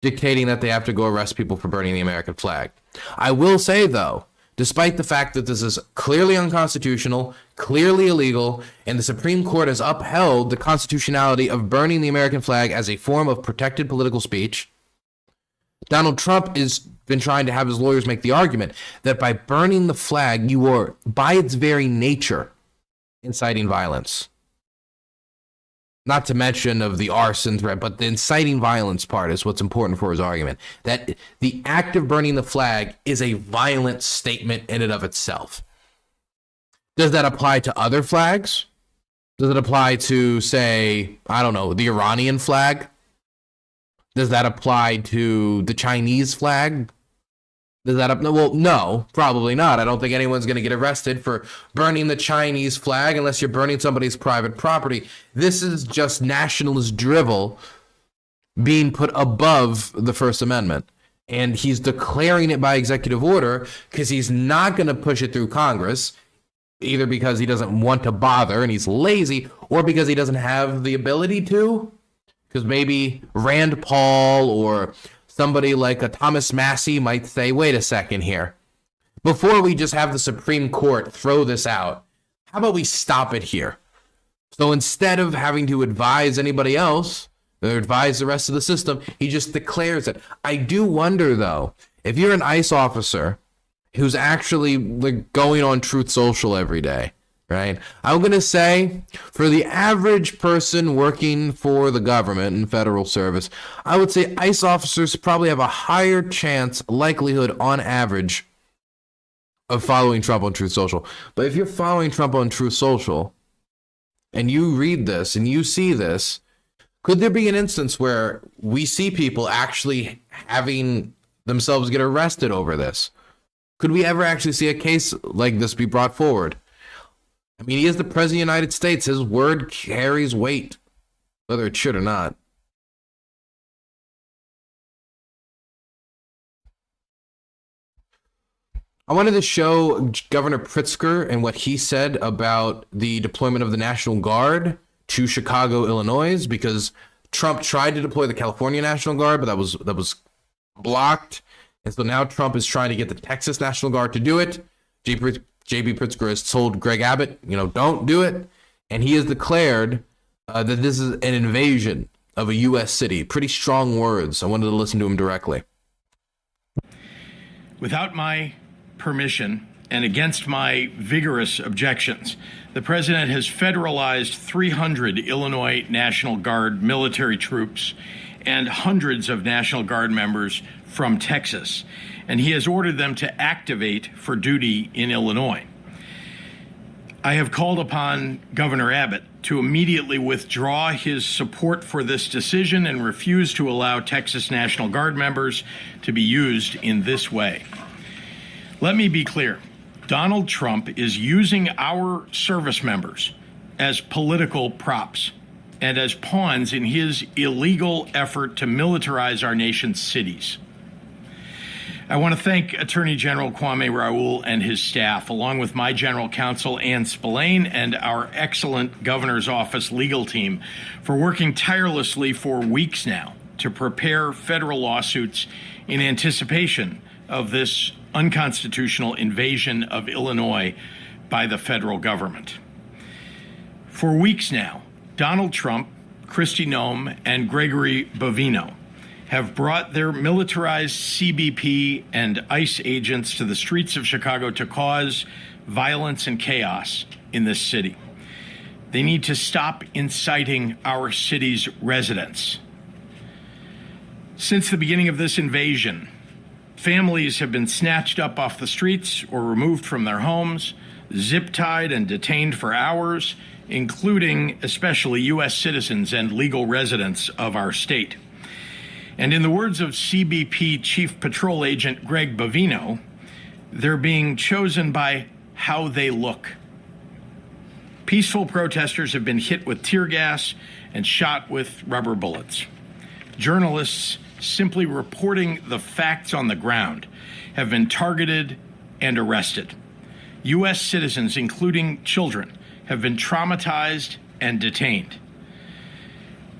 dictating that they have to go arrest people for burning the American flag. I will say, though, despite the fact that this is clearly unconstitutional, clearly illegal, and the Supreme Court has upheld the constitutionality of burning the American flag as a form of protected political speech, Donald Trump has been trying to have his lawyers make the argument that by burning the flag, you are, by its very nature, inciting violence. Not to mention of the arson threat, but the inciting violence part is what's important for his argument. That the act of burning the flag is a violent statement in and of itself. Does that apply to other flags? Does it apply to, say, I don't know, the Iranian flag? Does that apply to the Chinese flag? Does that up? Well, no, probably not. I don't think anyone's going to get arrested for burning the Chinese flag unless you're burning somebody's private property. This is just nationalist drivel being put above the First Amendment. And he's declaring it by executive order because he's not going to push it through Congress, either because he doesn't want to bother and he's lazy, or because he doesn't have the ability to. Because maybe Rand Paul or somebody like a Thomas Massey might say, wait a second here. Before we just have the Supreme Court throw this out, how about we stop it here? So instead of having to advise anybody else, or advise the rest of the system, he just declares it. I do wonder, though, if you're an ICE officer who's actually like going on Truth Social every day, right? I'm going to say for the average person working for the government and federal service, I would say ICE officers probably have a higher likelihood on average of following Trump on Truth Social. But if you're following Trump on Truth Social and you read this and you see this, could there be an instance where we see people actually having themselves get arrested over this? Could we ever actually see a case like this be brought forward? I mean, he is the president of the United States. His word carries weight, whether it should or not. I wanted to show Governor Pritzker and what he said about the deployment of the National Guard to Chicago, Illinois, because Trump tried to deploy the California National Guard, but that was blocked. And so now Trump is trying to get the Texas National Guard to do it. J.B. Pritzker has told Greg Abbott, don't do it. And he has declared that this is an invasion of a U.S. city. Pretty strong words. I wanted to listen to him directly. Without my permission and against my vigorous objections, the president has federalized 300 Illinois National Guard military troops and hundreds of National Guard members from Texas, and he has ordered them to activate for duty in Illinois. I have called upon Governor Abbott to immediately withdraw his support for this decision and refuse to allow Texas National Guard members to be used in this way. Let me be clear. Donald Trump is using our service members as political props and as pawns in his illegal effort to militarize our nation's cities. I want to thank Attorney General Kwame Raoul and his staff, along with my general counsel, Ann Spillane, and our excellent governor's office legal team for working tirelessly for weeks now to prepare federal lawsuits in anticipation of this unconstitutional invasion of Illinois by the federal government. For weeks now, Donald Trump, Kristi Noem, and Gregory Bovino have brought their militarized CBP and ICE agents to the streets of Chicago to cause violence and chaos in this city. They need to stop inciting our city's residents. Since the beginning of this invasion, families have been snatched up off the streets or removed from their homes, zip-tied and detained for hours, including especially U.S. citizens and legal residents of our state. And in the words of CBP Chief Patrol Agent Greg Bovino, they're being chosen by how they look. Peaceful protesters have been hit with tear gas and shot with rubber bullets. Journalists simply reporting the facts on the ground have been targeted and arrested. U.S. citizens, including children, have been traumatized and detained.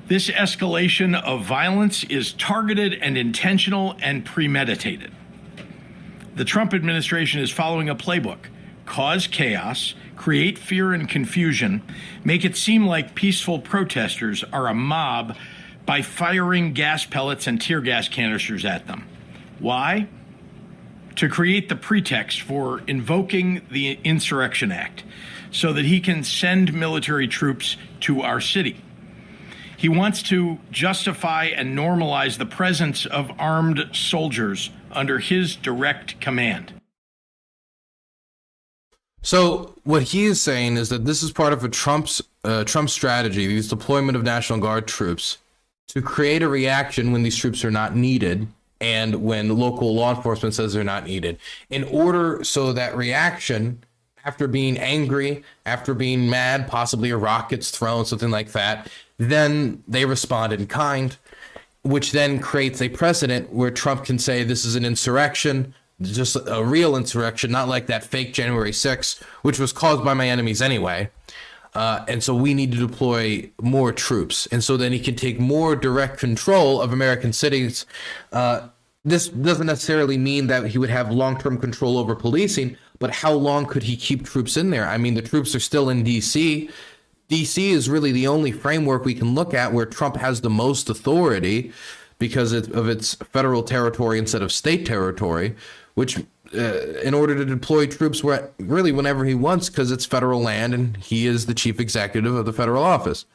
This escalation of violence is targeted and intentional and premeditated. The Trump administration is following a playbook: cause chaos, create fear and confusion, make it seem like peaceful protesters are a mob by firing gas pellets and tear gas canisters at them. Why? To create the pretext for invoking the Insurrection Act so that he can send military troops to our city. He wants to justify and normalize the presence of armed soldiers under his direct command. So what he is saying is that this is part of a Trump strategy, these deployment of National Guard troops, to create a reaction when these troops are not needed and when local law enforcement says they're not needed, in order so that reaction, after being angry, after being mad, possibly a rock gets thrown, something like that, then they respond in kind, which then creates a precedent where Trump can say this is an insurrection, just a real insurrection, not like that fake January 6th, which was caused by my enemies anyway. And so we need to deploy more troops. And so then he can take more direct control of American cities. This doesn't necessarily mean that he would have long-term control over policing, but how long could he keep troops in there? I mean, the troops are still in D.C. D.C. is really the only framework we can look at where Trump has the most authority because of its federal territory instead of state territory, which in order to deploy troops really whenever he wants, because it's federal land and he is the chief executive of the federal office.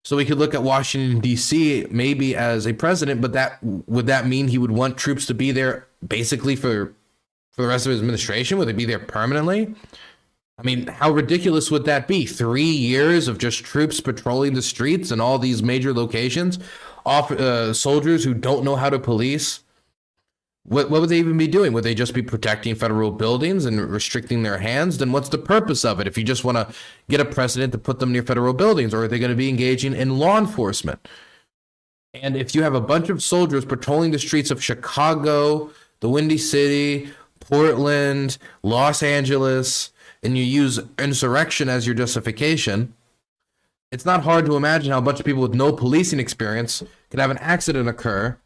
So we could look at Washington, D.C. maybe as a president, but would that mean he would want troops to be there basically for the rest of his administration? Would they be there permanently? I mean, how ridiculous would that be? 3 years of just troops patrolling the streets in all these major locations, soldiers who don't know how to police. What would they even be doing? Would they just be protecting federal buildings and restricting their hands? Then what's the purpose of it if you just want to get a precedent to put them near federal buildings? Or are they going to be engaging in law enforcement? And if you have a bunch of soldiers patrolling the streets of Chicago, the Windy City, Portland, Los Angeles, and you use insurrection as your justification, it's not hard to imagine how a bunch of people with no policing experience could have an accident occur.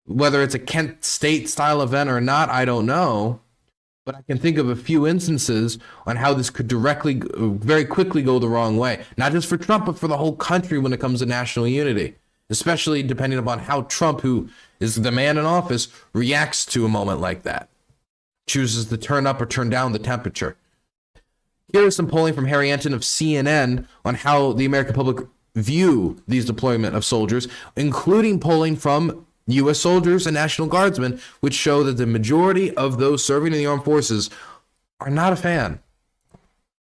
Whether it's a Kent State style event or not, I don't know. But I can think of a few instances on how this could very quickly go the wrong way. Not just for Trump, but for the whole country when it comes to national unity. Especially depending upon how Trump, who is the man in office, reacts to a moment like that. Chooses to turn up or turn down the temperature. Here is some polling from Harry Anton of CNN on how the American public view these deployment of soldiers, including polling from U.S. soldiers and National Guardsmen, which show that the majority of those serving in the armed forces are not a fan.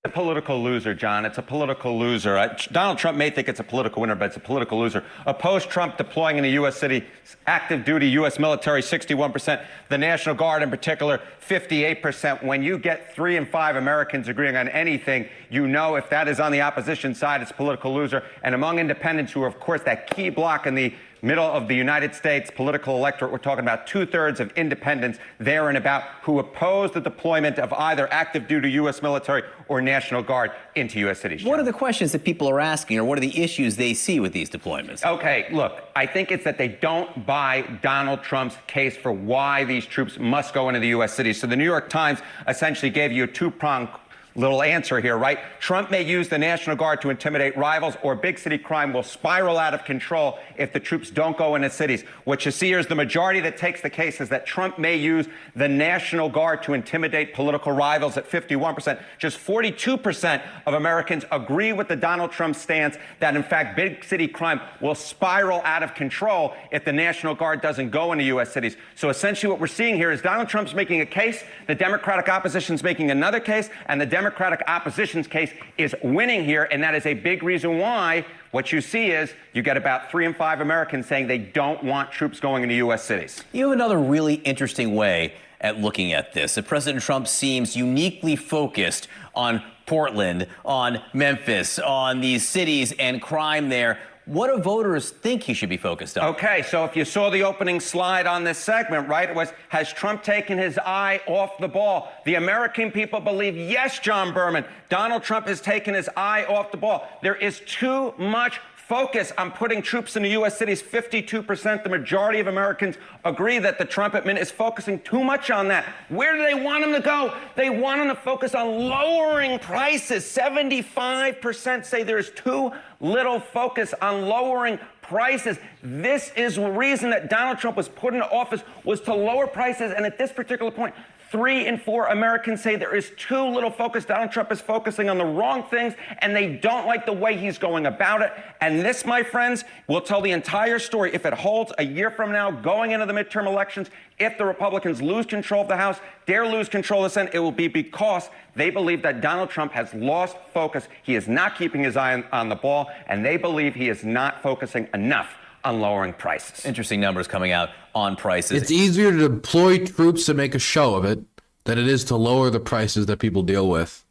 A political loser, John. It's a political loser. Donald Trump may think it's a political winner, but it's a political loser. Oppose Trump deploying in the U.S. city, active duty U.S. military, 61%. The National Guard in particular, 58%. When you get 3 in 5 Americans agreeing on anything, you know if that is on the opposition side, it's a political loser. And among independents, who are, of course, that key block in the middle of the United States political electorate, we're talking about 2/3 of independents there and about who oppose the deployment of either active duty U.S. military or National Guard into U.S. cities. What are the questions that people are asking, or what are the issues they see with these deployments? Okay, look, I think it's that they don't buy Donald Trump's case for why these troops must go into the U.S. cities. So the New York Times essentially gave you a two-pronged little answer here, right? Trump may use the National Guard to intimidate rivals, or big city crime will spiral out of control if the troops don't go into cities. What you see here is the majority that takes the case is that Trump may use the National Guard to intimidate political rivals at 51%. Just 42% of Americans agree with the Donald Trump stance that, in fact, big city crime will spiral out of control if the National Guard doesn't go into U.S. cities. So essentially what we're seeing here is Donald Trump's making a case, the Democratic opposition's making another case, and the Democratic opposition's case is winning here, and that is a big reason why what you see is you get about 3 in 5 Americans saying they don't want troops going into U.S. cities. You have another really interesting way at looking at this. That President Trump seems uniquely focused on Portland, on Memphis, on these cities and crime there. What do voters think he should be focused on? Okay, so if you saw the opening slide on this segment, right, it was, has Trump taken his eye off the ball? The American people believe, yes, John Berman, Donald Trump has taken his eye off the ball. There is too much focus on putting troops in the U.S. cities. 52%, the majority of Americans agree that the Trump administration is focusing too much on that. Where do they want them to go? They want them to focus on lowering prices. 75% say there is too little focus on lowering prices. This is the reason that Donald Trump was put into office, was to lower prices. And at this particular point, 3 in 4 Americans say there is too little focus. Donald Trump is focusing on the wrong things, and they don't like the way he's going about it. And this, my friends, will tell the entire story. If it holds a year from now, going into the midterm elections, if the Republicans lose control of the House, dare lose control of the Senate, it will be because they believe that Donald Trump has lost focus. He is not keeping his eye on the ball, and they believe he is not focusing enough on lowering prices. Interesting numbers coming out on prices. It's easier to deploy troops to make a show of it than it is to lower the prices that people deal with.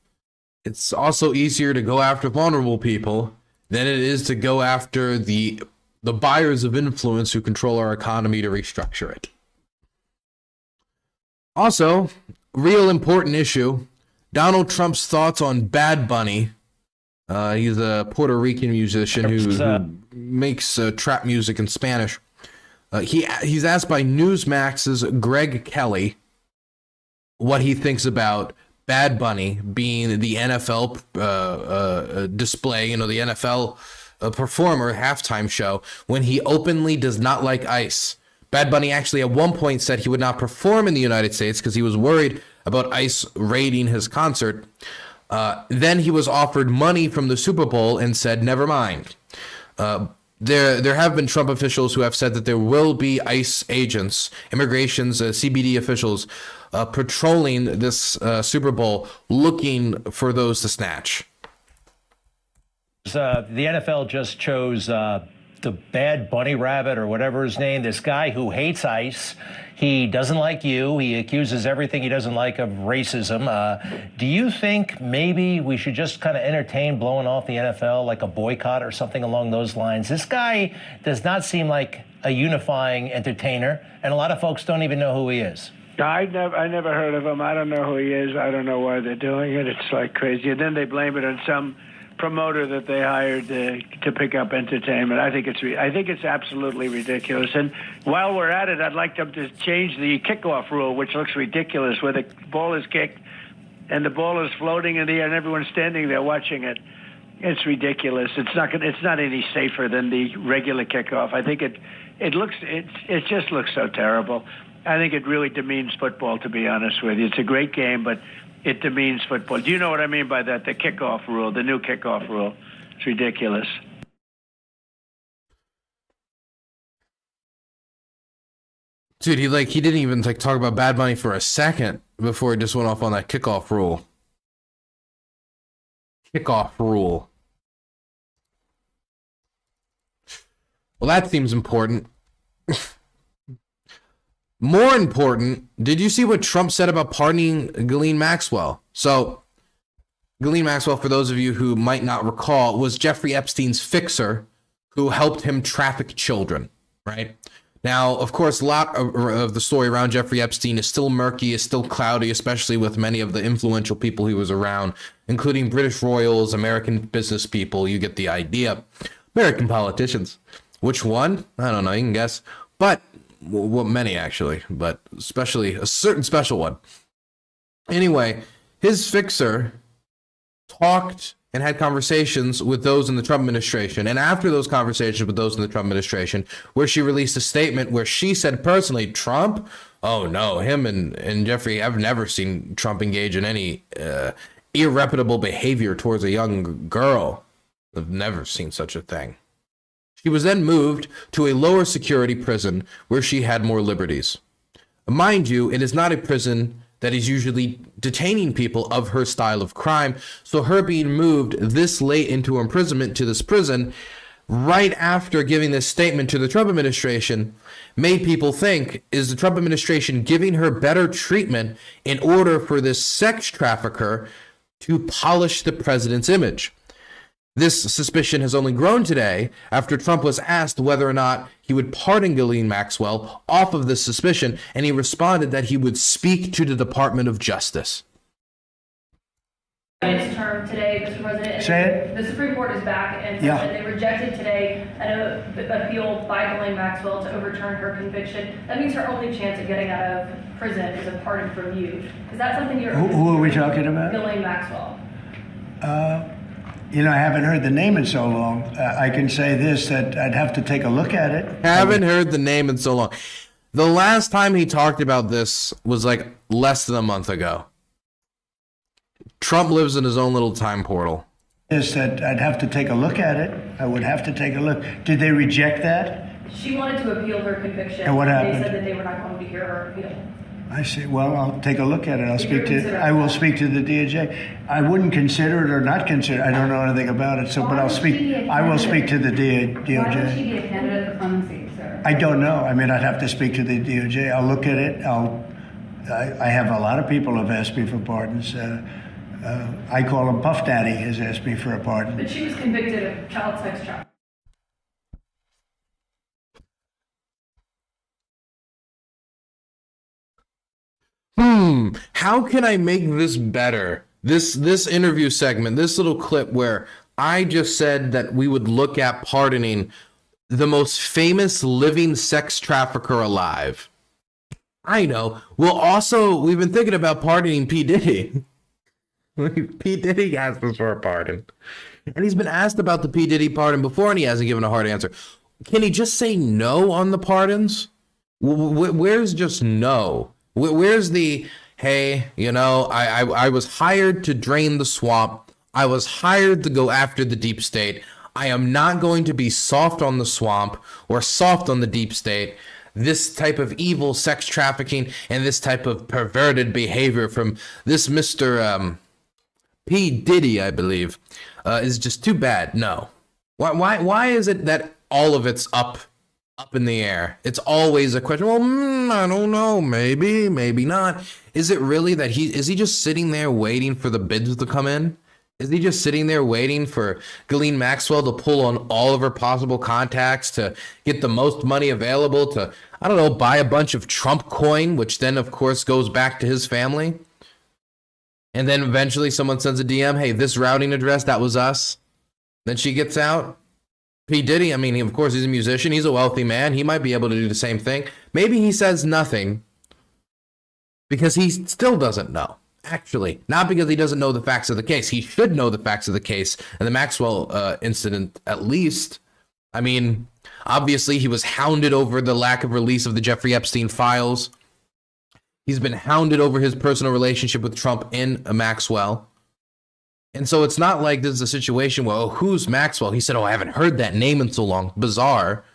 It's also easier to go after vulnerable people than it is to go after the buyers of influence who control our economy to restructure it. Also, real important issue, Donald Trump's thoughts on Bad Bunny. He's a Puerto Rican musician who makes trap music in Spanish. He's asked by Newsmax's Greg Kelly what he thinks about Bad Bunny being the NFL display, the NFL performer halftime show, when he openly does not like ICE. Bad Bunny actually at one point said he would not perform in the United States because he was worried about ICE raiding his concert. Then he was offered money from the Super Bowl and said, never mind. There have been Trump officials who have said that there will be ICE agents, immigration's CBD officials, patrolling this Super Bowl looking for those to snatch. The NFL just chose the Bad Bunny Rabbit or whatever his name, this guy who hates ICE. He doesn't like you. He accuses everything he doesn't like of racism. Do you think maybe we should just kind of entertain blowing off the NFL like a boycott or something along those lines? This guy does not seem like a unifying entertainer, and a lot of folks don't even know who he is. I never heard of him. I don't know who he is. I don't know why they're doing it. It's like crazy. And then they blame it on some promoter that they hired to pick up entertainment. I think it's absolutely ridiculous. And while we're at it, I'd like them to change the kickoff rule, which looks ridiculous, where the ball is kicked and the ball is floating in the air and everyone's standing there watching it. It's ridiculous. It's not any safer than the regular kickoff. I think it just looks so terrible. I think it really demeans football, to be honest with you. It's a great game, but it demeans football. Do you know what I mean by that? The kickoff rule, the new kickoff rule. It's ridiculous. Dude, he didn't even talk about Bad Bunny for a second before he just went off on that kickoff rule. Kickoff rule. Well, that seems important. More important, did you see what Trump said about pardoning Ghislaine Maxwell? So, Ghislaine Maxwell, for those of you who might not recall, was Jeffrey Epstein's fixer who helped him traffic children, right? Now, of course, a lot of the story around Jeffrey Epstein is still murky, is still cloudy, especially with many of the influential people he was around, including British royals, American business people. You get the idea. American politicians. Which one? I don't know. You can guess. But well, many actually, but especially a certain special one. Anyway, his fixer talked and had conversations with those in the Trump administration. And after those conversations with those in the Trump administration, where she released a statement where she said personally, Trump? Oh no, him and Jeffrey, I've never seen Trump engage in any irreputable behavior towards a young girl. I've never seen such a thing. She was then moved to a lower security prison where she had more liberties. Mind you, it is not a prison that is usually detaining people of her style of crime, so her being moved this late into imprisonment to this prison, right after giving this statement to the Trump administration, made people think, is the Trump administration giving her better treatment in order for this sex trafficker to polish the president's image? This suspicion has only grown today after Trump was asked whether or not he would pardon Ghislaine Maxwell off of this suspicion, and he responded that he would speak to the Department of Justice. Its term today, Mr. President. Say it. The Supreme Court is back, and they rejected today an appeal by Ghislaine Maxwell to overturn her conviction. That means her only chance of getting out of prison is a pardon from you. Is that something you're... Who are we talking about? Ghislaine Maxwell. I haven't heard the name in so long. I can say this, that I'd have to take a look at it. Haven't heard the name in so long. The last time he talked about this was less than a month ago. Trump lives in his own little time portal. Is that I'd have to take a look at it. I would have to take a look. Did they reject that? She wanted to appeal her conviction. And what happened? They said that they were not going to hear her appeal. I see. Well, I'll take a look at it. I will speak to the DOJ. I wouldn't consider it or not consider it. I don't know anything about it. So, but I will speak to the DOJ. Why would she be a candidate for clemency, sir? I don't know. I mean, I'd have to speak to the DOJ. I'll look at it. I have a lot of people have asked me for pardons. I call him Puff Daddy has asked me for a pardon. But she was convicted of child sex trafficking. How can I make this better? This interview segment, this little clip where I just said that we would look at pardoning the most famous living sex trafficker alive. I know. We've been thinking about pardoning P. Diddy. P. Diddy asked us for a pardon. And he's been asked about the P. Diddy pardon before, and he hasn't given a hard answer. Can he just say no on the pardons? Where's just no? Where's the, hey, I was hired to drain the swamp. I was hired to go after the deep state. I am not going to be soft on the swamp or soft on the deep state. This type of evil sex trafficking and this type of perverted behavior from this Mr. P. Diddy, I believe, is just too bad. No. Why is it that all of it's up in the air? It's always a question. Well, I don't know. Maybe not. Is it really that is he just sitting there waiting for the bids to come in? Is he just sitting there waiting for Ghislaine Maxwell to pull on all of her possible contacts to get the most money available to, I don't know, buy a bunch of Trump coin, which then, of course, goes back to his family? And then eventually someone sends a DM, hey, this routing address, that was us. Then she gets out. P. Diddy, I mean, of course, he's a musician. He's a wealthy man. He might be able to do the same thing. Maybe he says nothing because he still doesn't know. Actually, not because he doesn't know the facts of the case. He should know the facts of the case and the Maxwell incident, at least. I mean, obviously, he was hounded over the lack of release of the Jeffrey Epstein files. He's been hounded over his personal relationship with Trump and Maxwell. And so it's not like this is a situation where, oh, who's Maxwell? He said, oh, I haven't heard that name in so long. Bizarre.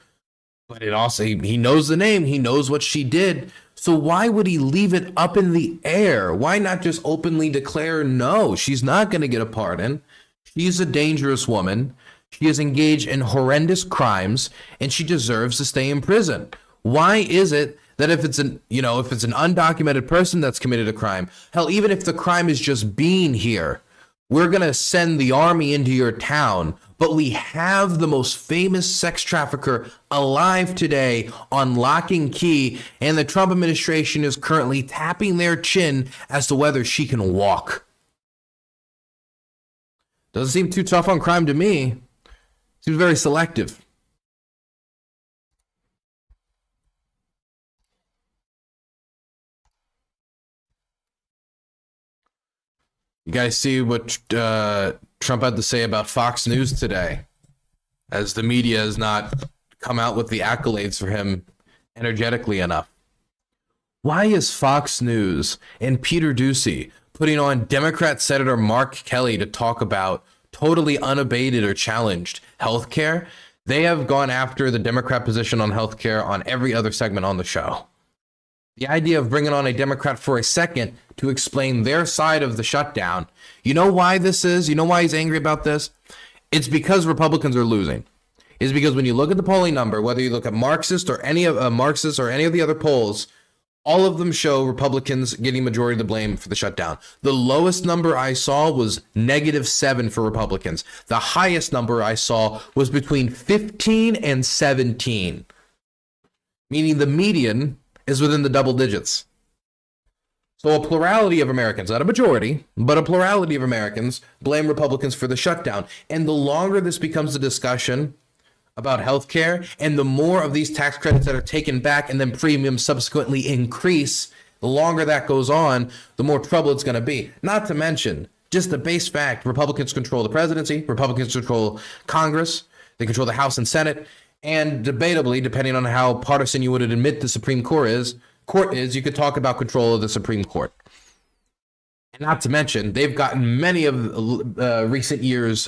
But it also, he knows the name. He knows what she did. So why would he leave it up in the air? Why not just openly declare, no, she's not going to get a pardon. She's a dangerous woman. She is engaged in horrendous crimes, and she deserves to stay in prison. Why is it that if it's an undocumented person that's committed a crime, hell, even if the crime is just being here, we're going to send the army into your town, but we have the most famous sex trafficker alive today on lock and key, and the Trump administration is currently tapping their chin as to whether she can walk. Doesn't seem too tough on crime to me. Seems very selective. You guys see what Trump had to say about Fox News today, as the media has not come out with the accolades for him energetically enough. Why is Fox News and Peter Doocy putting on Democrat Senator Mark Kelly to talk about totally unabated or challenged healthcare? They have gone after the Democrat position on healthcare on every other segment on the show. The idea of bringing on a Democrat for a second to explain their side of the shutdown. You know why this is? You know why he's angry about this? It's because Republicans are losing. It's because when you look at the polling number, whether you look at Marxist or any of the other polls, all of them show Republicans getting majority of the blame for the shutdown. The lowest number I saw was -7 for Republicans. The highest number I saw was between 15 and 17, meaning the median is within the double digits. So a plurality of Americans, not a majority, but a plurality of Americans blame Republicans for the shutdown. And the longer this becomes a discussion about healthcare, and the more of these tax credits that are taken back and then premiums subsequently increase, the longer that goes on, the more trouble it's going to be. Not to mention, just the base fact, Republicans control the presidency, Republicans control Congress, they control the House and Senate, and debatably, depending on how partisan you would admit the Supreme Court is, you could talk about control of the Supreme Court. And not to mention, they've gotten many of recent years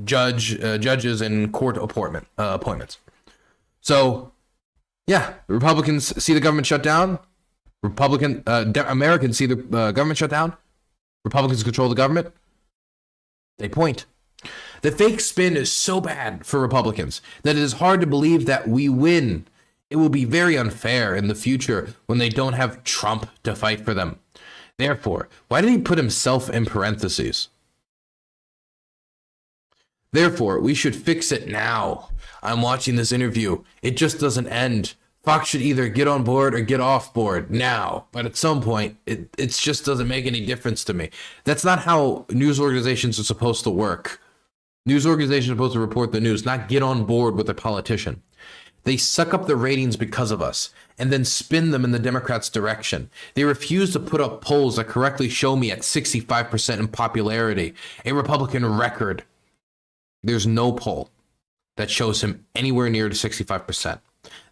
judges and court appointments. So, yeah, Republicans see the government shut down. Americans see the government shut down. Republicans control the government. They point. The fake spin is so bad for Republicans that it is hard to believe that we win. It will be very unfair in the future when they don't have Trump to fight for them. Therefore, why did he put himself in parentheses? Therefore, we should fix it now. I'm watching this interview. It just doesn't end. Fox should either get on board or get off board now. But at some point, it just doesn't make any difference to me. That's not how news organizations are supposed to work. News organizations are supposed to report the news, not get on board with a politician. They suck up the ratings because of us and then spin them in the Democrats' direction. They refuse to put up polls that correctly show me at 65% in popularity, a Republican record. There's no poll that shows him anywhere near to 65%.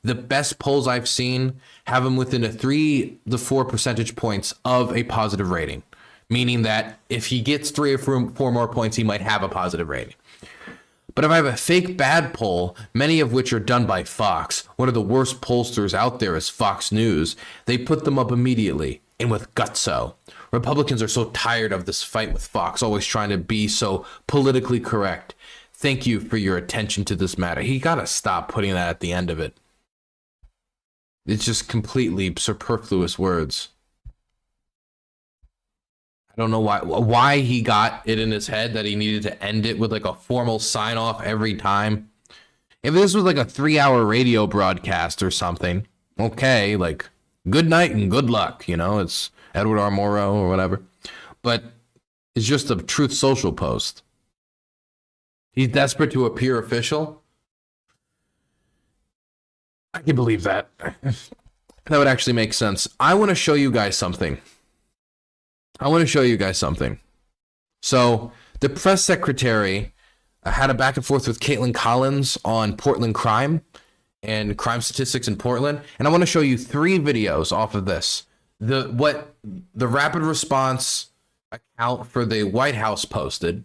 The best polls I've seen have him within a 3 to 4 percentage points of a positive rating, meaning that if he gets 3 or 4 more points, he might have a positive rating. But if I have a fake bad poll, many of which are done by Fox, one of the worst pollsters out there is Fox News, they put them up immediately and with gutso. Republicans are so tired of this fight with Fox, always trying to be so politically correct. Thank you for your attention to this matter. He got to stop putting that at the end of it. It's just completely superfluous words. I don't know why he got it in his head that he needed to end it with like a formal sign off every time. If this was like a 3-hour radio broadcast or something, okay, like good night and good luck, you know, it's Edward R. Murrow or whatever. But it's just a Truth Social post. He's desperate to appear official. I can believe that. That would actually make sense. I want to show you guys something. So the press secretary had a back and forth with Caitlin Collins on Portland crime and crime statistics in Portland. And I want to show you 3 videos off of this. What the rapid response account for the White House posted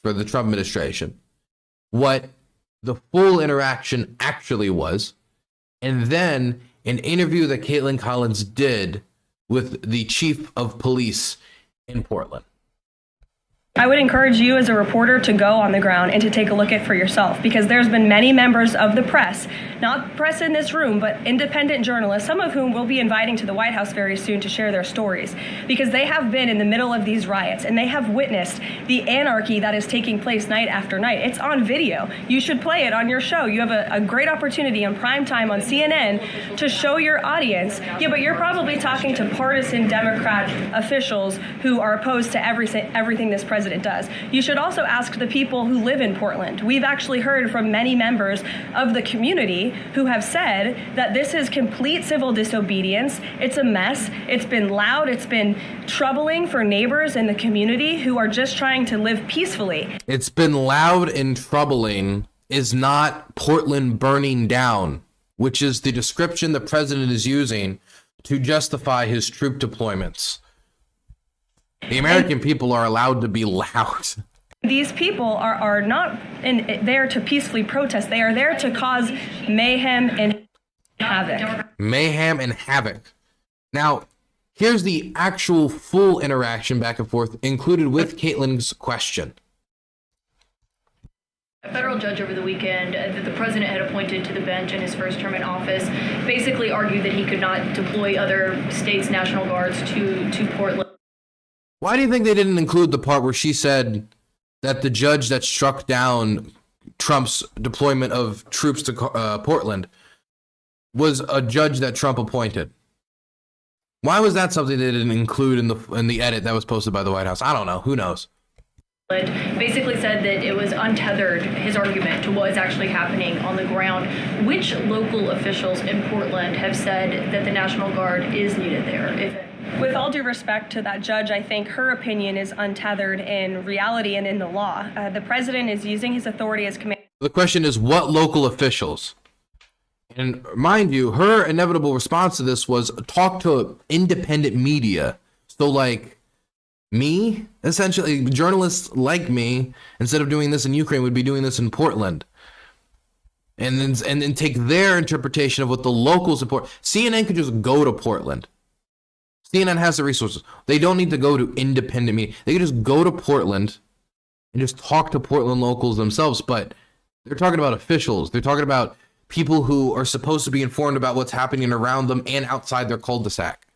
for the Trump administration, what the full interaction actually was, and then an interview that Caitlin Collins did with the chief of police in Portland. I would encourage you as a reporter to go on the ground and to take a look at it for yourself, because there's been many members of the press, not press in this room, but independent journalists, some of whom we'll be inviting to the White House very soon to share their stories, because they have been in the middle of these riots and they have witnessed the anarchy that is taking place night after night. It's on video. You should play it on your show. You have a great opportunity on prime time on CNN to show your audience. Yeah, but you're probably talking to partisan Democrat officials who are opposed to everything this president does. You should also ask the people who live in Portland. We've actually heard from many members of the community who have said that this is complete civil disobedience. It's a mess. It's been loud. It's been troubling for neighbors in the community who are just trying to live peacefully. It's been loud and troubling is not Portland burning down, which is the description the president is using to justify his troop deployments. The American people are allowed to be loud. These people are not there to peacefully protest. They are there to cause mayhem and havoc. Mayhem and havoc. Now, here's the actual full interaction back and forth included with Caitlin's question. A federal judge over the weekend that the president had appointed to the bench in his first term in office basically argued that he could not deploy other states' National Guards to Portland. Why do you think they didn't include the part where she said that the judge that struck down Trump's deployment of troops to Portland was a judge that Trump appointed? Why was that something they didn't include in the edit that was posted by the White House? I don't know. Who knows? Basically said that it was untethered, his argument, to what is actually happening on the ground. Which local officials in Portland have said that the National Guard is needed there? With all due respect to that judge, I think her opinion is untethered in reality and in the law. The president is using his authority as commander. The question is, what local officials? And mind you, her inevitable response to this was talk to independent media. So like me, essentially, journalists like me, instead of doing this in Ukraine, would be doing this in Portland. And then take their interpretation of what the locals support. CNN could just go to Portland CNN has the resources. They don't need to go to independent media. They can just go to Portland and just talk to Portland locals themselves. But they're talking about officials. They're talking about people who are supposed to be informed about what's happening around them and outside their cul-de-sac.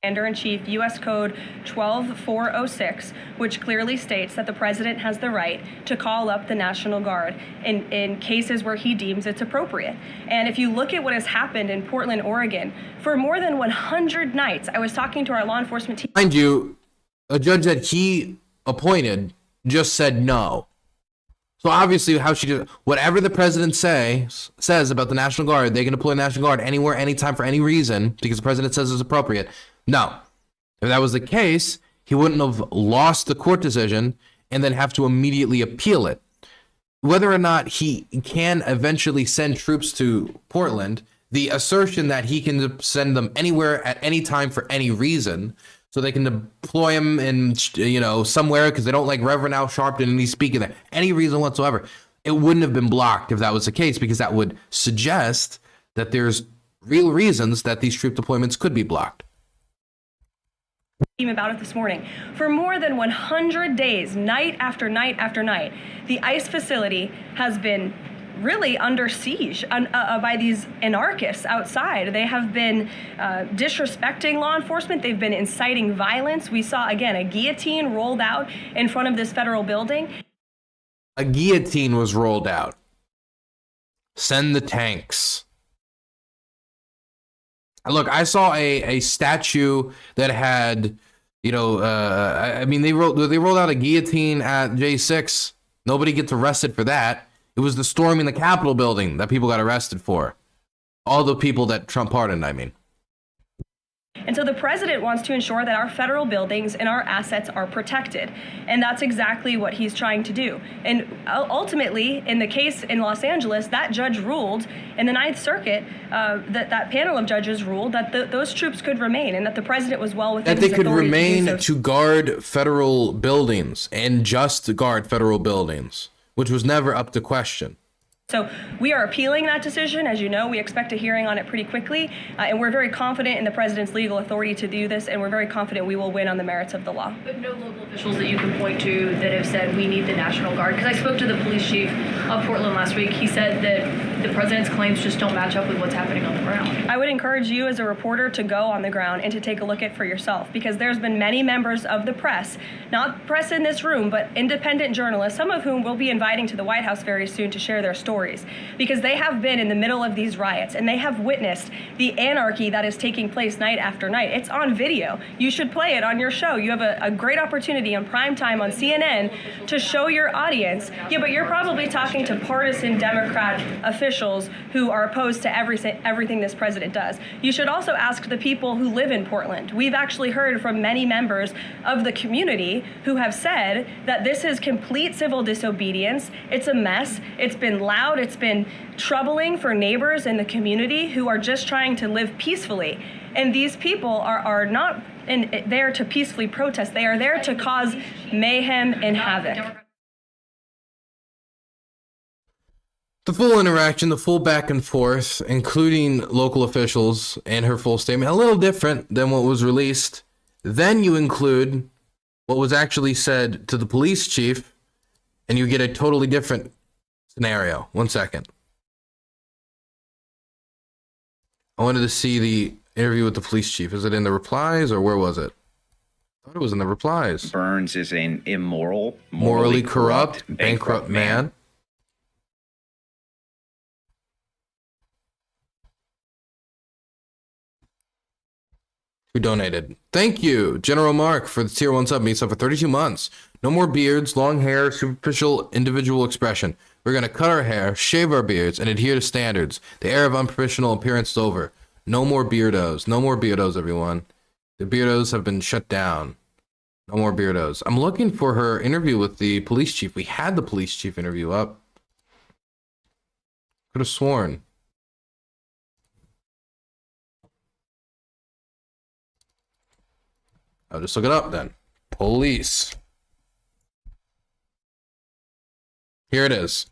Commander-in-Chief, U.S. Code 12406, which clearly states that the president has the right to call up the National Guard in cases where he deems it's appropriate. And if you look at what has happened in Portland, Oregon, for more than 100 nights, I was talking to our law enforcement team. Mind you, a judge that he appointed just said no. So obviously, how she did whatever the president says about the National Guard, they can deploy the National Guard anywhere, anytime, for any reason, because the president says it's appropriate. No. If that was the case, he wouldn't have lost the court decision and then have to immediately appeal it. Whether or not he can eventually send troops to Portland, the assertion that he can send them anywhere at any time for any reason, so they can deploy him in, somewhere because they don't like Reverend Al Sharpton and he's speaking there, any reason whatsoever, it wouldn't have been blocked if that was the case, because that would suggest that there's real reasons that these troop deployments could be blocked. About it this morning. For more than 100 days, night after night after night, the ICE facility has been really under siege by these anarchists outside. They have been disrespecting law enforcement. They've been inciting violence. We saw, again, a guillotine rolled out in front of this federal building. A guillotine was rolled out. Send the tanks. Look, I saw a statue that had, they rolled out a guillotine at J6. Nobody gets arrested for that. It was the storming the Capitol building that people got arrested for. All the people that Trump pardoned, I mean. And so the president wants to ensure that our federal buildings and our assets are protected. And that's exactly what he's trying to do. And ultimately, in the case in Los Angeles, that judge ruled in the Ninth Circuit, that panel of judges ruled that those troops could remain and that the president was well within his authority that they could remain to guard federal buildings and just to guard federal buildings, which was never up to question. So we are appealing that decision. As you know, we expect a hearing on it pretty quickly, and we're very confident in the president's legal authority to do this, and we're very confident we will win on the merits of the law. But no local officials that you can point to that have said we need the National Guard? Because I spoke to the police chief of Portland last week. He said that the president's claims just don't match up with what's happening on the ground. I would encourage you as a reporter to go on the ground and to take a look at it for yourself, because there's been many members of the press, not press in this room, but independent journalists, some of whom we'll be inviting to the White House very soon to share their stories, because they have been in the middle of these riots and they have witnessed the anarchy that is taking place night after night. It's on video. You should play it on your show. You have a great opportunity on prime time on CNN to show your audience. Yeah, but you're probably talking to partisan Democrat officials who are opposed to everything this president does. You should also ask the people who live in Portland. We've actually heard from many members of the community who have said that this is complete civil disobedience. It's a mess. It's been loud. It's been troubling for neighbors in the community who are just trying to live peacefully. And these people are not there to peacefully protest. They are there to cause mayhem and havoc. The full interaction, the full back and forth, including local officials and her full statement, a little different than what was released. Then you include what was actually said to the police chief, and you get a totally different scenario. 1 second. I wanted to see the interview with the police chief. Is it in the replies or where was it? I thought it was in the replies. Burns is an immoral, morally corrupt, bankrupt man. Who donated? Thank you, General Mark, for the tier 1 sub. Meets up for 32 months. No more beards, long hair, superficial individual expression. We're going to cut our hair, shave our beards, and adhere to standards. The era of unprofessional appearance is over. No more beardos. No more beardos, everyone. The beardos have been shut down. No more beardos. I'm looking for her interview with the police chief. We had the police chief interview up. Could have sworn. I'll just look it up then. Police. Here it is.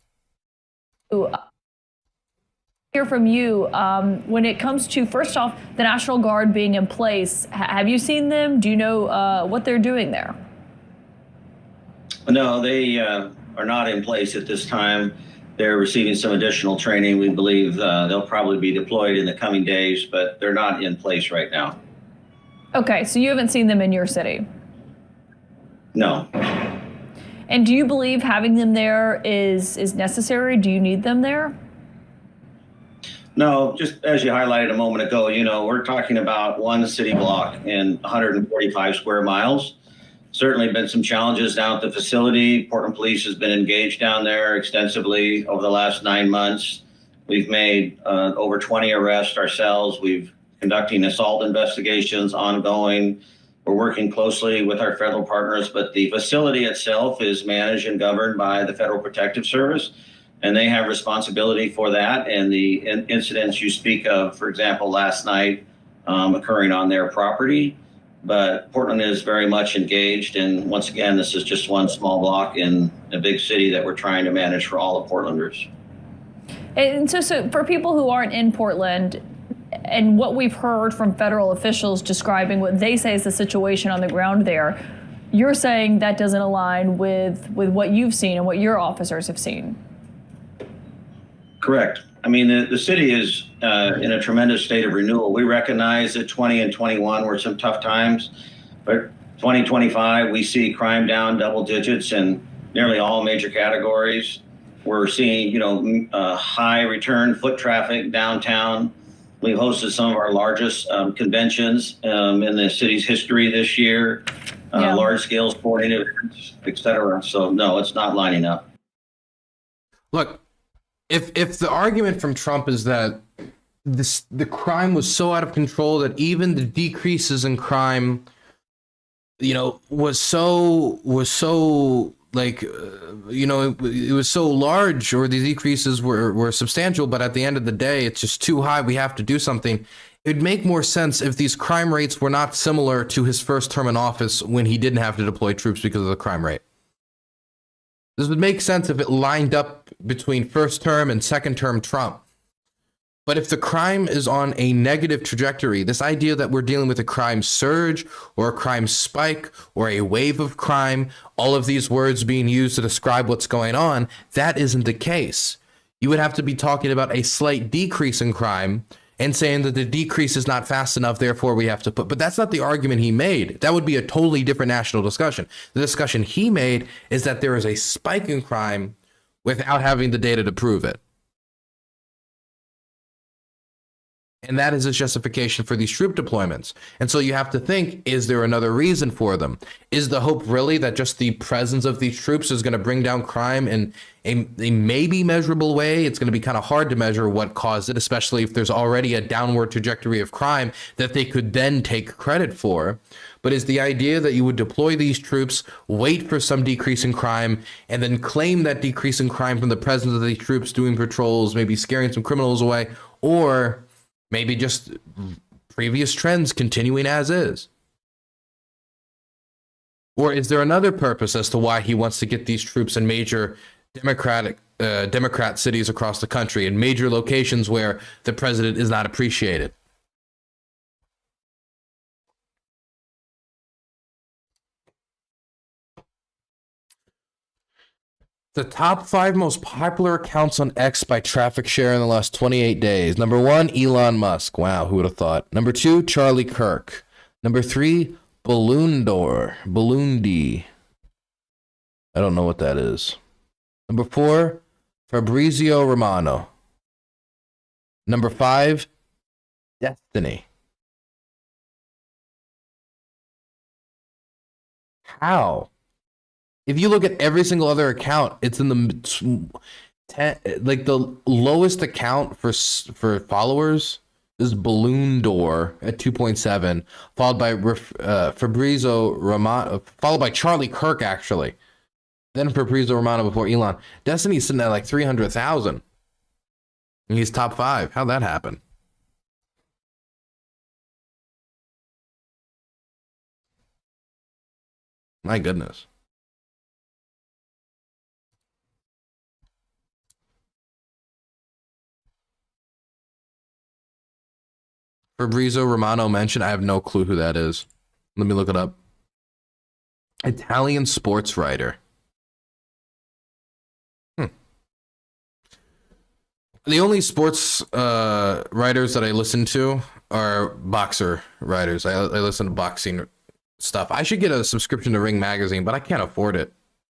Hear from you when it comes to, first off, the National Guard being in place. Have you seen them? Do you know what they're doing there? No, they are not in place at this time. They're receiving some additional training. We believe they'll probably be deployed in the coming days, but they're not in place right now. Okay, so you haven't seen them in your city? No. And do you believe having them there is necessary? Do you need them there? No, just as you highlighted a moment ago, we're talking about one city block and 145 square miles. Certainly been some challenges down at the facility. Portland Police has been engaged down there extensively over the last 9 months. We've made over 20 arrests ourselves. We've conducting assault investigations ongoing. We're working closely with our federal partners, but the facility itself is managed and governed by the Federal Protective Service, and they have responsibility for that. And the incidents you speak of, for example, last night, occurring on their property. But Portland is very much engaged. And once again, this is just one small block in a big city that we're trying to manage for all of Portlanders. And so for people who aren't in Portland, and what we've heard from federal officials describing what they say is the situation on the ground there, you're saying that doesn't align with what you've seen and what your officers have seen. Correct. I mean, the city is in a tremendous state of renewal. We recognize that 20 and 21 were some tough times, but 2025, we see crime down double digits in nearly all major categories. We're seeing, high return foot traffic downtown. We've hosted some of our largest conventions in the city's history this year, large-scale sporting events, et cetera. So, no, it's not lining up. Look, if the argument from Trump is that the crime was so out of control that even the decreases in crime, was so like, it was so large, or the decreases were substantial, but at the end of the day, it's just too high. We have to do something. It'd make more sense if these crime rates were not similar to his first term in office when he didn't have to deploy troops because of the crime rate. This would make sense if it lined up between first term and second term Trump. But if the crime is on a negative trajectory, this idea that we're dealing with a crime surge or a crime spike or a wave of crime, all of these words being used to describe what's going on, that isn't the case. You would have to be talking about a slight decrease in crime and saying that the decrease is not fast enough, therefore we have to but that's not the argument he made. That would be a totally different national discussion. The discussion he made is that there is a spike in crime without having the data to prove it. And that is a justification for these troop deployments. And so you have to think, is there another reason for them? Is the hope really that just the presence of these troops is going to bring down crime in a maybe measurable way? It's going to be kind of hard to measure what caused it, especially if there's already a downward trajectory of crime that they could then take credit for. But is the idea that you would deploy these troops, wait for some decrease in crime, and then claim that decrease in crime from the presence of these troops doing patrols, maybe scaring some criminals away, or maybe just previous trends continuing as is? Or is there another purpose as to why he wants to get these troops in major Democrat cities across the country, in major locations where the president is not appreciated? The top 5 most popular accounts on X by traffic share in the last 28 days. Number 1, Elon Musk. Wow, who would have thought? Number 2, Charlie Kirk. Number 3, Balloondy. I don't know what that is. Number 4, Fabrizio Romano. Number 5, Destiny. How? If you look at every single other account, it's in the the lowest account for followers is Balloon Door at 2.7, followed by Fabrizio Romano, followed by Charlie Kirk actually, then Fabrizio Romano before Elon. Destiny's sitting at like 300,000, and he's top 5. How'd that happen? My goodness. Fabrizio Romano mentioned. I have no clue who that is. Let me look it up. Italian sports writer. The only sports writers that I listen to are boxer writers. I listen to boxing stuff. I should get a subscription to Ring Magazine, but I can't afford it.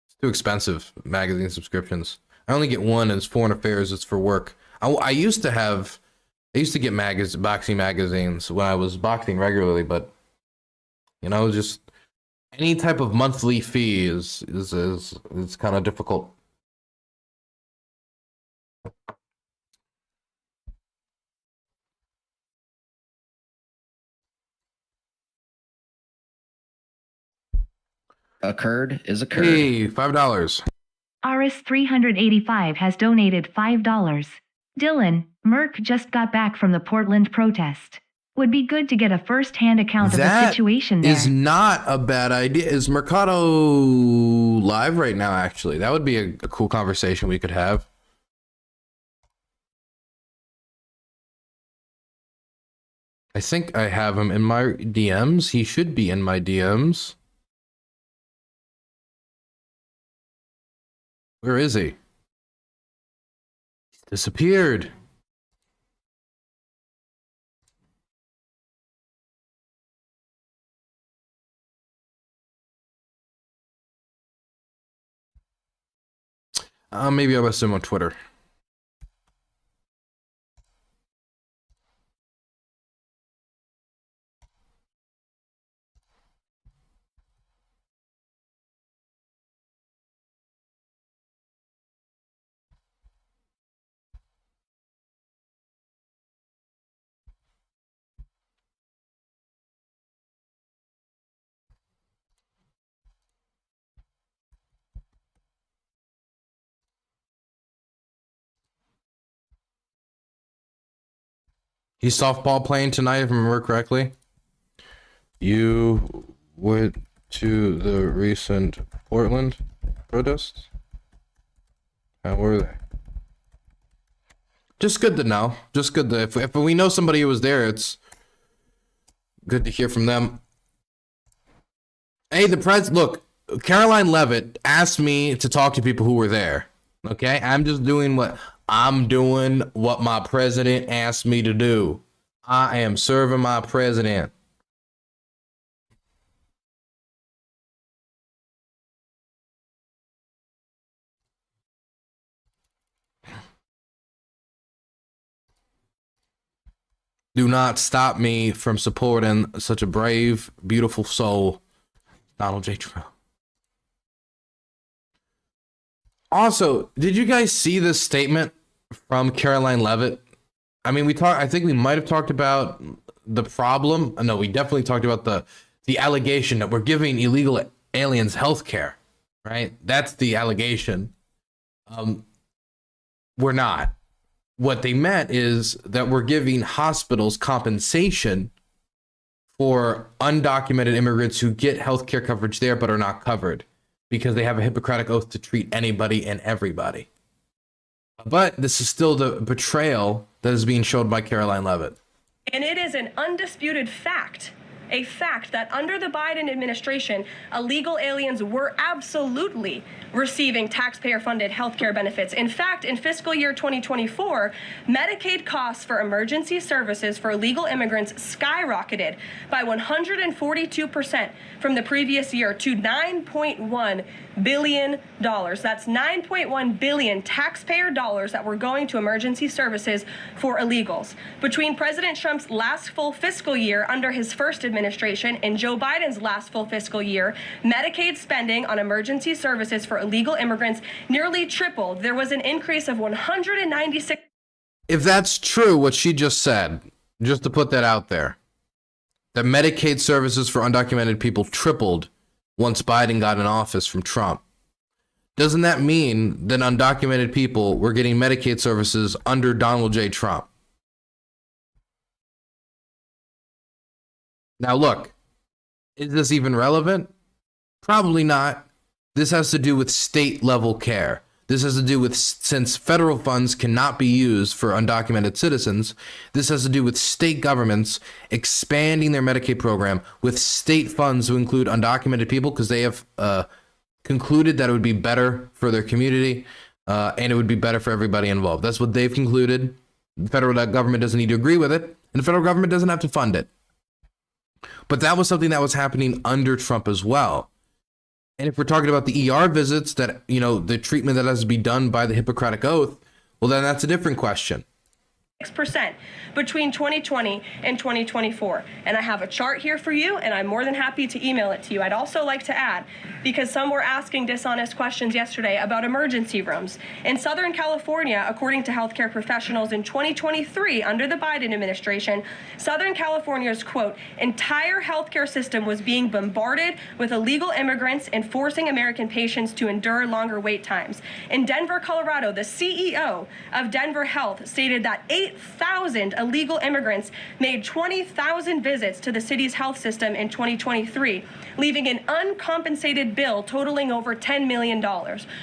It's too expensive, magazine subscriptions. I only get one, and it's Foreign Affairs. It's for work. I used to get boxing magazines when I was boxing regularly, but just any type of monthly fee is kind of difficult. Occurred is occurred. Hey, $5. RS385 has donated $5. Dylan, Merck just got back from the Portland protest. Would be good to get a first-hand account of the situation there. That is not a bad idea. Is Mercado live right now, actually? That would be a cool conversation we could have. I think I have him in my DMs. He should be in my DMs. Where is he? He's disappeared. Maybe I must him on Twitter. He's softball playing tonight, if I remember correctly. You went to the recent Portland protests? How were they? Just good to know. Just good to, if we know somebody who was there, it's good to hear from them. Hey, look, Caroline Levitt asked me to talk to people who were there. Okay? I'm doing what my president asked me to do. I am serving my president. Do not stop me from supporting such a brave, beautiful soul, Donald J. Trump. Also, did you guys see this statement from Caroline Levitt? I mean, I think we might have talked about the problem. No, we definitely talked about the allegation that we're giving illegal aliens health care, right? That's the allegation. We're not. What they meant is that we're giving hospitals compensation for undocumented immigrants who get health care coverage there but are not covered because they have a Hippocratic oath to treat anybody and everybody. But this is still the betrayal that is being showed by Caroline Levitt. And it is an undisputed fact, a fact that under the Biden administration, illegal aliens were absolutely receiving taxpayer-funded health care benefits. In fact, in fiscal year 2024, Medicaid costs for emergency services for illegal immigrants skyrocketed by 142% from the previous year to $9.1 billion. That's $9.1 billion taxpayer dollars that were going to emergency services for illegals. Between President Trump's last full fiscal year under his first administration and Joe Biden's last full fiscal year, Medicaid spending on emergency services for illegal immigrants nearly tripled. There was an increase of 196. If that's true, what she just said, just to put that out there, that Medicaid services for undocumented people tripled once Biden got in office from Trump. Doesn't that mean that undocumented people were getting Medicaid services under Donald J. Trump? Now look, is this even relevant? Probably not. This has to do with state level care. This has to do with, since federal funds cannot be used for undocumented citizens, this has to do with state governments expanding their Medicaid program with state funds to include undocumented people because they have concluded that it would be better for their community and it would be better for everybody involved. That's what they've concluded. The federal government doesn't need to agree with it, and the federal government doesn't have to fund it. But that was something that was happening under Trump as well. And if we're talking about the ER visits, that, you know, the treatment that has to be done by the Hippocratic Oath, well, then that's a different question. 6% between 2020 and 2024. And I have a chart here for you, and I'm more than happy to email it to you. I'd also like to add, because some were asking dishonest questions yesterday about emergency rooms. In Southern California, according to healthcare professionals in 2023, under the Biden administration, Southern California's, quote, entire healthcare system was being bombarded with illegal immigrants and forcing American patients to endure longer wait times. In Denver, Colorado, the CEO of Denver Health stated that 8,000 illegal immigrants made 20,000 visits to the city's health system in 2023, leaving an uncompensated bill totaling over $10 million.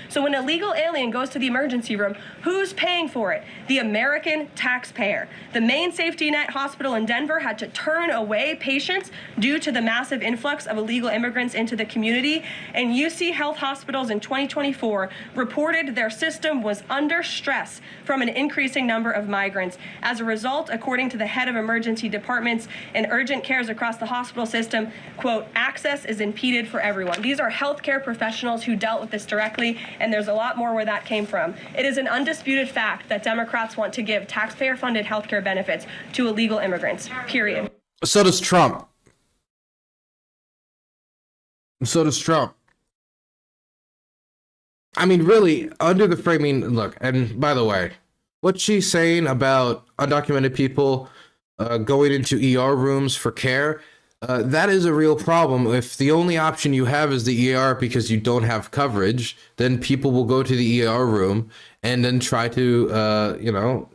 So when an illegal alien goes to the emergency room, who's paying for it? The American taxpayer. The main safety net hospital in Denver had to turn away patients due to the massive influx of illegal immigrants into the community, and UC Health hospitals in 2024 reported their system was under stress from an increasing number of migrants. As a result, according to the head of emergency departments and urgent cares across the hospital system, quote, access is impeded for everyone. These are healthcare professionals who dealt with this directly, and there's a lot more where that came from. It is an undisputed fact that Democrats want to give taxpayer-funded healthcare benefits to illegal immigrants, period. So does Trump. So does Trump. I mean, really, under the framing, look, and by the way, what she's saying about undocumented people going into ER rooms for care, that is a real problem. If the only option you have is the ER because you don't have coverage, then people will go to the ER room and then try to,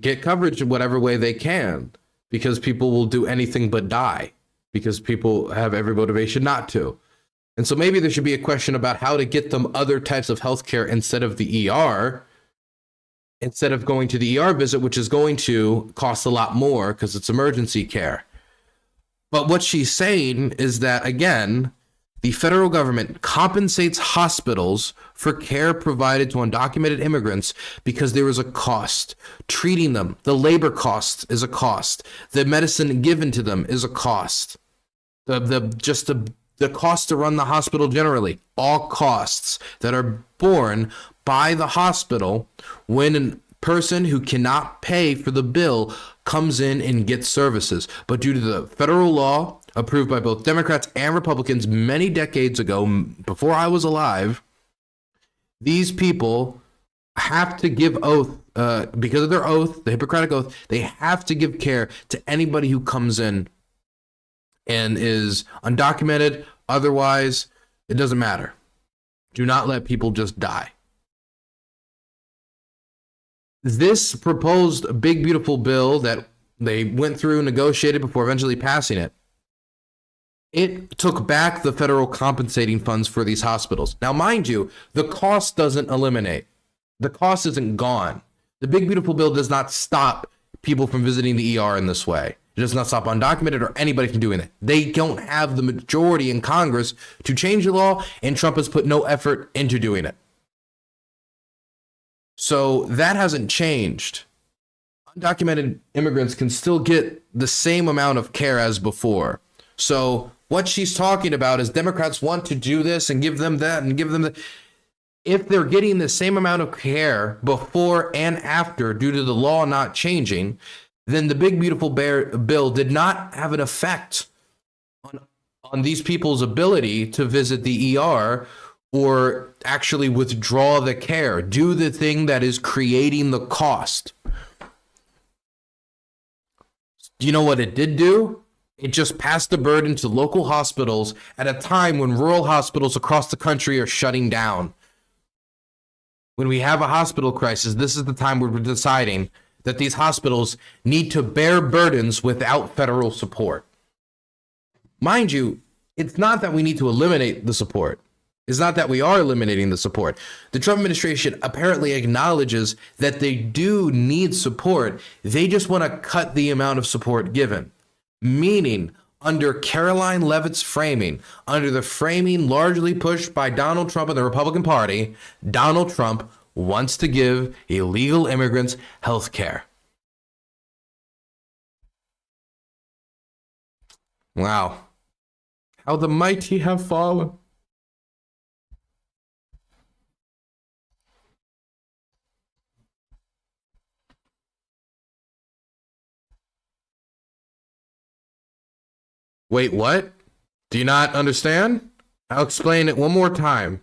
get coverage in whatever way they can, because people will do anything but die because people have every motivation not to. And so maybe there should be a question about how to get them other types of healthcare instead of the ER, instead of going to the ER visit, which is going to cost a lot more because it's emergency care. But what she's saying is that, again, the federal government compensates hospitals for care provided to undocumented immigrants because there is a cost. Treating them, the labor cost is a cost. The medicine given to them is a cost. The cost to run the hospital generally, all costs that are borne by the hospital when a person who cannot pay for the bill comes in and gets services. But due to the federal law approved by both Democrats and Republicans many decades ago, before I was alive, these people have to give oath, because of their oath, the Hippocratic Oath, they have to give care to anybody who comes in and is undocumented. Otherwise, it doesn't matter. Do not let people just die. This proposed big, beautiful bill that they went through and negotiated before eventually passing it, it took back the federal compensating funds for these hospitals. Now, mind you, the cost doesn't eliminate. The cost isn't gone. The big, beautiful bill does not stop people from visiting the ER in this way. It does not stop undocumented or anybody from doing it. They don't have the majority in Congress to change the law, and Trump has put no effort into doing it. So that hasn't changed. Undocumented immigrants can still get the same amount of care as before. So what she's talking about is Democrats want to do this and give them that and give them that. If they're getting the same amount of care before and after due to the law not changing, then the big, beautiful bill did not have an effect on these people's ability to visit the ER or actually withdraw the care, do the thing that is creating the cost. Do you know what it did do? It just passed the burden to local hospitals at a time when rural hospitals across the country are shutting down. When we have a hospital crisis, this is the time where we're deciding that these hospitals need to bear burdens without federal support. Mind you, it's not that we need to eliminate the support. It's not that we are eliminating the support. The Trump administration apparently acknowledges that they do need support. They just want to cut the amount of support given. Meaning, under Caroline Leavitt's framing, under the framing largely pushed by Donald Trump and the Republican Party, Donald Trump wants to give illegal immigrants health care. Wow. How the mighty have fallen. Wait, what? Do you not understand? I'll explain it one more time.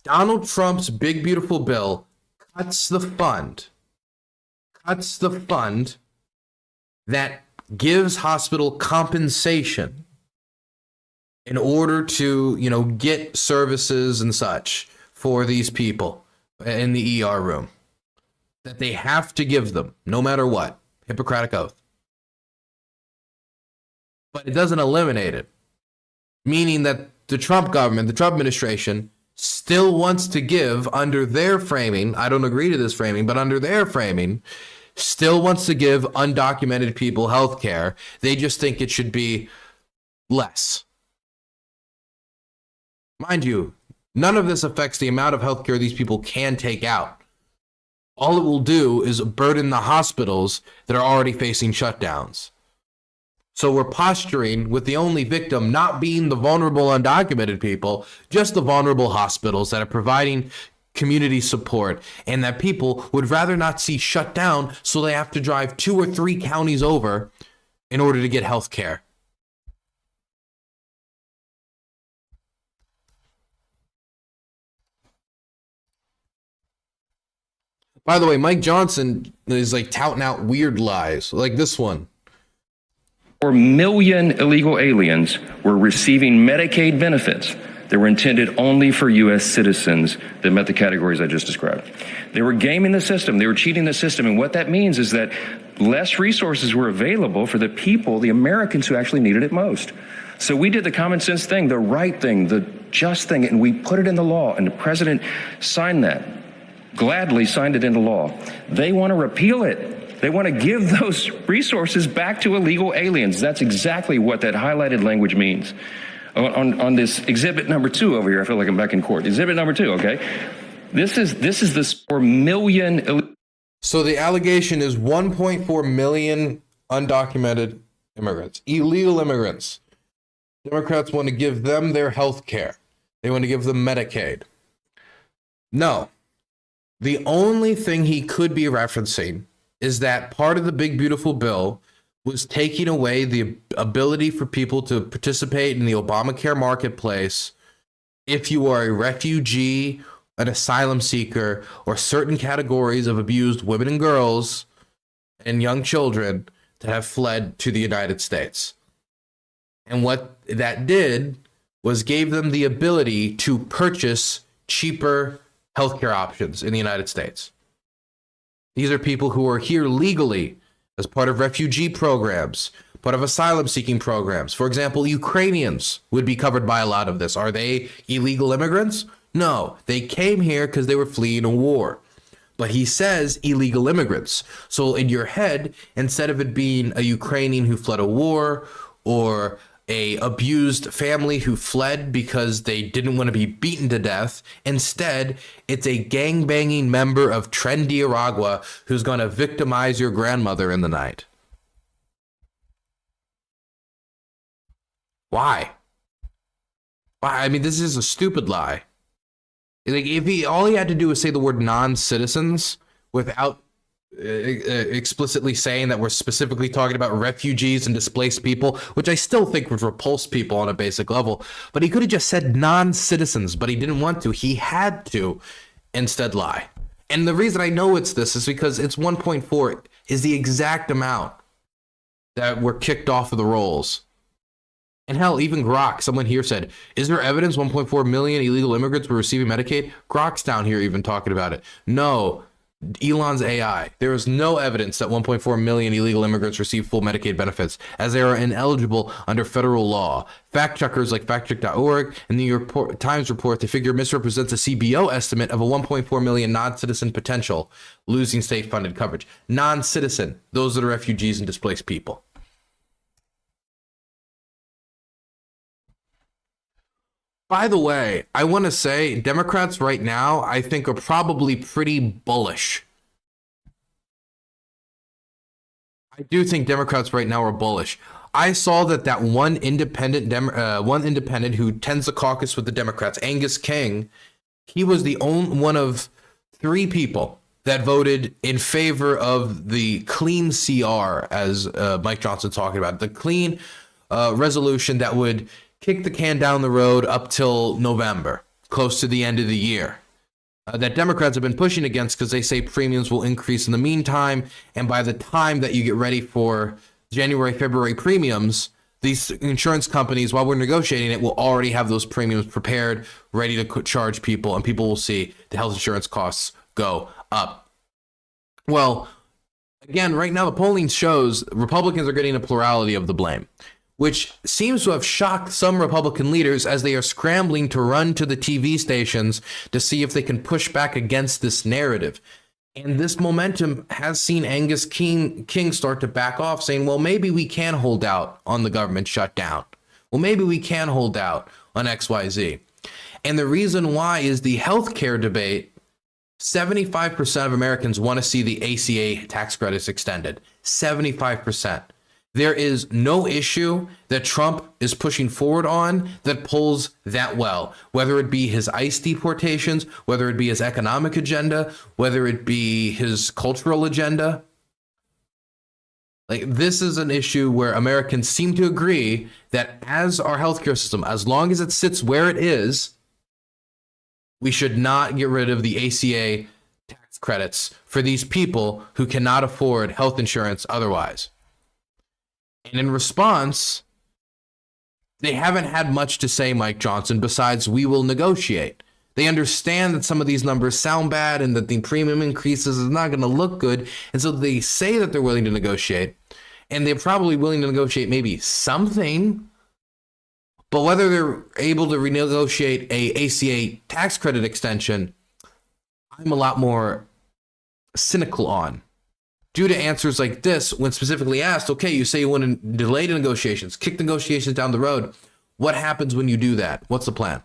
Donald Trump's big, beautiful bill cuts the fund that gives hospital compensation in order to, get services and such for these people in the ER room that they have to give them no matter what. Hippocratic oath. But it doesn't eliminate it, meaning that the Trump government, the Trump administration, still wants to give under their framing. I don't agree to this framing, but under their framing, still wants to give undocumented people health care. They just think it should be less. Mind you, none of this affects the amount of health care these people can take out. All it will do is burden the hospitals that are already facing shutdowns. So we're posturing with the only victim not being the vulnerable undocumented people, just the vulnerable hospitals that are providing community support, and that people would rather not see shut down, so they have to drive 2 or 3 counties over in order to get health care. By the way, Mike Johnson is touting out weird lies like this one. 4 million illegal aliens were receiving Medicaid benefits that were intended only for U.S. citizens that met the categories I just described. They were gaming the system. They were cheating the system. And what that means is that less resources were available for the people, the Americans who actually needed it most. So we did the common sense thing, the right thing, the just thing, and we put it in the law. And the president signed that, gladly signed it into law. They want to repeal it. They want to give those resources back to illegal aliens. That's exactly what that highlighted language means. On this exhibit number 2 over here, I feel like I'm back in court. Exhibit number 2, okay? This is the 4 million. So the allegation is 1.4 million undocumented immigrants, illegal immigrants. Democrats want to give them their health care. They want to give them Medicaid. No. The only thing he could be referencing is that part of the big, beautiful bill was taking away the ability for people to participate in the Obamacare marketplace if you are a refugee, an asylum seeker, or certain categories of abused women and girls and young children that have fled to the United States. And what that did was gave them the ability to purchase cheaper healthcare options in the United States. These are people who are here legally as part of refugee programs, part of asylum seeking programs. For example, Ukrainians would be covered by a lot of this. Are they illegal immigrants? No, they came here because they were fleeing a war. But he says illegal immigrants. So in your head, instead of it being a Ukrainian who fled a war or a abused family who fled because they didn't want to be beaten to death, instead, it's a gang-banging member of trendy Aragua who's going to victimize your grandmother in the night. Why? Why? I mean, this is a stupid lie. If all he had to do was say the word non-citizens without explicitly saying that we're specifically talking about refugees and displaced people, which I still think would repulse people on a basic level, but he could have just said non-citizens, but he didn't want to. He had to instead lie. And the reason I know it's this is because it's 1.4 is the exact amount that were kicked off of the rolls. And hell, even Grok, someone here said, is there evidence 1.4 million illegal immigrants were receiving Medicaid? Grok's down here even talking about it. No, Elon's AI. There is no evidence that 1.4 million illegal immigrants receive full Medicaid benefits, as they are ineligible under federal law. Fact checkers like factcheck.org and the New York Times report the figure misrepresents a CBO estimate of a 1.4 million non-citizen potential losing state-funded coverage. Non-citizen, those that are refugees and displaced people. By the way, I want to say Democrats right now, I think, are probably pretty bullish. I do think Democrats right now are bullish. I saw that one independent who tends to caucus with the Democrats, Angus King, he was the only one of 3 people that voted in favor of the clean CR, as Mike Johnson's talking about, the clean resolution that would kick the can down the road up till November, close to the end of the year, that Democrats have been pushing against because they say premiums will increase in the meantime. And by the time that you get ready for January, February premiums, these insurance companies, while we're negotiating it, will already have those premiums prepared, ready to charge people, and people will see the health insurance costs go up. Well, again, right now the polling shows Republicans are getting a plurality of the blame, which seems to have shocked some Republican leaders as they are scrambling to run to the TV stations to see if they can push back against this narrative. And this momentum has seen Angus King start to back off, saying, well, maybe we can hold out on the government shutdown. Well, maybe we can hold out on XYZ. And the reason why is the healthcare debate. 75% of Americans want to see the ACA tax credits extended. 75%. There is no issue that Trump is pushing forward on that pulls that well, whether it be his ICE deportations, whether it be his economic agenda, whether it be his cultural agenda. Like, this is an issue where Americans seem to agree that as our healthcare system, as long as it sits where it is, we should not get rid of the ACA tax credits for these people who cannot afford health insurance otherwise. And in response, they haven't had much to say, Mike Johnson, besides we will negotiate. They understand that some of these numbers sound bad and that the premium increases is not going to look good. And so they say that they're willing to negotiate, and they're probably willing to negotiate maybe something. But whether they're able to renegotiate a ACA tax credit extension, I'm a lot more cynical on. Due to answers like this, when specifically asked, okay, you say you want to delay the negotiations, kick the negotiations down the road. What happens when you do that? What's the plan?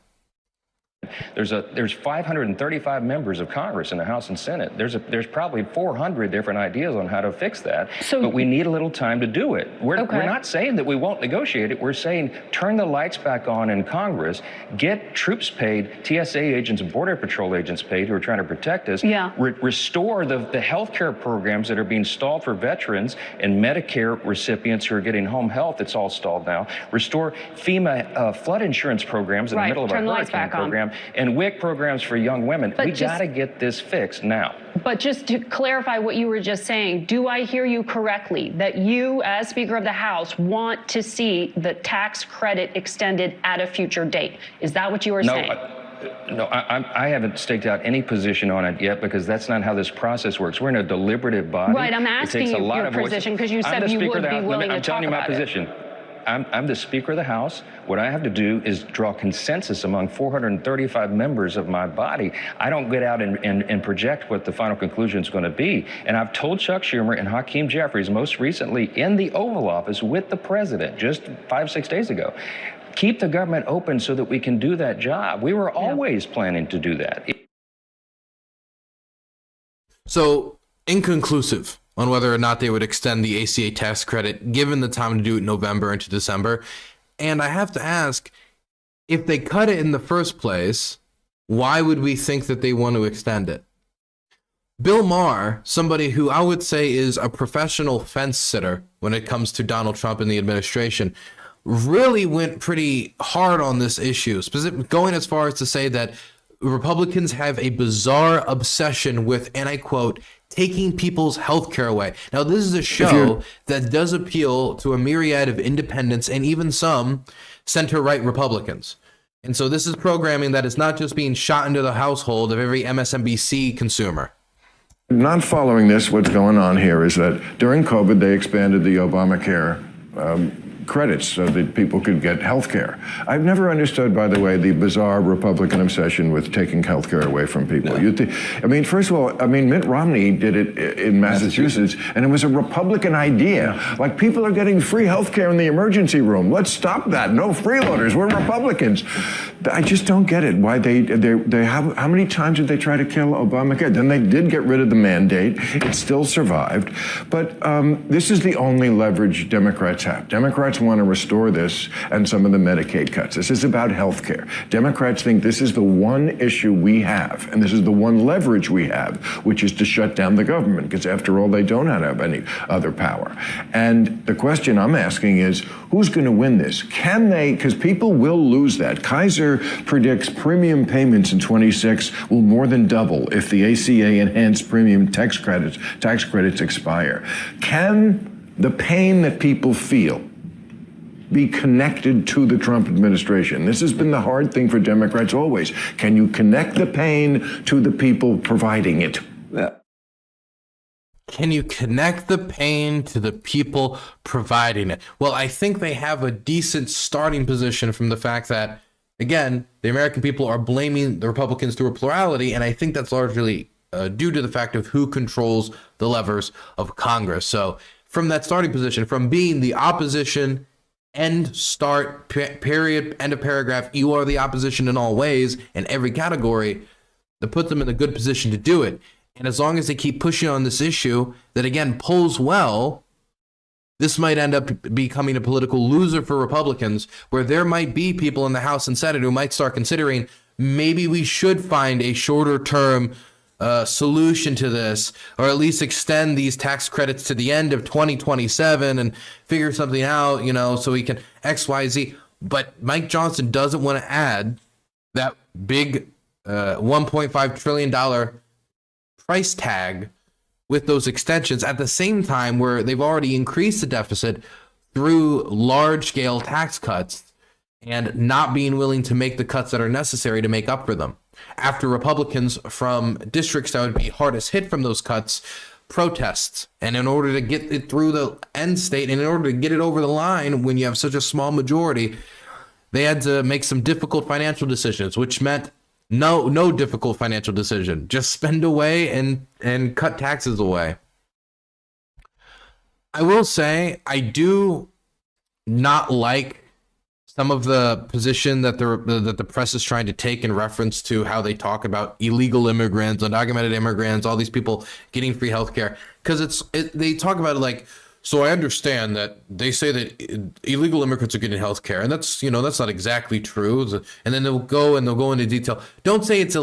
There's 535 members of Congress in the House and Senate. There's probably 400 different ideas on how to fix that, but we need a little time to do it. We're not saying that we won't negotiate it. We're saying turn the lights back on in Congress, get troops paid, TSA agents and Border Patrol agents paid who are trying to protect us, restore the health care programs that are being stalled for veterans and Medicare recipients who are getting home health. It's all stalled now. Restore FEMA flood insurance programs in the middle of our hurricane program. And WIC programs for young women. We got to get this fixed now. But just to clarify what you were just saying, do I hear you correctly that you, as Speaker of the House, want to see the tax credit extended at a future date? Is that what you were saying? No, I haven't staked out any position on it yet because that's not how this process works. We're in a deliberative body. Right, I'm asking you your position because you said you would be willing to talk about it. I'm telling you my position. I'm the Speaker of the House. What I have to do is draw consensus among 435 members of my body. I don't get out and project what the final conclusion is going to be. And I've told Chuck Schumer and Hakeem Jeffries most recently in the Oval Office with the president just 5-6 days ago, keep the government open so that we can do that job. We were always planning to do that. So, inconclusive on whether or not they would extend the ACA tax credit, given the time to do it November into December. And I have to ask, if they cut it in the first place, why would we think that they want to extend it? Bill Maher, somebody who I would say is a professional fence sitter when it comes to Donald Trump and the administration, really went pretty hard on this issue, going as far as to say that Republicans have a bizarre obsession with, and I quote, taking people's health care away. Now, this is a show that does appeal to a myriad of independents and even some center-right Republicans. And so this is programming that is not just being shot into the household of every MSNBC consumer. Not following this, what's going on here is that during COVID, they expanded the Obamacare credits so that people could get health care. I've never understood, by the way, the bizarre Republican obsession with taking health care away from people. No. First of all, Mitt Romney did it in Massachusetts, and it was a Republican idea. Like, people are getting free health care in the emergency room. Let's stop that. No freeloaders. We're Republicans. I just don't get it. Why they have, how many times did they try to kill Obamacare? Then they did get rid of the mandate. It still survived. But this is the only leverage Democrats have. Democrats want to restore this and some of the Medicaid cuts. This is about health care. Democrats think this is the one issue we have, and this is the one leverage we have, which is to shut down the government, because after all, they don't have any other power. And the question I'm asking is, who's going to win this? Can they, because people will lose that. Kaiser predicts premium payments in 26 will more than double if the ACA enhanced premium tax credits expire. Can the pain that people feel be connected to the Trump administration? This has been the hard thing for Democrats always. Can you connect the pain to the people providing it? Can you connect the pain to the people providing it? Well, I think they have a decent starting position from the fact that, again, the American people are blaming the Republicans through a plurality, and I think that's largely due to the fact of who controls the levers of Congress. So from that starting position, from being the opposition, end, start, period, end of paragraph, you are the opposition in all ways, in every category, that puts them in a good position to do it. And as long as they keep pushing on this issue that, again, polls well, this might end up becoming a political loser for Republicans, where there might be people in the House and Senate who might start considering maybe we should find a shorter term solution to this, or at least extend these tax credits to the end of 2027 and figure something out, so we can X, Y, Z. But Mike Johnson doesn't want to add that big $1.5 trillion price tag with those extensions at the same time where they've already increased the deficit through large-scale tax cuts and not being willing to make the cuts that are necessary to make up for them. After Republicans from districts that would be hardest hit from those cuts protests, and in order to get it through the end state and in order to get it over the line when you have such a small majority, they had to make some difficult financial decisions, which meant no difficult financial decision. Just spend away and cut taxes away. I will say I do not like some of the position that the press is trying to take in reference to how they talk about illegal immigrants, undocumented immigrants, all these people getting free healthcare, because they talk about it like, so I understand that they say that illegal immigrants are getting health care, and that's not exactly true. And then they'll go into detail. Don't say it's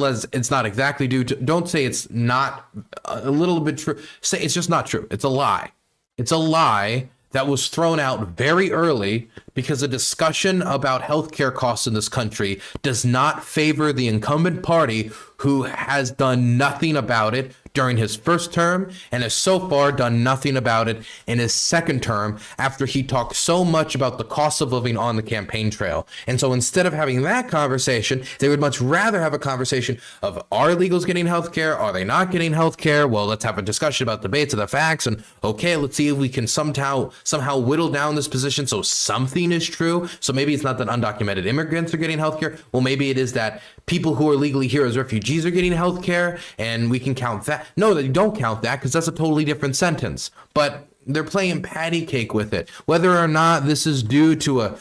not exactly due to. Don't say it's not a little bit true. Say it's just not true. It's a lie. It's a lie that was thrown out very early because a discussion about healthcare costs in this country does not favor the incumbent party, who has done nothing about it during his first term and has so far done nothing about it in his second term, after he talked so much about the cost of living on the campaign trail. And so instead of having that conversation, they would much rather have a conversation of, are illegals getting health care? Are they not getting health care? Well, let's have a discussion about debates of the facts, and okay, let's see if we can somehow whittle down this position so something is true. So maybe it's not that undocumented immigrants are getting health care. Well, maybe it is that people who are legally here as refugees are getting health care, and we can count that. No, they don't count that, because that's a totally different sentence. But they're playing patty cake with it. Whether or not this is due to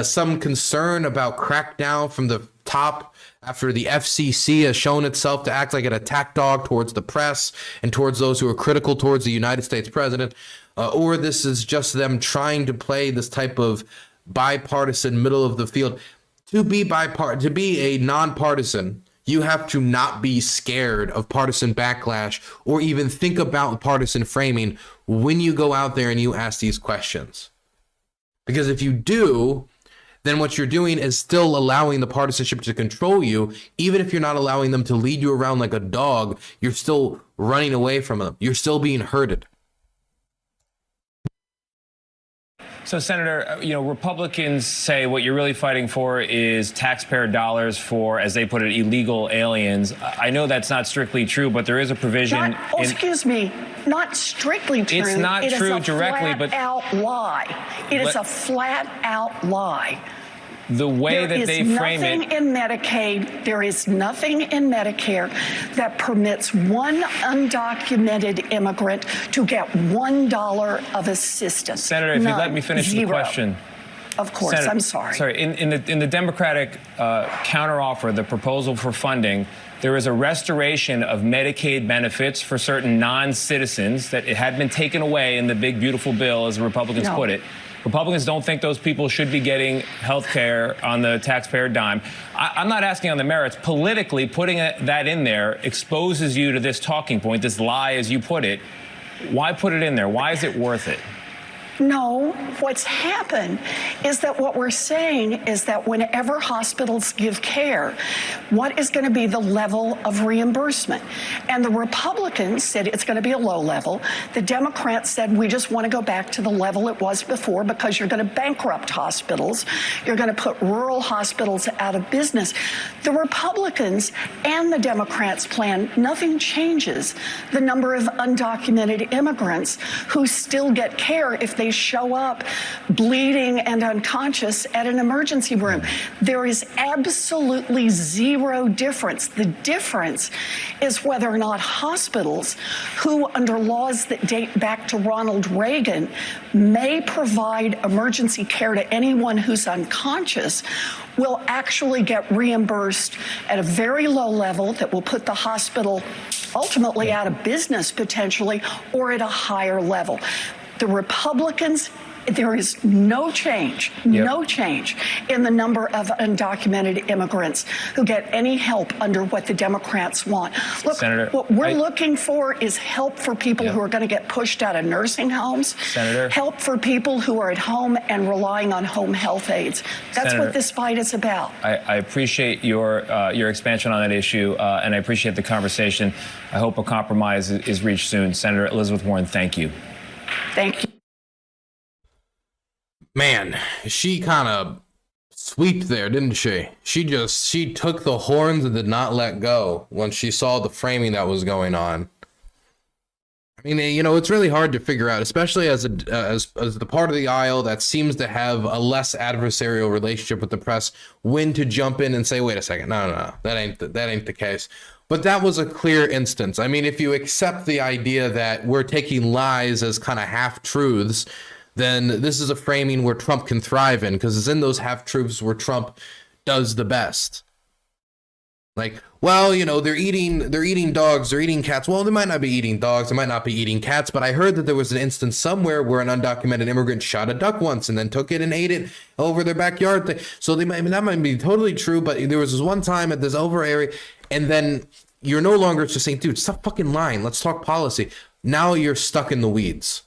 some concern about crackdown from the top after the FCC has shown itself to act like an attack dog towards the press and towards those who are critical towards the United States president, or this is just them trying to play this type of bipartisan middle of the field. To be a nonpartisan, you have to not be scared of partisan backlash or even think about partisan framing when you go out there and you ask these questions. Because if you do, then what you're doing is still allowing the partisanship to control you. Even if you're not allowing them to lead you around like a dog, you're still running away from them. You're still being herded. So, Senator, Republicans say what you're really fighting for is taxpayer dollars for, as they put it, illegal aliens. I know that's not strictly true, but there is a provision. Excuse me, not strictly true. It's not true directly, but flat-out lie. It is a flat-out lie. The way that they frame it. There is nothing in Medicare that permits one undocumented immigrant to get $1 of assistance. Senator, if you let me finish the question. Of course, Senator, I'm sorry. Sorry, in the Democratic counteroffer, the proposal for funding, there is a restoration of Medicaid benefits for certain non-citizens that it had been taken away in the big, beautiful bill, as the Republicans put it. Republicans don't think those people should be getting health care on the taxpayer dime. I'm not asking on the merits. Politically, putting that in there exposes you to this talking point, this lie, as you put it. Why put it in there? Why is it worth it? No, what's happened is that what we're saying is that whenever hospitals give care, what is going to be the level of reimbursement? And the Republicans said it's going to be a low level. The Democrats said we just want to go back to the level it was before because you're going to bankrupt hospitals. You're going to put rural hospitals out of business. The Republicans and the Democrats plan, nothing changes the number of undocumented immigrants who still get care if they show up bleeding and unconscious at an emergency room. There is absolutely zero difference. The difference is whether or not hospitals, who under laws that date back to Ronald Reagan, may provide emergency care to anyone who's unconscious, will actually get reimbursed at a very low level that will put the hospital ultimately out of business potentially, or at a higher level. The Republicans, there is no change in the number of undocumented immigrants who get any help under what the Democrats want. Look, Senator, what we're looking for is help for people who are going to get pushed out of nursing homes, Senator, help for people who are at home and relying on home health aides. That's Senator, what this fight is about. I appreciate your expansion on that issue, and I appreciate the conversation. I hope a compromise is reached soon. Senator Elizabeth Warren, thank you. Thank you. Man, she kind of sweeped there, didn't she? She took the horns and did not let go when she saw the framing that was going on. I mean, it's really hard to figure out, especially as the part of the aisle that seems to have a less adversarial relationship with the press, when to jump in and say, wait a second, no, that ain't the case. But that was a clear instance. I mean, if you accept the idea that we're taking lies as kind of half-truths, then this is a framing where Trump can thrive in, because it's in those half-truths where Trump does the best. Like, well, they're eating dogs, they're eating cats. Well, they might not be eating dogs, they might not be eating cats, but I heard that there was an instance somewhere where an undocumented immigrant shot a duck once and then took it and ate it over their backyard. So that might be totally true, but there was this one time at this over area, and then you're no longer just saying, dude, stop fucking lying, let's talk policy. Now you're stuck in the weeds.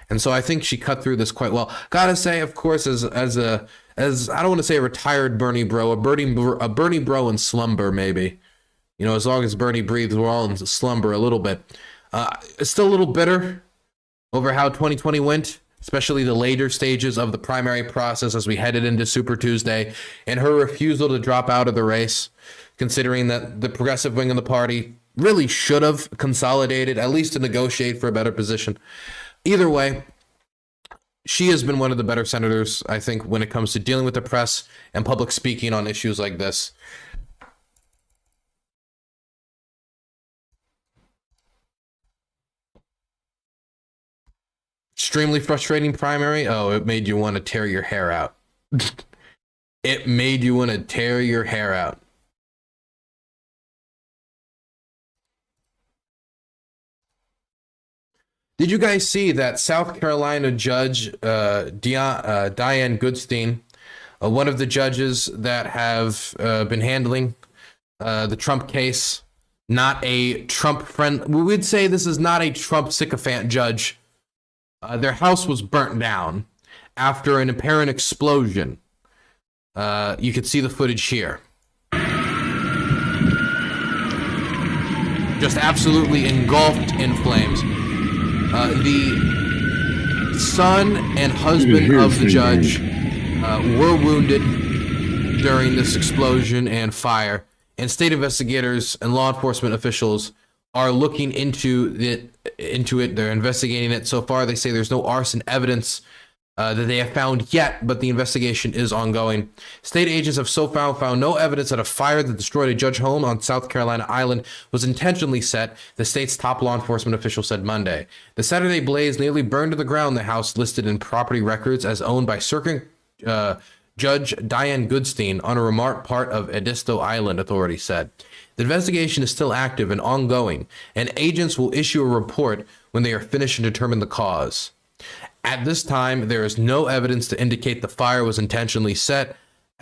And so I think she cut through this quite well. Gotta say, of course, as I don't want to say a retired Bernie bro, a Bernie bro in slumber, maybe. As long as Bernie breathes, we're all in slumber a little bit. It's still a little bitter over how 2020 went, especially the later stages of the primary process as we headed into Super Tuesday, and her refusal to drop out of the race, considering that the progressive wing of the party really should have consolidated, at least to negotiate for a better position. Either way, she has been one of the better senators, I think, when it comes to dealing with the press and public speaking on issues like this. Extremely frustrating primary. Oh, it made you want to tear your hair out. It made you want to tear your hair out. Did you guys see that South Carolina judge, Diane Goodstein, one of the judges that have been handling the Trump case, not a Trump friend? We would say this is not a Trump sycophant judge. Their house was burnt down after an apparent explosion. You can see the footage here. Just absolutely engulfed in flames. The son and husband of the judge were wounded during this explosion and fire, and state investigators and law enforcement officials are looking into it. They're investigating it. So far, they say there's no arson evidence that they have found yet, but the investigation is ongoing. State agents have so far found no evidence that a fire that destroyed a judge home on South Carolina Island was intentionally set, the state's top law enforcement official said Monday. The Saturday blaze nearly burned to the ground the house listed in property records as owned by Circuit Judge Diane Goodstein on a remote part of Edisto Island, authorities said. The investigation is still active and ongoing, and agents will issue a report when they are finished and determine the cause. At this time, there is no evidence to indicate the fire was intentionally set.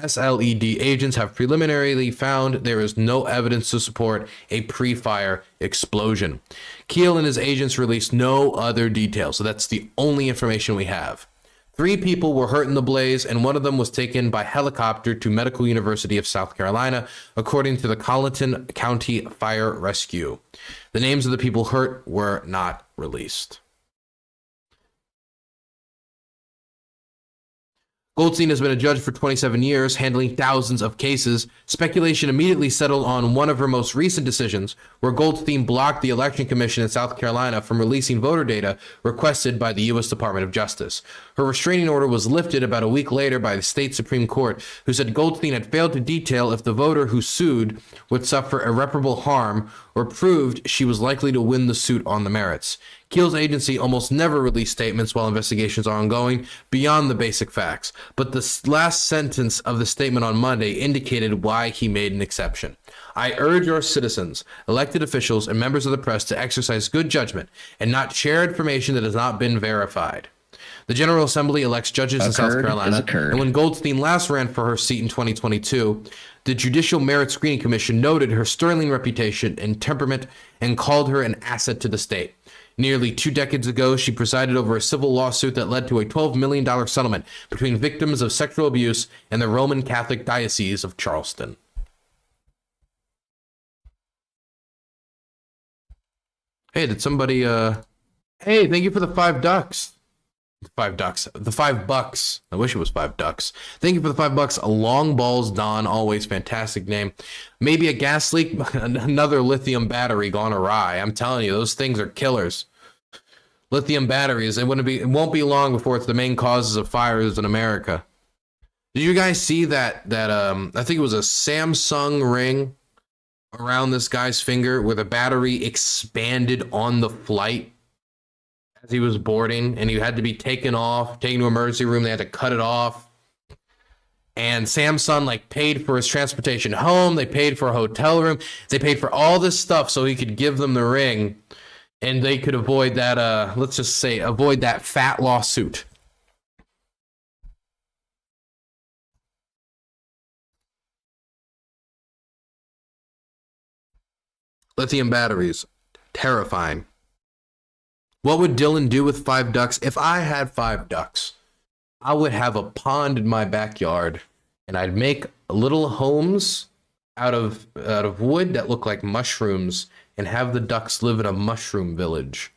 SLED agents have preliminarily found there is no evidence to support a pre-fire explosion. Keel and his agents released no other details, so that's the only information we have. 3 people were hurt in the blaze, and one of them was taken by helicopter to Medical University of South Carolina, according to the Colleton County Fire Rescue. The names of the people hurt were not released. Goldstein has been a judge for 27 years, handling thousands of cases. Speculation immediately settled on one of her most recent decisions, where Goldstein blocked the Election Commission in South Carolina from releasing voter data requested by the U.S. Department of Justice. Her restraining order was lifted about a week later by the state Supreme Court, who said Goldstein had failed to detail if the voter who sued would suffer irreparable harm or proved she was likely to win the suit on the merits. Keel's agency almost never released statements while investigations are ongoing beyond the basic facts, but the last sentence of the statement on Monday indicated why he made an exception. I urge our citizens, elected officials, and members of the press to exercise good judgment and not share information that has not been verified. The General Assembly elects judges in South Carolina, and when Goldstein last ran for her seat in 2022, the Judicial Merit Screening Commission noted her sterling reputation and temperament and called her an asset to the state. Nearly 2 decades ago, she presided over a civil lawsuit that led to a $12 million settlement between victims of sexual abuse and the Roman Catholic Diocese of Charleston. Hey, did somebody, hey, thank you for the $5. The $5. I wish it was $5. Thank you for the $5. Long Balls Don, always fantastic name. Maybe a gas leak, another lithium battery gone awry. I'm telling you, those things are killers. Lithium batteries, it won't be long before it's the main causes of fires in America. Did you guys see that I think it was a Samsung ring around this guy's finger where the battery expanded on the flight as he was boarding, and he had to be taken to an emergency room. They had to cut it off. And Samsung paid for his transportation home. They paid for a hotel room. They paid for all this stuff so he could give them the ring, and they could avoid that, let's just say, avoid that fat lawsuit. Lithium batteries, terrifying. What would Dylan do with $5? If I had $5, I would have a pond in my backyard, and I'd make little homes out of wood that look like mushrooms, and have the ducks live in a mushroom village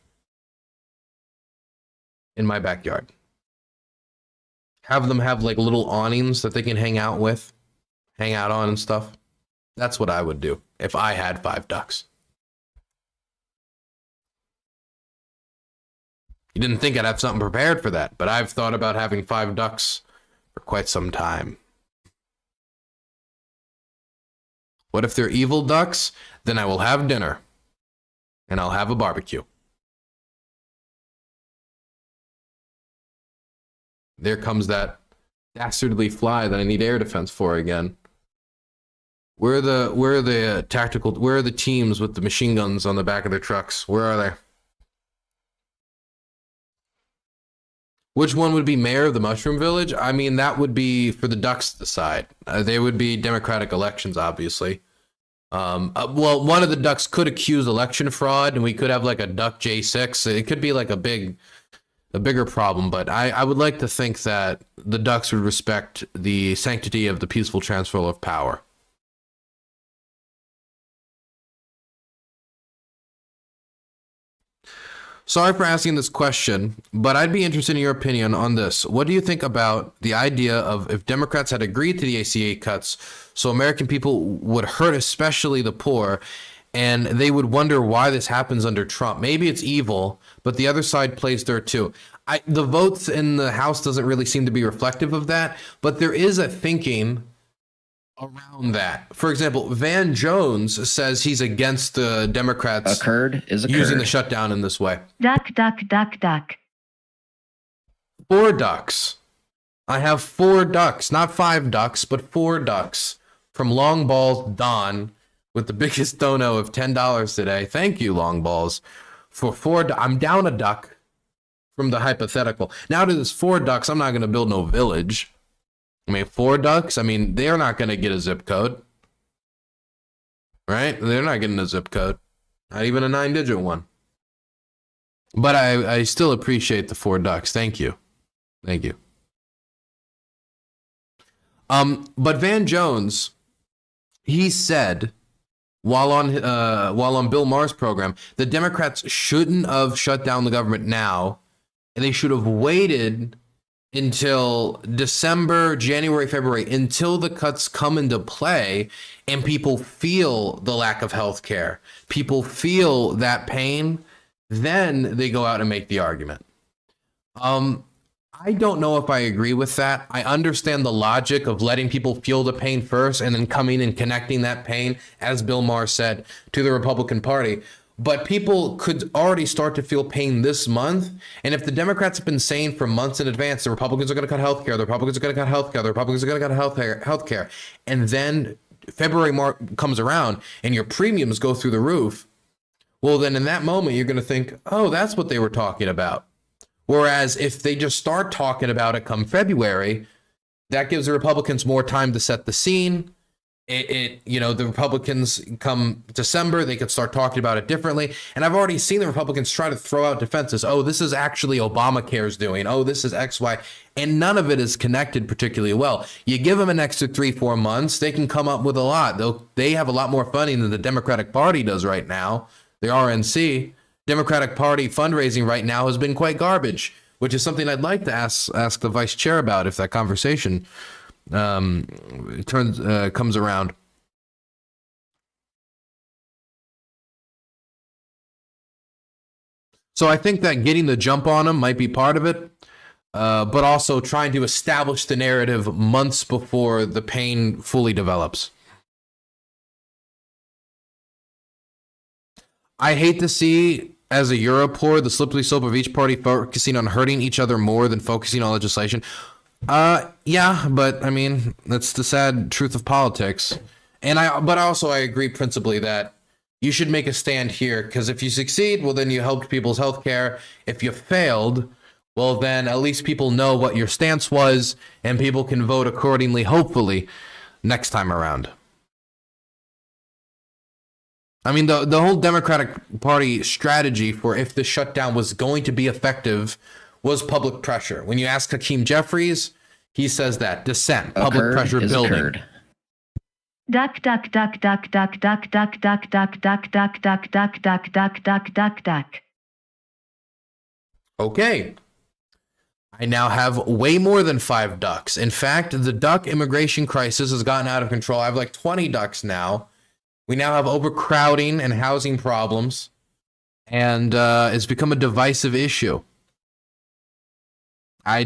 in my backyard. Have them have little awnings that they can hang out on and stuff. That's what I would do if I had $5. You didn't think I'd have something prepared for that, but I've thought about having $5 for quite some time. What if they're evil ducks? Then I will have dinner, and I'll have a barbecue. There comes that dastardly fly that I need air defense for again. Where are the teams with the machine guns on the back of their trucks? Where are they? Which one would be mayor of the Mushroom Village? I mean, that would be for the ducks to decide. They would be Democratic elections, obviously. Well, one of the ducks could accuse election fraud, and we could have a duck J6. It could be a bigger problem, but I would like to think that the ducks would respect the sanctity of the peaceful transfer of power. Sorry for asking this question, but I'd be interested in your opinion on this. What do you think about the idea of if Democrats had agreed to the ACA cuts, so American people would hurt, especially the poor, and they would wonder why this happens under Trump? Maybe it's evil, but the other side plays there too. The votes in the House doesn't really seem to be reflective of that, but there is a thinking around that. For example, Van Jones says he's against the Democrats using the shutdown in this way. Duck, duck, duck, duck. 4 ducks. I have 4 ducks, not 5 ducks, but 4 ducks from Long Balls Don with the biggest dono of $10 today. Thank you, Long Balls, for 4. I'm down a duck from the hypothetical. Now to this 4 ducks, I'm not going to build no village. I mean, 4 ducks, I mean, they're not going to get a zip code. Right? They're not getting a zip code. Not even a 9-digit one. But I still appreciate the 4 ducks. Thank you. Thank you. But Van Jones, he said while on Bill Maher's program, the Democrats shouldn't have shut down the government now, and they should have waited until December, January, February, until the cuts come into play and people feel the lack of health care. People feel that pain, then they go out and make the argument. I don't know if I agree with that. I understand the logic of letting people feel the pain first and then coming and connecting that pain, as Bill Maher said, to the Republican Party. But people could already start to feel pain this month. And if the Democrats have been saying for months in advance, the Republicans are going to cut health care, the Republicans are going to cut health care, the Republicans are going to cut health care, and then February, March comes around and your premiums go through the roof, well, then in that moment, you're going to think, oh, that's what they were talking about. Whereas if they just start talking about it come February, that gives the Republicans more time to set the scene. The Republicans come December, they could start talking about it differently. And I've already seen the Republicans try to throw out defenses. Oh, this is actually Obamacare's doing. Oh, this is X, Y. And none of it is connected particularly well. You give them an extra 3-4 months, they can come up with a lot. They have a lot more funding than the Democratic Party does right now. The RNC. Democratic Party fundraising right now has been quite garbage, which is something I'd like to ask the vice chair about if that conversation comes around. So I think that getting the jump on them might be part of it, but also trying to establish the narrative months before the pain fully develops. I hate to see, as a Europort, the slippery slope of each party focusing on hurting each other more than focusing on legislation. Yeah, but I mean, that's the sad truth of politics. But also I agree principally that you should make a stand here, because if you succeed, well, then you helped people's health care. If you failed, well, then at least people know what your stance was and people can vote accordingly, hopefully, next time around. I mean, the whole Democratic Party strategy for if the shutdown was going to be effective was public pressure. When you ask Hakeem Jeffries, he says that dissent, public pressure building. Duck, duck, duck, duck, duck, duck, duck, duck, duck, duck, duck, duck, duck, duck, duck, duck, duck, duck. Okay. I now have way more than 5 ducks. In fact, the duck immigration crisis has gotten out of control. I have like 20 ducks now. We now have overcrowding and housing problems, and it's become a divisive issue. I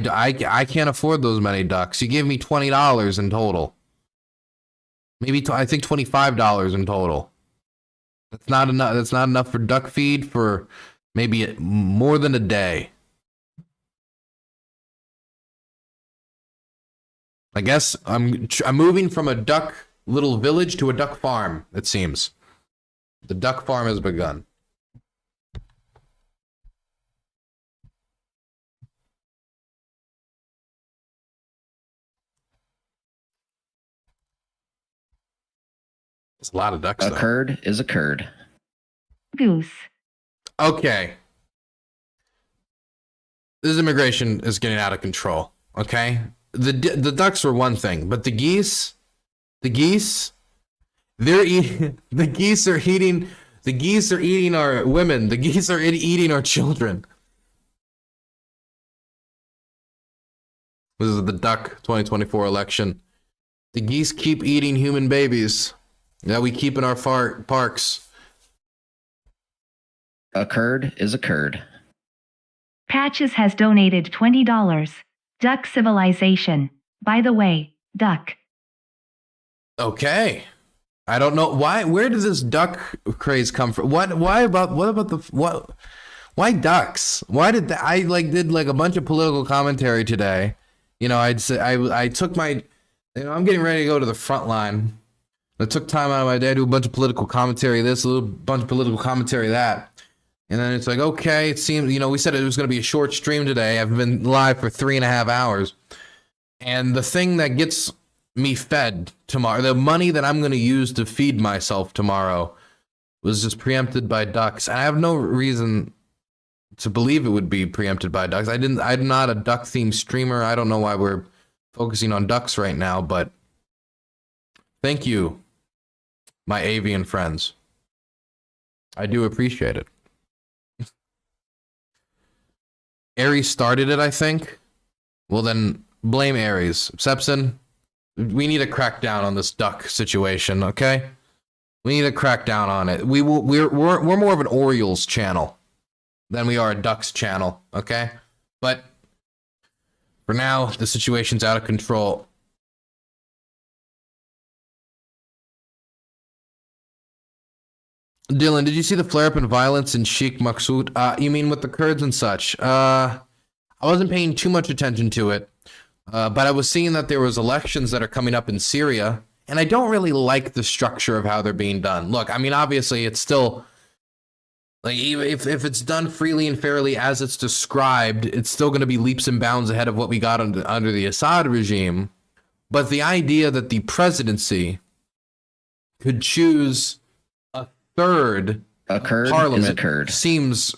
can't afford those many ducks. You gave me $20 in total. Maybe I think $25 in total. That's not enough. That's not enough for duck feed for maybe more than a day. I guess I'm moving from a duck little village to a duck farm, it seems. The duck farm has begun. There's a lot of ducks, though. A curd is a curd. Goose. Okay. This immigration is getting out of control, okay? The ducks were one thing, but the geese are eating The geese are eating our women. The geese are eating our children. This is the Duck 2024 election. The geese keep eating human babies that we keep in our parks. A curd is a curd. Patches has donated $20. Duck civilization. By the way, duck. Okay. I don't know why. Where did this duck craze come from? What ducks? Why did I did a bunch of political commentary today? You know, I took my, I'm getting ready to go to the front line. I took time out of my day to do a bunch of political commentary, this, a little bunch of political commentary, that. And then it's like, okay, it seems, we said it was going to be a short stream today. I've been live for 3.5 hours. And the thing that gets me fed tomorrow, the money that I'm going to use to feed myself tomorrow, was just preempted by ducks. And I have no reason to believe it would be preempted by ducks. I'm not a duck themed streamer. I don't know why we're focusing on ducks right now, but thank you, my avian friends. I do appreciate it. Aries started it, I think. Well, then blame Aries. Sepson, we need to crack down on this duck situation, okay? We need to crack down on it. We're more of an Orioles channel than we are a Ducks channel, okay? But for now, the situation's out of control. Dylan, did you see the flare-up in violence in Sheikh Maksud? You mean with the Kurds and such? I wasn't paying too much attention to it, but I was seeing that there was elections that are coming up in Syria, and I don't really like the structure of how they're being done. Look, I mean, obviously, it's still, if it's done freely and fairly as it's described, it's still going to be leaps and bounds ahead of what we got under the Assad regime. But the idea that the presidency could choose third parliament seems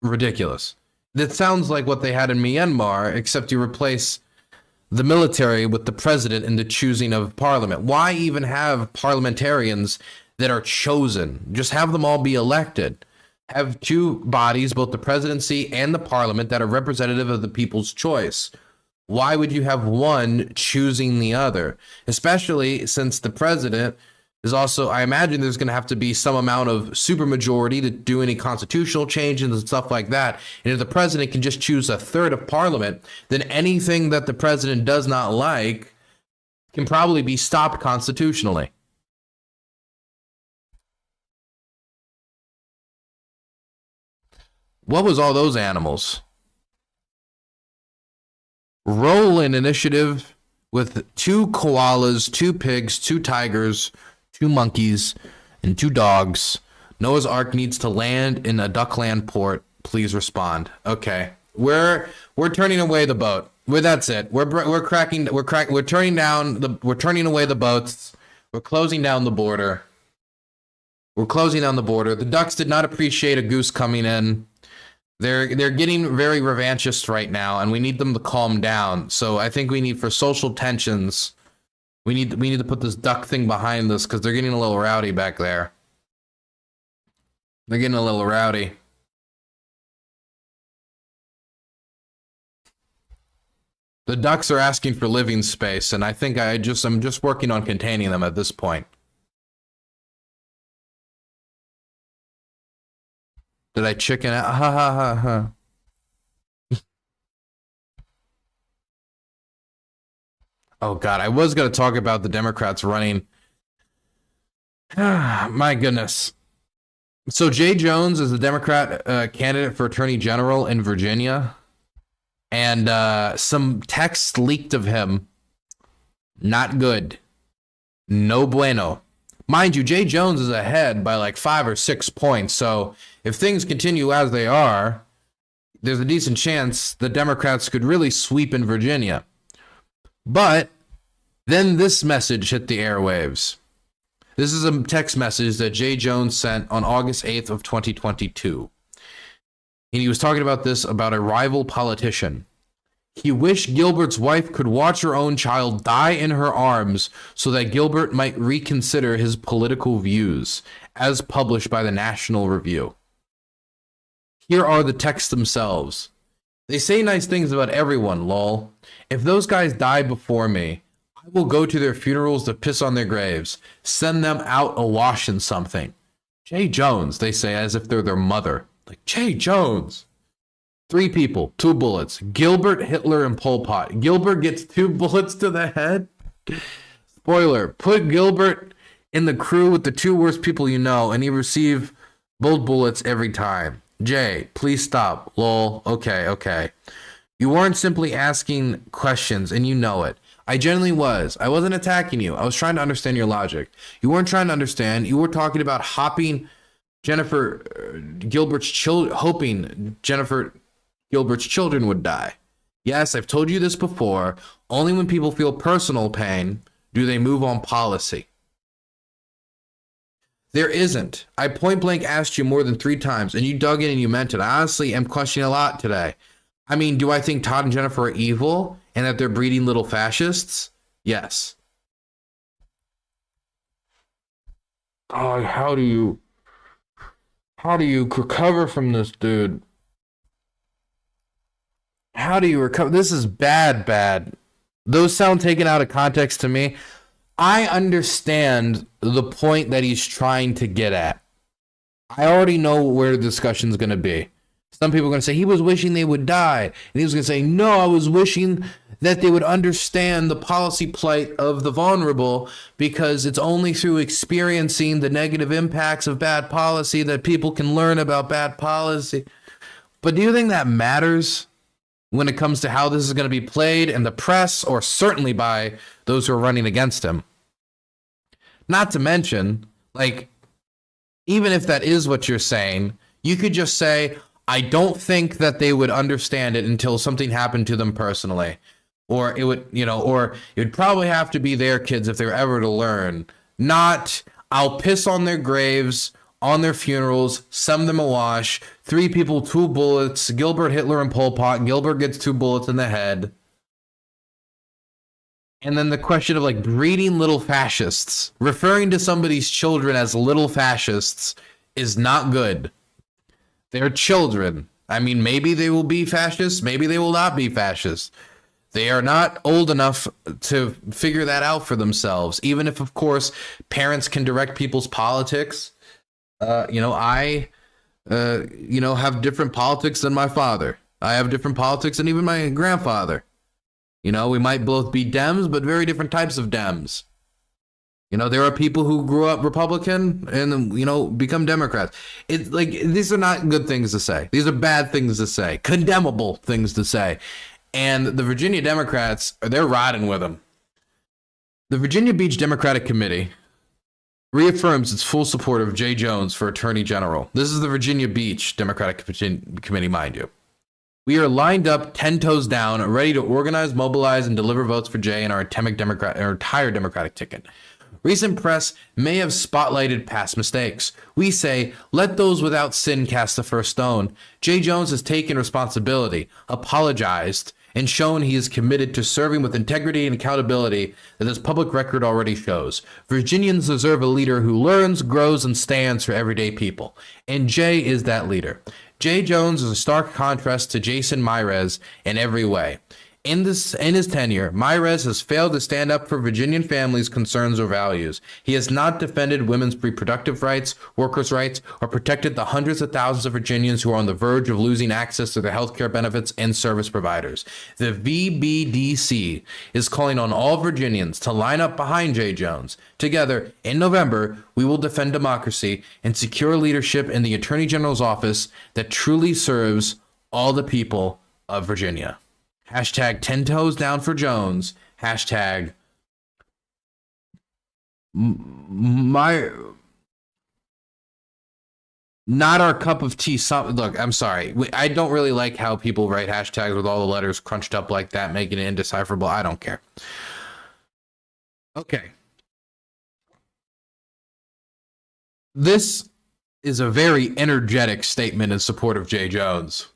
ridiculous. That sounds like what they had in Myanmar, except you replace the military with the president in the choosing of parliament. Why even have parliamentarians that are chosen? Just have them all be elected. Have two bodies, both the presidency and the parliament, that are representative of the people's choice. Why would you have one choosing the other? Especially since the president is also, I imagine there's going to have to be some amount of supermajority to do any constitutional changes and stuff like that. And if the president can just choose a third of parliament, then anything that the president does not like can probably be stopped constitutionally. What was all those animals? Roll-in initiative with 2 koalas, 2 pigs, 2 tigers, 2 monkeys, and 2 dogs. Noah's Ark needs to land in a Duckland port. Please respond. Okay, we're turning away the boat. That's it. We're turning away the boats. We're closing down the border. We're closing down the border. The ducks did not appreciate a goose coming in. They're getting very revanchist right now, and we need them to calm down. So I think we need, for social tensions, we need to put this duck thing behind this, because they're getting a little rowdy back there. They're getting a little rowdy. The ducks are asking for living space, and I think I'm just working on containing them at this point. Did I chicken out? Ha ha ha ha. Oh God, I was going to talk about the Democrats running. My goodness. So Jay Jones is a Democrat candidate for Attorney General in Virginia. And some text leaked of him. Not good. No bueno. Mind you, Jay Jones is ahead by like 5 or 6 points. So if things continue as they are, there's a decent chance the Democrats could really sweep in Virginia. But then this message hit the airwaves. This is a text message that Jay Jones sent on August 8th of 2022. And he was talking about this about a rival politician. He wished Gilbert's wife could watch her own child die in her arms so that Gilbert might reconsider his political views. as published by the National Review. Here are the texts themselves. They say nice things about everyone, lol. If those guys die before me, I will go to their funerals to piss on their graves, send them out awash in something. Jay Jones, they say as if they're their mother. Like, Jay Jones. 3 people, 2 bullets. Gilbert, Hitler, and Pol Pot. Gilbert gets 2 bullets to the head. Spoiler, put Gilbert in the crew with the 2 worst people you know, and he receive both bullets every time. Jay, please stop. Lol. Okay. You weren't simply asking questions, and you know it. I genuinely was. I wasn't attacking you. I was trying to understand your logic. You weren't trying to understand. You were talking about hoping Jennifer Gilbert's hoping Jennifer Gilbert's children would die. Yes, I've told you this before. Only when people feel personal pain do they move on policy. There isn't. I point blank asked you more than 3 times, and you dug in and you meant it. I honestly am questioning a lot today. I mean, do I think Todd and Jennifer are evil and that they're breeding little fascists? Yes. Oh, how do you recover from this, dude? How do you recover? This is bad. Those sound taken out of context to me. I understand the point that he's trying to get at. I already know where the discussion's going to be. Some people are going to say he was wishing they would die. And he was going to say, no, I was wishing that they would understand the policy plight of the vulnerable, because it's only through experiencing the negative impacts of bad policy that people can learn about bad policy. But do you think that matters when it comes to how this is going to be played in the press, or certainly by those who are running against him? Not to mention, like, even if that is what you're saying, you could just say, I don't think that they would understand it until something happened to them personally. Or it would, or it would probably have to be their kids if they're ever to learn. Not, I'll piss on their graves, on their funerals, send them awash, 3 people, 2 bullets, Gilbert, Hitler, and Pol Pot. Gilbert gets 2 bullets in the head. And then the question of, like, breeding little fascists. Referring to somebody's children as little fascists is not good. They're children. I mean, maybe they will be fascists, maybe they will not be fascists. They are not old enough to figure that out for themselves, even if, of course, parents can direct people's politics. I have different politics than my father. I have different politics than even my grandfather. We might both be Dems, but very different types of Dems. There are people who grew up Republican and, become Democrats. It's like, these are not good things to say. These are bad things to say, condemnable things to say. And the Virginia Democrats, they're riding with them. The Virginia Beach Democratic Committee reaffirms its full support of Jay Jones for Attorney General. This is the Virginia Beach Democratic Committee, mind you. We are lined up, 10 toes down, ready to organize, mobilize, and deliver votes for Jay and our entire Democratic ticket. Recent press may have spotlighted past mistakes. We say, let those without sin cast the first stone. Jay Jones has taken responsibility, apologized, and shown he is committed to serving with integrity and accountability that his public record already shows. Virginians deserve a leader who learns, grows, and stands for everyday people. And Jay is that leader. Jay Jones is a stark contrast to Jason Myrez in every way. In his tenure, Myrez has failed to stand up for Virginian families' concerns or values. He has not defended women's reproductive rights, workers' rights, or protected the hundreds of thousands of Virginians who are on the verge of losing access to their health care benefits and service providers. The VBDC is calling on all Virginians to line up behind Jay Jones. Together, in November, we will defend democracy and secure leadership in the Attorney General's office that truly serves all the people of Virginia. Hashtag 10 toes down for Jones. Hashtag not our cup of tea. Look, I'm sorry. I don't really like how people write hashtags with all the letters crunched up like that, making it indecipherable. I don't care. Okay. This is a very energetic statement in support of Jay Jones.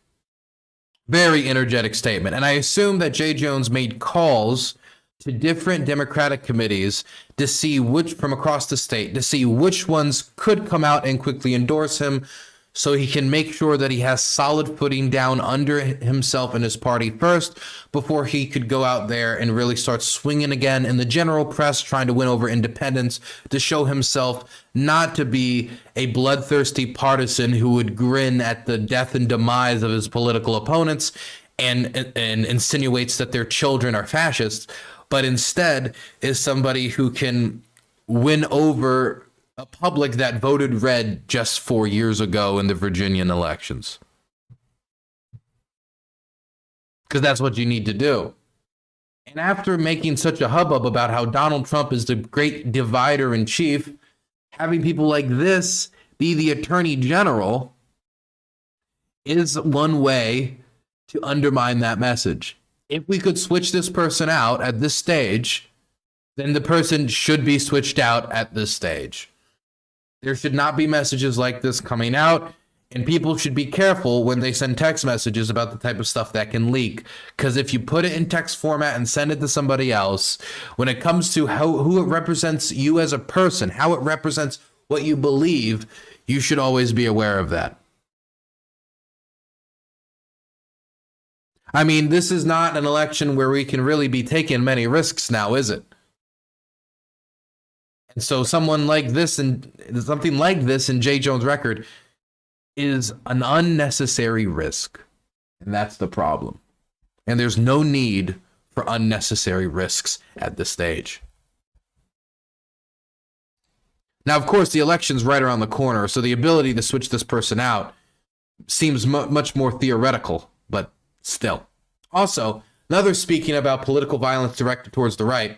Very energetic statement. And I assume that Jay Jones made calls to different Democratic committees to see which from across the state, to see which ones could come out and quickly endorse him so he can make sure that he has solid footing down under himself and his party first before he could go out there and really start swinging again in the general press, trying to win over independents, to show himself not to be a bloodthirsty partisan who would grin at the death and demise of his political opponents and insinuates that their children are fascists, but instead is somebody who can win over a public that voted red just 4 years ago in the Virginian elections. Because that's what you need to do. And after making such a hubbub about how Donald Trump is the great divider in chief, having people like this be the attorney general is one way to undermine that message. If we could switch this person out at this stage, then the person should be switched out at this stage. There should not be messages like this coming out, and people should be careful when they send text messages about the type of stuff that can leak. Because if you put it in text format and send it to somebody else, when it comes to who it represents you as a person, how it represents what you believe, you should always be aware of that. I mean, this is not an election where we can really be taking many risks now, is it? And so someone like this and something like this in J. Jones' record is an unnecessary risk. And that's the problem. And there's no need for unnecessary risks at this stage. Now, of course, the election's right around the corner, so the ability to switch this person out seems much more theoretical, but still. Also, another speaking about political violence directed towards the right,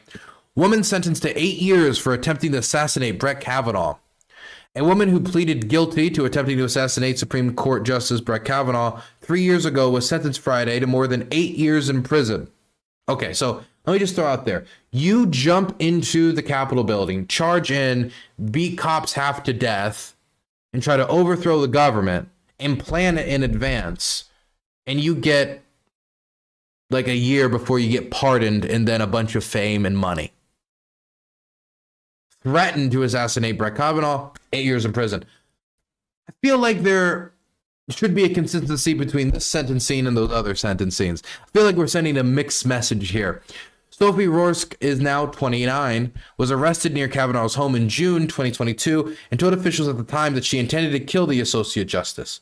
woman sentenced to 8 years for attempting to assassinate Brett Kavanaugh. A woman who pleaded guilty to attempting to assassinate Supreme Court Justice Brett Kavanaugh 3 years ago was sentenced Friday to more than 8 years in prison. Okay, so let me just throw out there. You jump into the Capitol building, charge in, beat cops half to death, and try to overthrow the government and plan it in advance, and you get like a year before you get pardoned and then a bunch of fame and money. Threatened to assassinate Brett Kavanaugh, 8 years in prison. I feel like there should be a consistency between this sentencing and those other sentencings. I feel like we're sending a mixed message here. Sophie Rourke is now 29, was arrested near Kavanaugh's home in June 2022, and told officials at the time that she intended to kill the Associate Justice.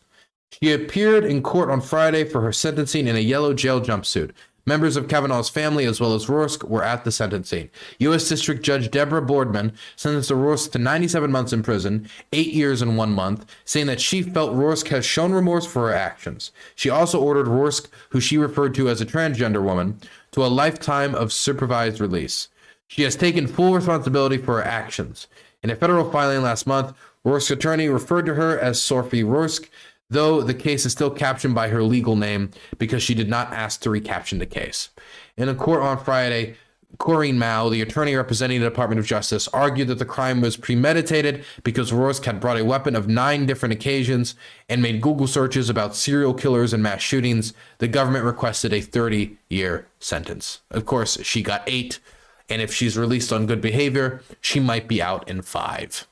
She appeared in court on Friday for her sentencing in a yellow jail jumpsuit. Members of Kavanaugh's family, as well as Rourke, were at the sentencing. U.S. District Judge Deborah Boardman sentenced Rourke to 97 months in prison, 8 years and 1 month, saying that she felt Rourke has shown remorse for her actions. She also ordered Rourke, who she referred to as a transgender woman, to a lifetime of supervised release. She has taken full responsibility for her actions. In a federal filing last month, Rourke's attorney referred to her as Sophie Rourke, though the case is still captioned by her legal name because she did not ask to recaption the case. In a court on Friday, Corinne Mao, the attorney representing the Department of Justice, argued that the crime was premeditated because Rourke had brought a weapon of 9 different occasions and made Google searches about serial killers and mass shootings. The government requested a 30-year sentence. Of course, she got 8, and if she's released on good behavior, she might be out in 5.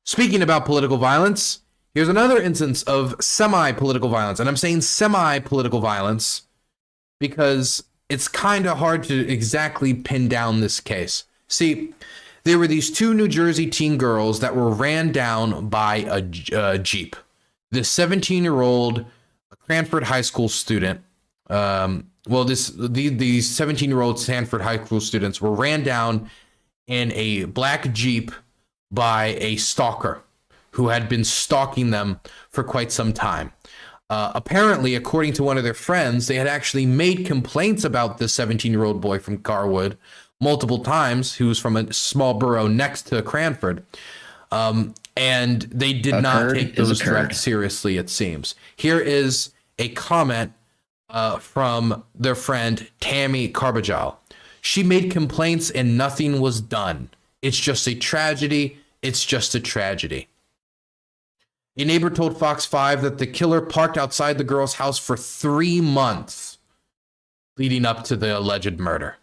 Speaking about political violence, here's another instance of semi-political violence. And I'm saying semi-political violence because it's kind of hard to exactly pin down this case. See, there were these 2 New Jersey teen girls that were ran down by a Jeep. This 17-year-old Cranford High School student, these 17-year-old Stanford High School students were ran down in a black Jeep by a stalker who had been stalking them for quite some time. Apparently, according to one of their friends, they had actually made complaints about this 17-year-old boy from Garwood multiple times, who was from a small borough next to Cranford. And they did not take those threats seriously, it seems. Here is a comment from their friend, Tammy Carbajal. She made complaints and nothing was done. It's just a tragedy. It's just a tragedy. A neighbor told Fox 5 that the killer parked outside the girl's house for 3 months leading up to the alleged murder.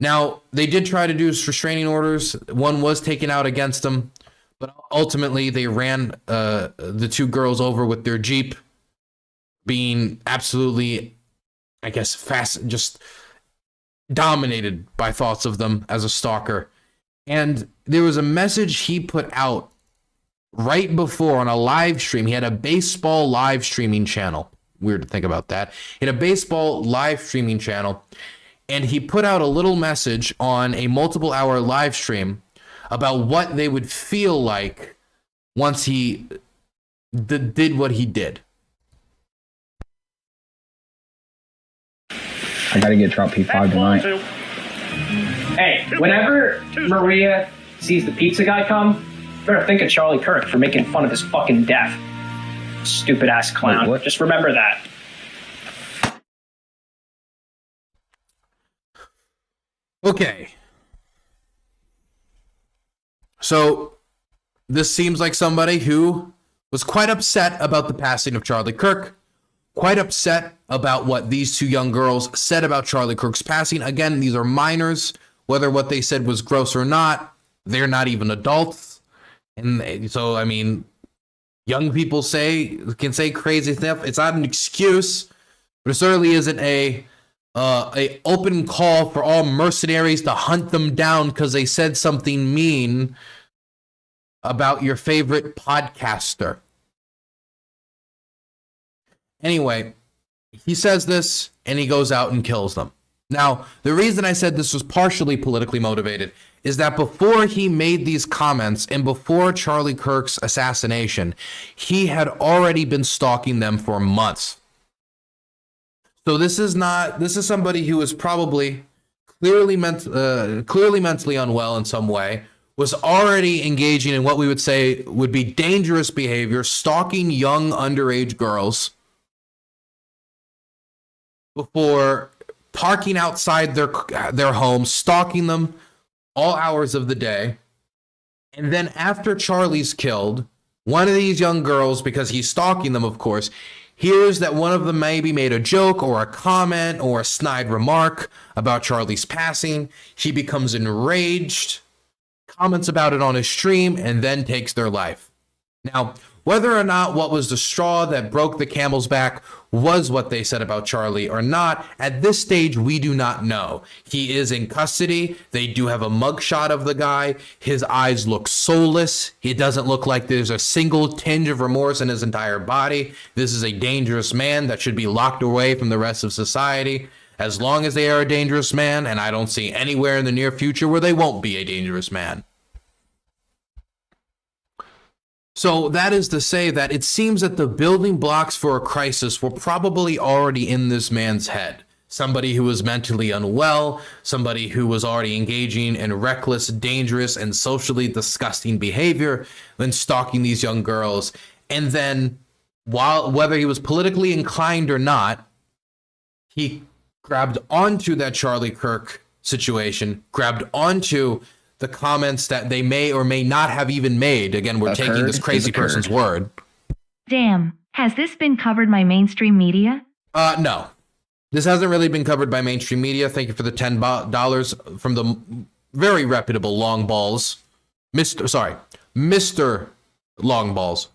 Now, they did try to do restraining orders. One was taken out against them, but ultimately they ran the two girls over with their Jeep, being absolutely, I guess, just dominated by thoughts of them as a stalker. And there was a message he put out right before on a live stream. He had a baseball live streaming channel. Weird to think about that. He had a baseball live streaming channel, and he put out a little message on a multiple hour live stream about what they would feel like once he did what he did. I gotta get Trump P5 tonight. Hey, whenever Maria sees the pizza guy come, better think of Charlie Kirk for making fun of his fucking death. Stupid ass clown. Wait, just remember that. Okay. So, this seems like somebody who was quite upset about the passing of Charlie Kirk, quite upset about what these two young girls said about Charlie Kirk's passing. Again, these are minors. Whether what they said was gross or not, they're not even adults. And so, I mean, young people can say crazy stuff. It's not an excuse, but it certainly isn't a open call for all mercenaries to hunt them down because they said something mean about your favorite podcaster. Anyway, he says this and he goes out and kills them. Now, the reason I said this was partially politically motivated is that before he made these comments and before Charlie Kirk's assassination, he had already been stalking them for months. So this is somebody who is probably clearly mentally unwell in some way, was already engaging in what we would say would be dangerous behavior, stalking young underage girls before parking outside their home, stalking them all hours of the day. And then after Charlie's killed, one of these young girls, because he's stalking them, of course, hears that one of them maybe made a joke or a comment or a snide remark about Charlie's passing. She becomes enraged, comments about it on his stream, and then takes their life. Now, whether or not what was the straw that broke the camel's back was what they said about Charlie or not, at this stage, we do not know. He is in custody. They do have a mugshot of the guy. His eyes look soulless. He doesn't look like there's a single tinge of remorse in his entire body. This is a dangerous man that should be locked away from the rest of society. As long as they are a dangerous man, and I don't see anywhere in the near future where they won't be a dangerous man. So that is to say that it seems that the building blocks for a crisis were probably already in this man's head. Somebody who was mentally unwell, somebody who was already engaging in reckless, dangerous, and socially disgusting behavior when stalking these young girls. And then, whether he was politically inclined or not, he grabbed onto that Charlie Kirk situation, grabbed onto the comments that they may or may not have even made. Again, we're taking this crazy person's word. Damn, has this been covered by mainstream media? No. This hasn't really been covered by mainstream media. Thank you for the $10 from the very reputable Long Balls. Mr. Long Balls.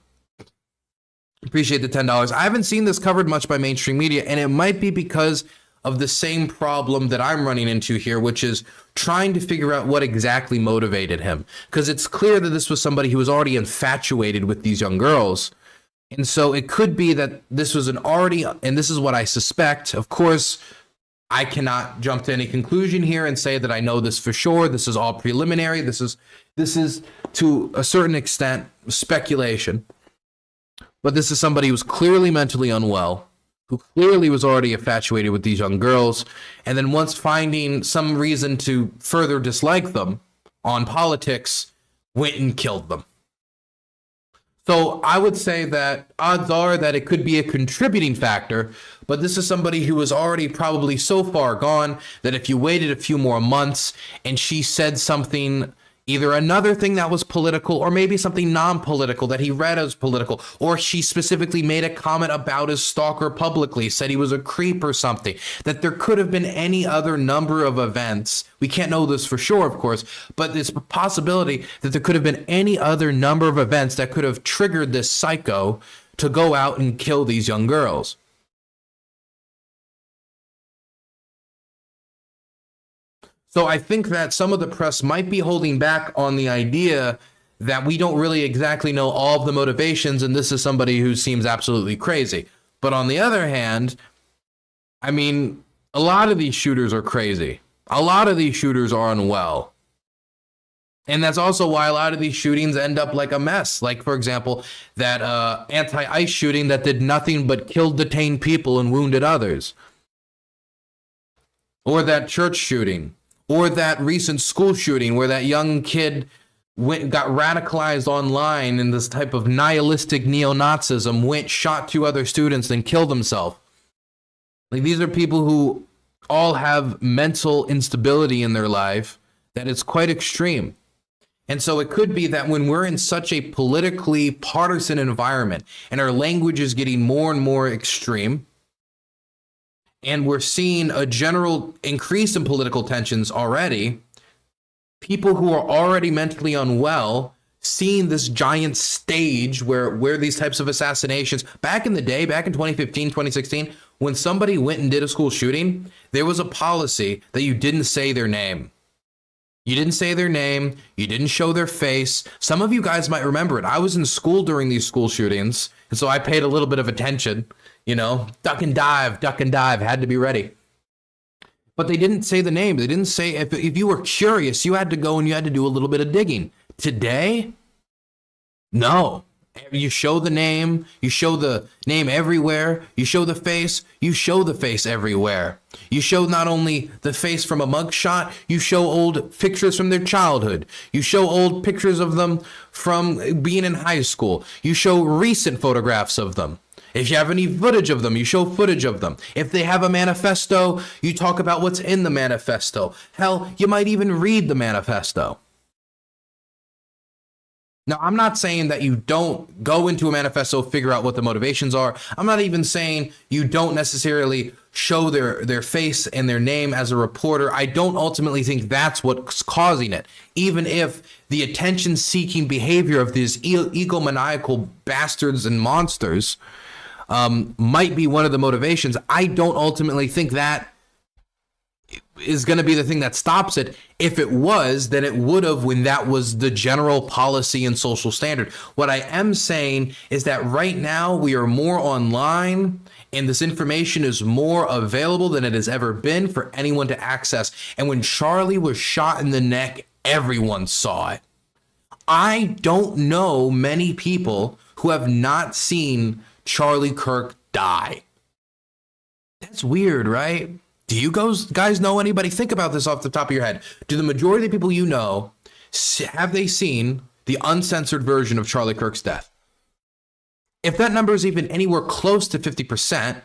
Appreciate the $10. I haven't seen this covered much by mainstream media, and it might be because of the same problem that I'm running into here, which is trying to figure out what exactly motivated him. Because it's clear that this was somebody who was already infatuated with these young girls. And so it could be that this was and this is what I suspect. Of course, I cannot jump to any conclusion here and say that I know this for sure. This is all preliminary. This is to a certain extent speculation. But this is somebody who's clearly mentally unwell, who clearly was already infatuated with these young girls, and then once finding some reason to further dislike them on politics, went and killed them. So I would say that odds are that it could be a contributing factor, but this is somebody who was already probably so far gone that if you waited a few more months and she said something either another thing that was political or maybe something non-political that he read as political, or she specifically made a comment about his stalker publicly, said he was a creep or something, that there could have been any other number of events. We can't know this for sure, of course, but it's a possibility that there could have been any other number of events that could have triggered this psycho to go out and kill these young girls. So I think that some of the press might be holding back on the idea that we don't really exactly know all of the motivations, and this is somebody who seems absolutely crazy. But on the other hand, I mean, a lot of these shooters are crazy. A lot of these shooters are unwell. And that's also why a lot of these shootings end up like a mess. Like, for example, that anti-ICE shooting that did nothing but kill detained people and wounded others. Or that church shooting. Or that recent school shooting where that young kid got radicalized online in this type of nihilistic neo-Nazism, shot 2 other students, then killed himself. Like, these are people who all have mental instability in their life that is quite extreme. And so it could be that when we're in such a politically partisan environment and our language is getting more and more extreme, and we're seeing a general increase in political tensions already, people who are already mentally unwell, seeing this giant stage where these types of assassinations, back in the day, back in 2015, 2016, when somebody went and did a school shooting, there was a policy that you didn't say their name. You didn't say their name. You didn't show their face. Some of you guys might remember it. I was in school during these school shootings, and so I paid a little bit of attention. You know, duck and dive, had to be ready. But they didn't say the name. They didn't say, if you were curious, you had to go and you had to do a little bit of digging. Today, no. You show the name, you show the name everywhere, you show the face everywhere. You show not only the face from a mugshot, you show old pictures from their childhood. You show old pictures of them from being in high school. You show recent photographs of them. If you have any footage of them, you show footage of them. If they have a manifesto, you talk about what's in the manifesto. Hell, you might even read the manifesto. Now, I'm not saying that you don't go into a manifesto, figure out what the motivations are. I'm not even saying you don't necessarily show their face and their name as a reporter. I don't ultimately think that's what's causing it. Even if the attention-seeking behavior of these egomaniacal bastards and monsters might be one of the motivations, I don't ultimately think that is going to be the thing that stops it. If it was, then it would have when that was the general policy and social standard. What I am saying is that right now we are more online and this information is more available than it has ever been for anyone to access. And when Charlie was shot in the neck, everyone saw it. I don't know many people who have not seen Charlie Kirk die. That's weird, right? Do you guys know anybody? Think about this off the top of your head. Do the majority of the people you know, have they seen the uncensored version of Charlie Kirk's death? If that number is even anywhere close to 50%,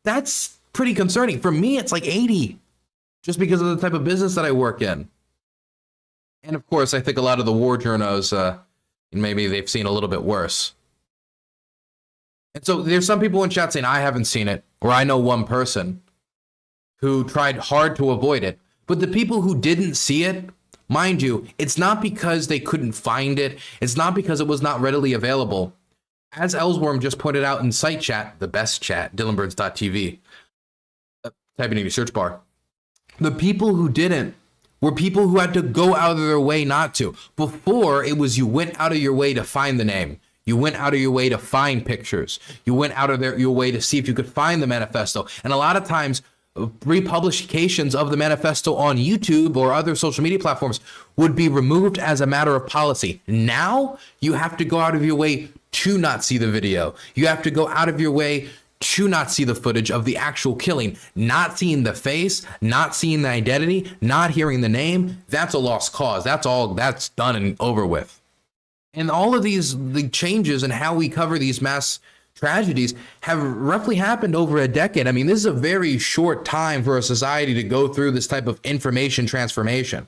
that's pretty concerning. For me, it's like 80, just because of the type of business that I work in. And of course, I think a lot of the war journos, maybe they've seen a little bit worse. And so there's some people in chat saying, I haven't seen it, or I know one person who tried hard to avoid it. But the people who didn't see it, mind you, it's not because they couldn't find it. It's not because it was not readily available. As Ellsworm just pointed out in site chat, the best chat, DylanBurns.tv, type it in your search bar. The people who didn't were people who had to go out of their way not to. Before, it was you went out of your way to find the name. You went out of your way to find pictures. You went out of your way to see if you could find the manifesto. And a lot of times, republications of the manifesto on YouTube or other social media platforms would be removed as a matter of policy. Now, you have to go out of your way to not see the video. You have to go out of your way to not see the footage of the actual killing. Not seeing the face, not seeing the identity, not hearing the name, that's a lost cause. That's done and over with. And all of the changes in how we cover these mass tragedies have roughly happened over a decade. I mean, this is a very short time for a society to go through this type of information transformation.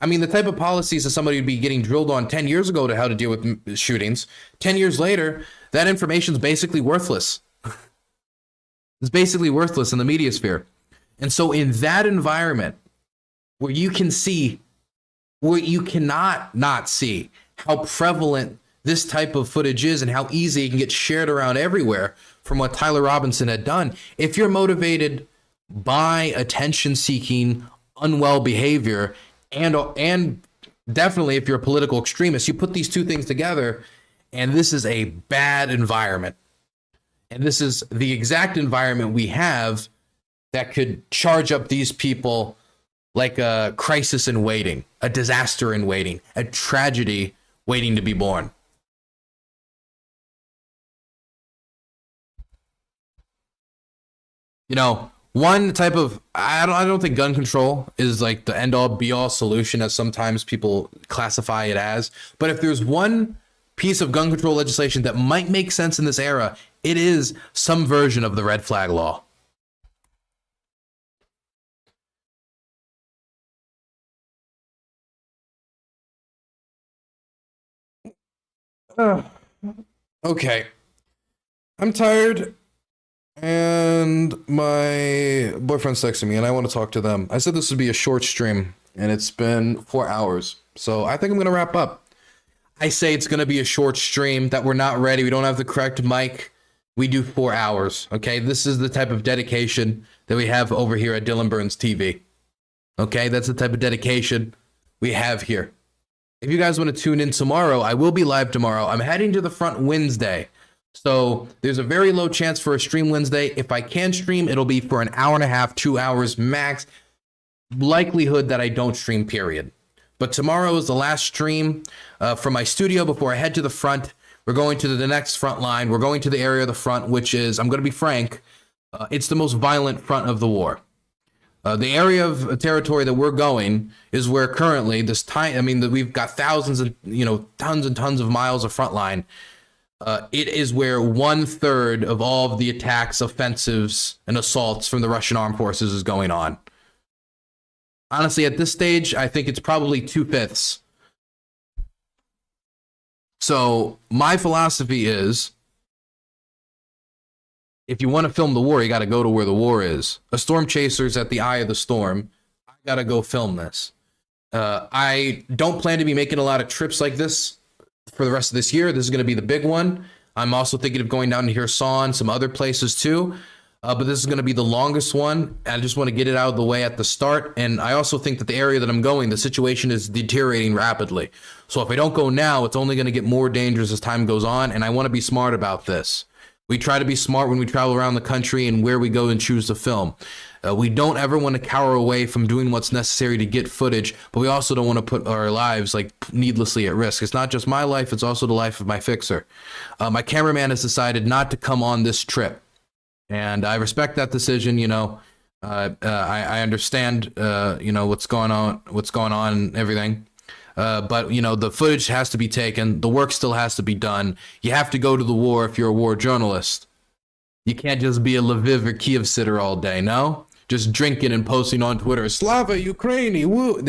I mean, the type of policies that somebody would be getting drilled on 10 years ago to how to deal with shootings, 10 years later, that information is basically worthless. It's basically worthless in the media sphere. And so in that environment where you can see, where you cannot not see how prevalent this type of footage is and how easy it can get shared around everywhere from what Tyler Robinson had done, if you're motivated by attention-seeking, unwell behavior, and definitely if you're a political extremist, you put these two things together, and this is a bad environment. And this is the exact environment we have that could charge up these people like a crisis in waiting, a disaster in waiting, a tragedy waiting to be born. You know, one type of, I don't think gun control is like the end all be all solution as sometimes people classify it as. But if there's one piece of gun control legislation that might make sense in this era, it is some version of the red flag law. Okay. I'm tired. And my boyfriend's texting me and I want to talk to them. I said this would be a short stream and it's been 4 hours. So I think I'm going to wrap up. I say it's going to be a short stream, that we're not ready. We don't have the correct mic. We do 4 hours. Okay. This is the type of dedication that we have over here at Dylan Burns TV. Okay. That's the type of dedication we have here. If you guys want to tune in tomorrow, I will be live tomorrow. I'm heading to the front Wednesday. So there's a very low chance for a stream Wednesday. If I can stream, it'll be for an hour and a half, 2 hours max. Likelihood that I don't stream, period. But tomorrow is the last stream from my studio before I head to the front. We're going to the next front line. We're going to the area of the front, which is, I'm going to be frank, it's the most violent front of the war. The area of territory that we're going is where currently this time, I mean, we've got thousands and, tons and tons of miles of front line. It is where 1/3 of all of the attacks, offensives, and assaults from the Russian armed forces is going on. Honestly, at this stage, I think it's probably 2/5. So my philosophy is, if you want to film the war, you got to go to where the war is. A storm chaser's at the eye of the storm. I got to go film this. I don't plan to be making a lot of trips like this for the rest of this year. This is going to be the big one. I'm also thinking of going down to Kherson, some other places too. But this is going to be the longest one. I just want to get it out of the way at the start. And I also think that the area that I'm going, the situation is deteriorating rapidly. So if I don't go now, it's only going to get more dangerous as time goes on. And I want to be smart about this. We try to be smart when we travel around the country and where we go and choose to film. We don't ever want to cower away from doing what's necessary to get footage, but we also don't want to put our lives like needlessly at risk. It's not just my life, it's also the life of my fixer. My cameraman has decided not to come on this trip, and I respect that decision. I understand, what's going on and everything. But the footage has to be taken. The work still has to be done. You have to go to the war if you're a war journalist. You can't just be a Lviv or Kiev sitter all day, no? Just drinking and posting on Twitter, Slava Ukraini, woo.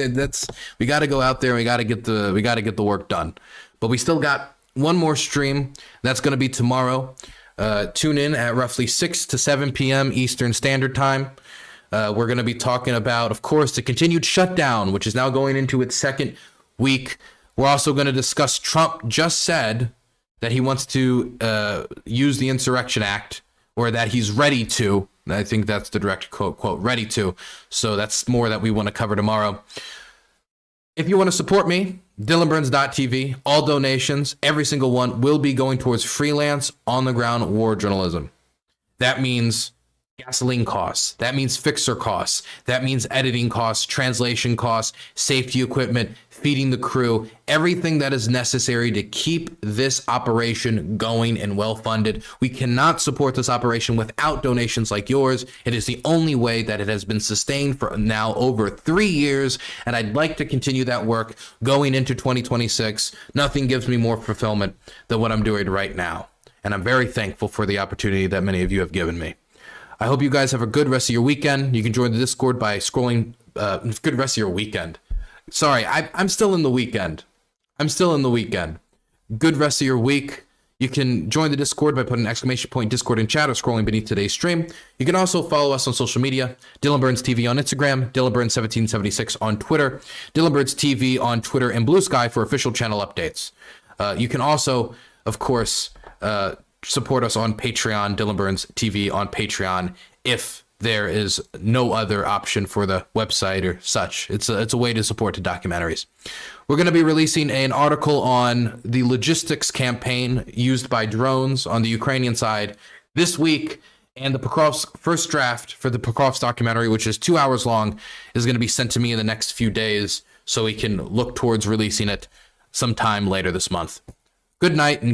We got to go out there and we got to get the work done. But we still got one more stream. That's going to be tomorrow. Tune in at roughly 6 to 7 p.m. Eastern Standard Time. We're going to be talking about, of course, the continued shutdown, which is now going into its second week. We're also going to discuss Trump just said that he wants to use the Insurrection Act, or that he's ready to. I think that's the direct quote, ready to. So that's more that we want to cover tomorrow. If you want to support me, DylanBurns.tv, all donations, every single one, will be going towards freelance, on-the-ground war journalism. That means gasoline costs. That means fixer costs. That means editing costs, translation costs, safety equipment, feeding the crew, everything that is necessary to keep this operation going and well-funded. We cannot support this operation without donations like yours. It is the only way that it has been sustained for now over 3 years, and I'd like to continue that work going into 2026. Nothing gives me more fulfillment than what I'm doing right now, and I'm very thankful for the opportunity that many of you have given me. I hope you guys have a good rest of your weekend. You can join the Discord by scrolling. Good rest of your weekend. Sorry, I'm still in the weekend. Good rest of your week. You can join the Discord by putting ! Discord in chat or scrolling beneath today's stream. You can also follow us on social media. Dylan Burns TV on Instagram, Dylan Burns 1776 on Twitter, Dylan Burns TV on Twitter and Blue Sky for official channel updates. You can also, of course, support us on Patreon, Dylan Burns TV on Patreon, if there is no other option for the website or such. It's a way to support the documentaries. We're going to be releasing an article on the logistics campaign used by drones on the Ukrainian side this week, and the Pokrov's first draft for the Pokrov's documentary, which is 2 hours long, is going to be sent to me in the next few days so we can look towards releasing it sometime later this month. Good night and good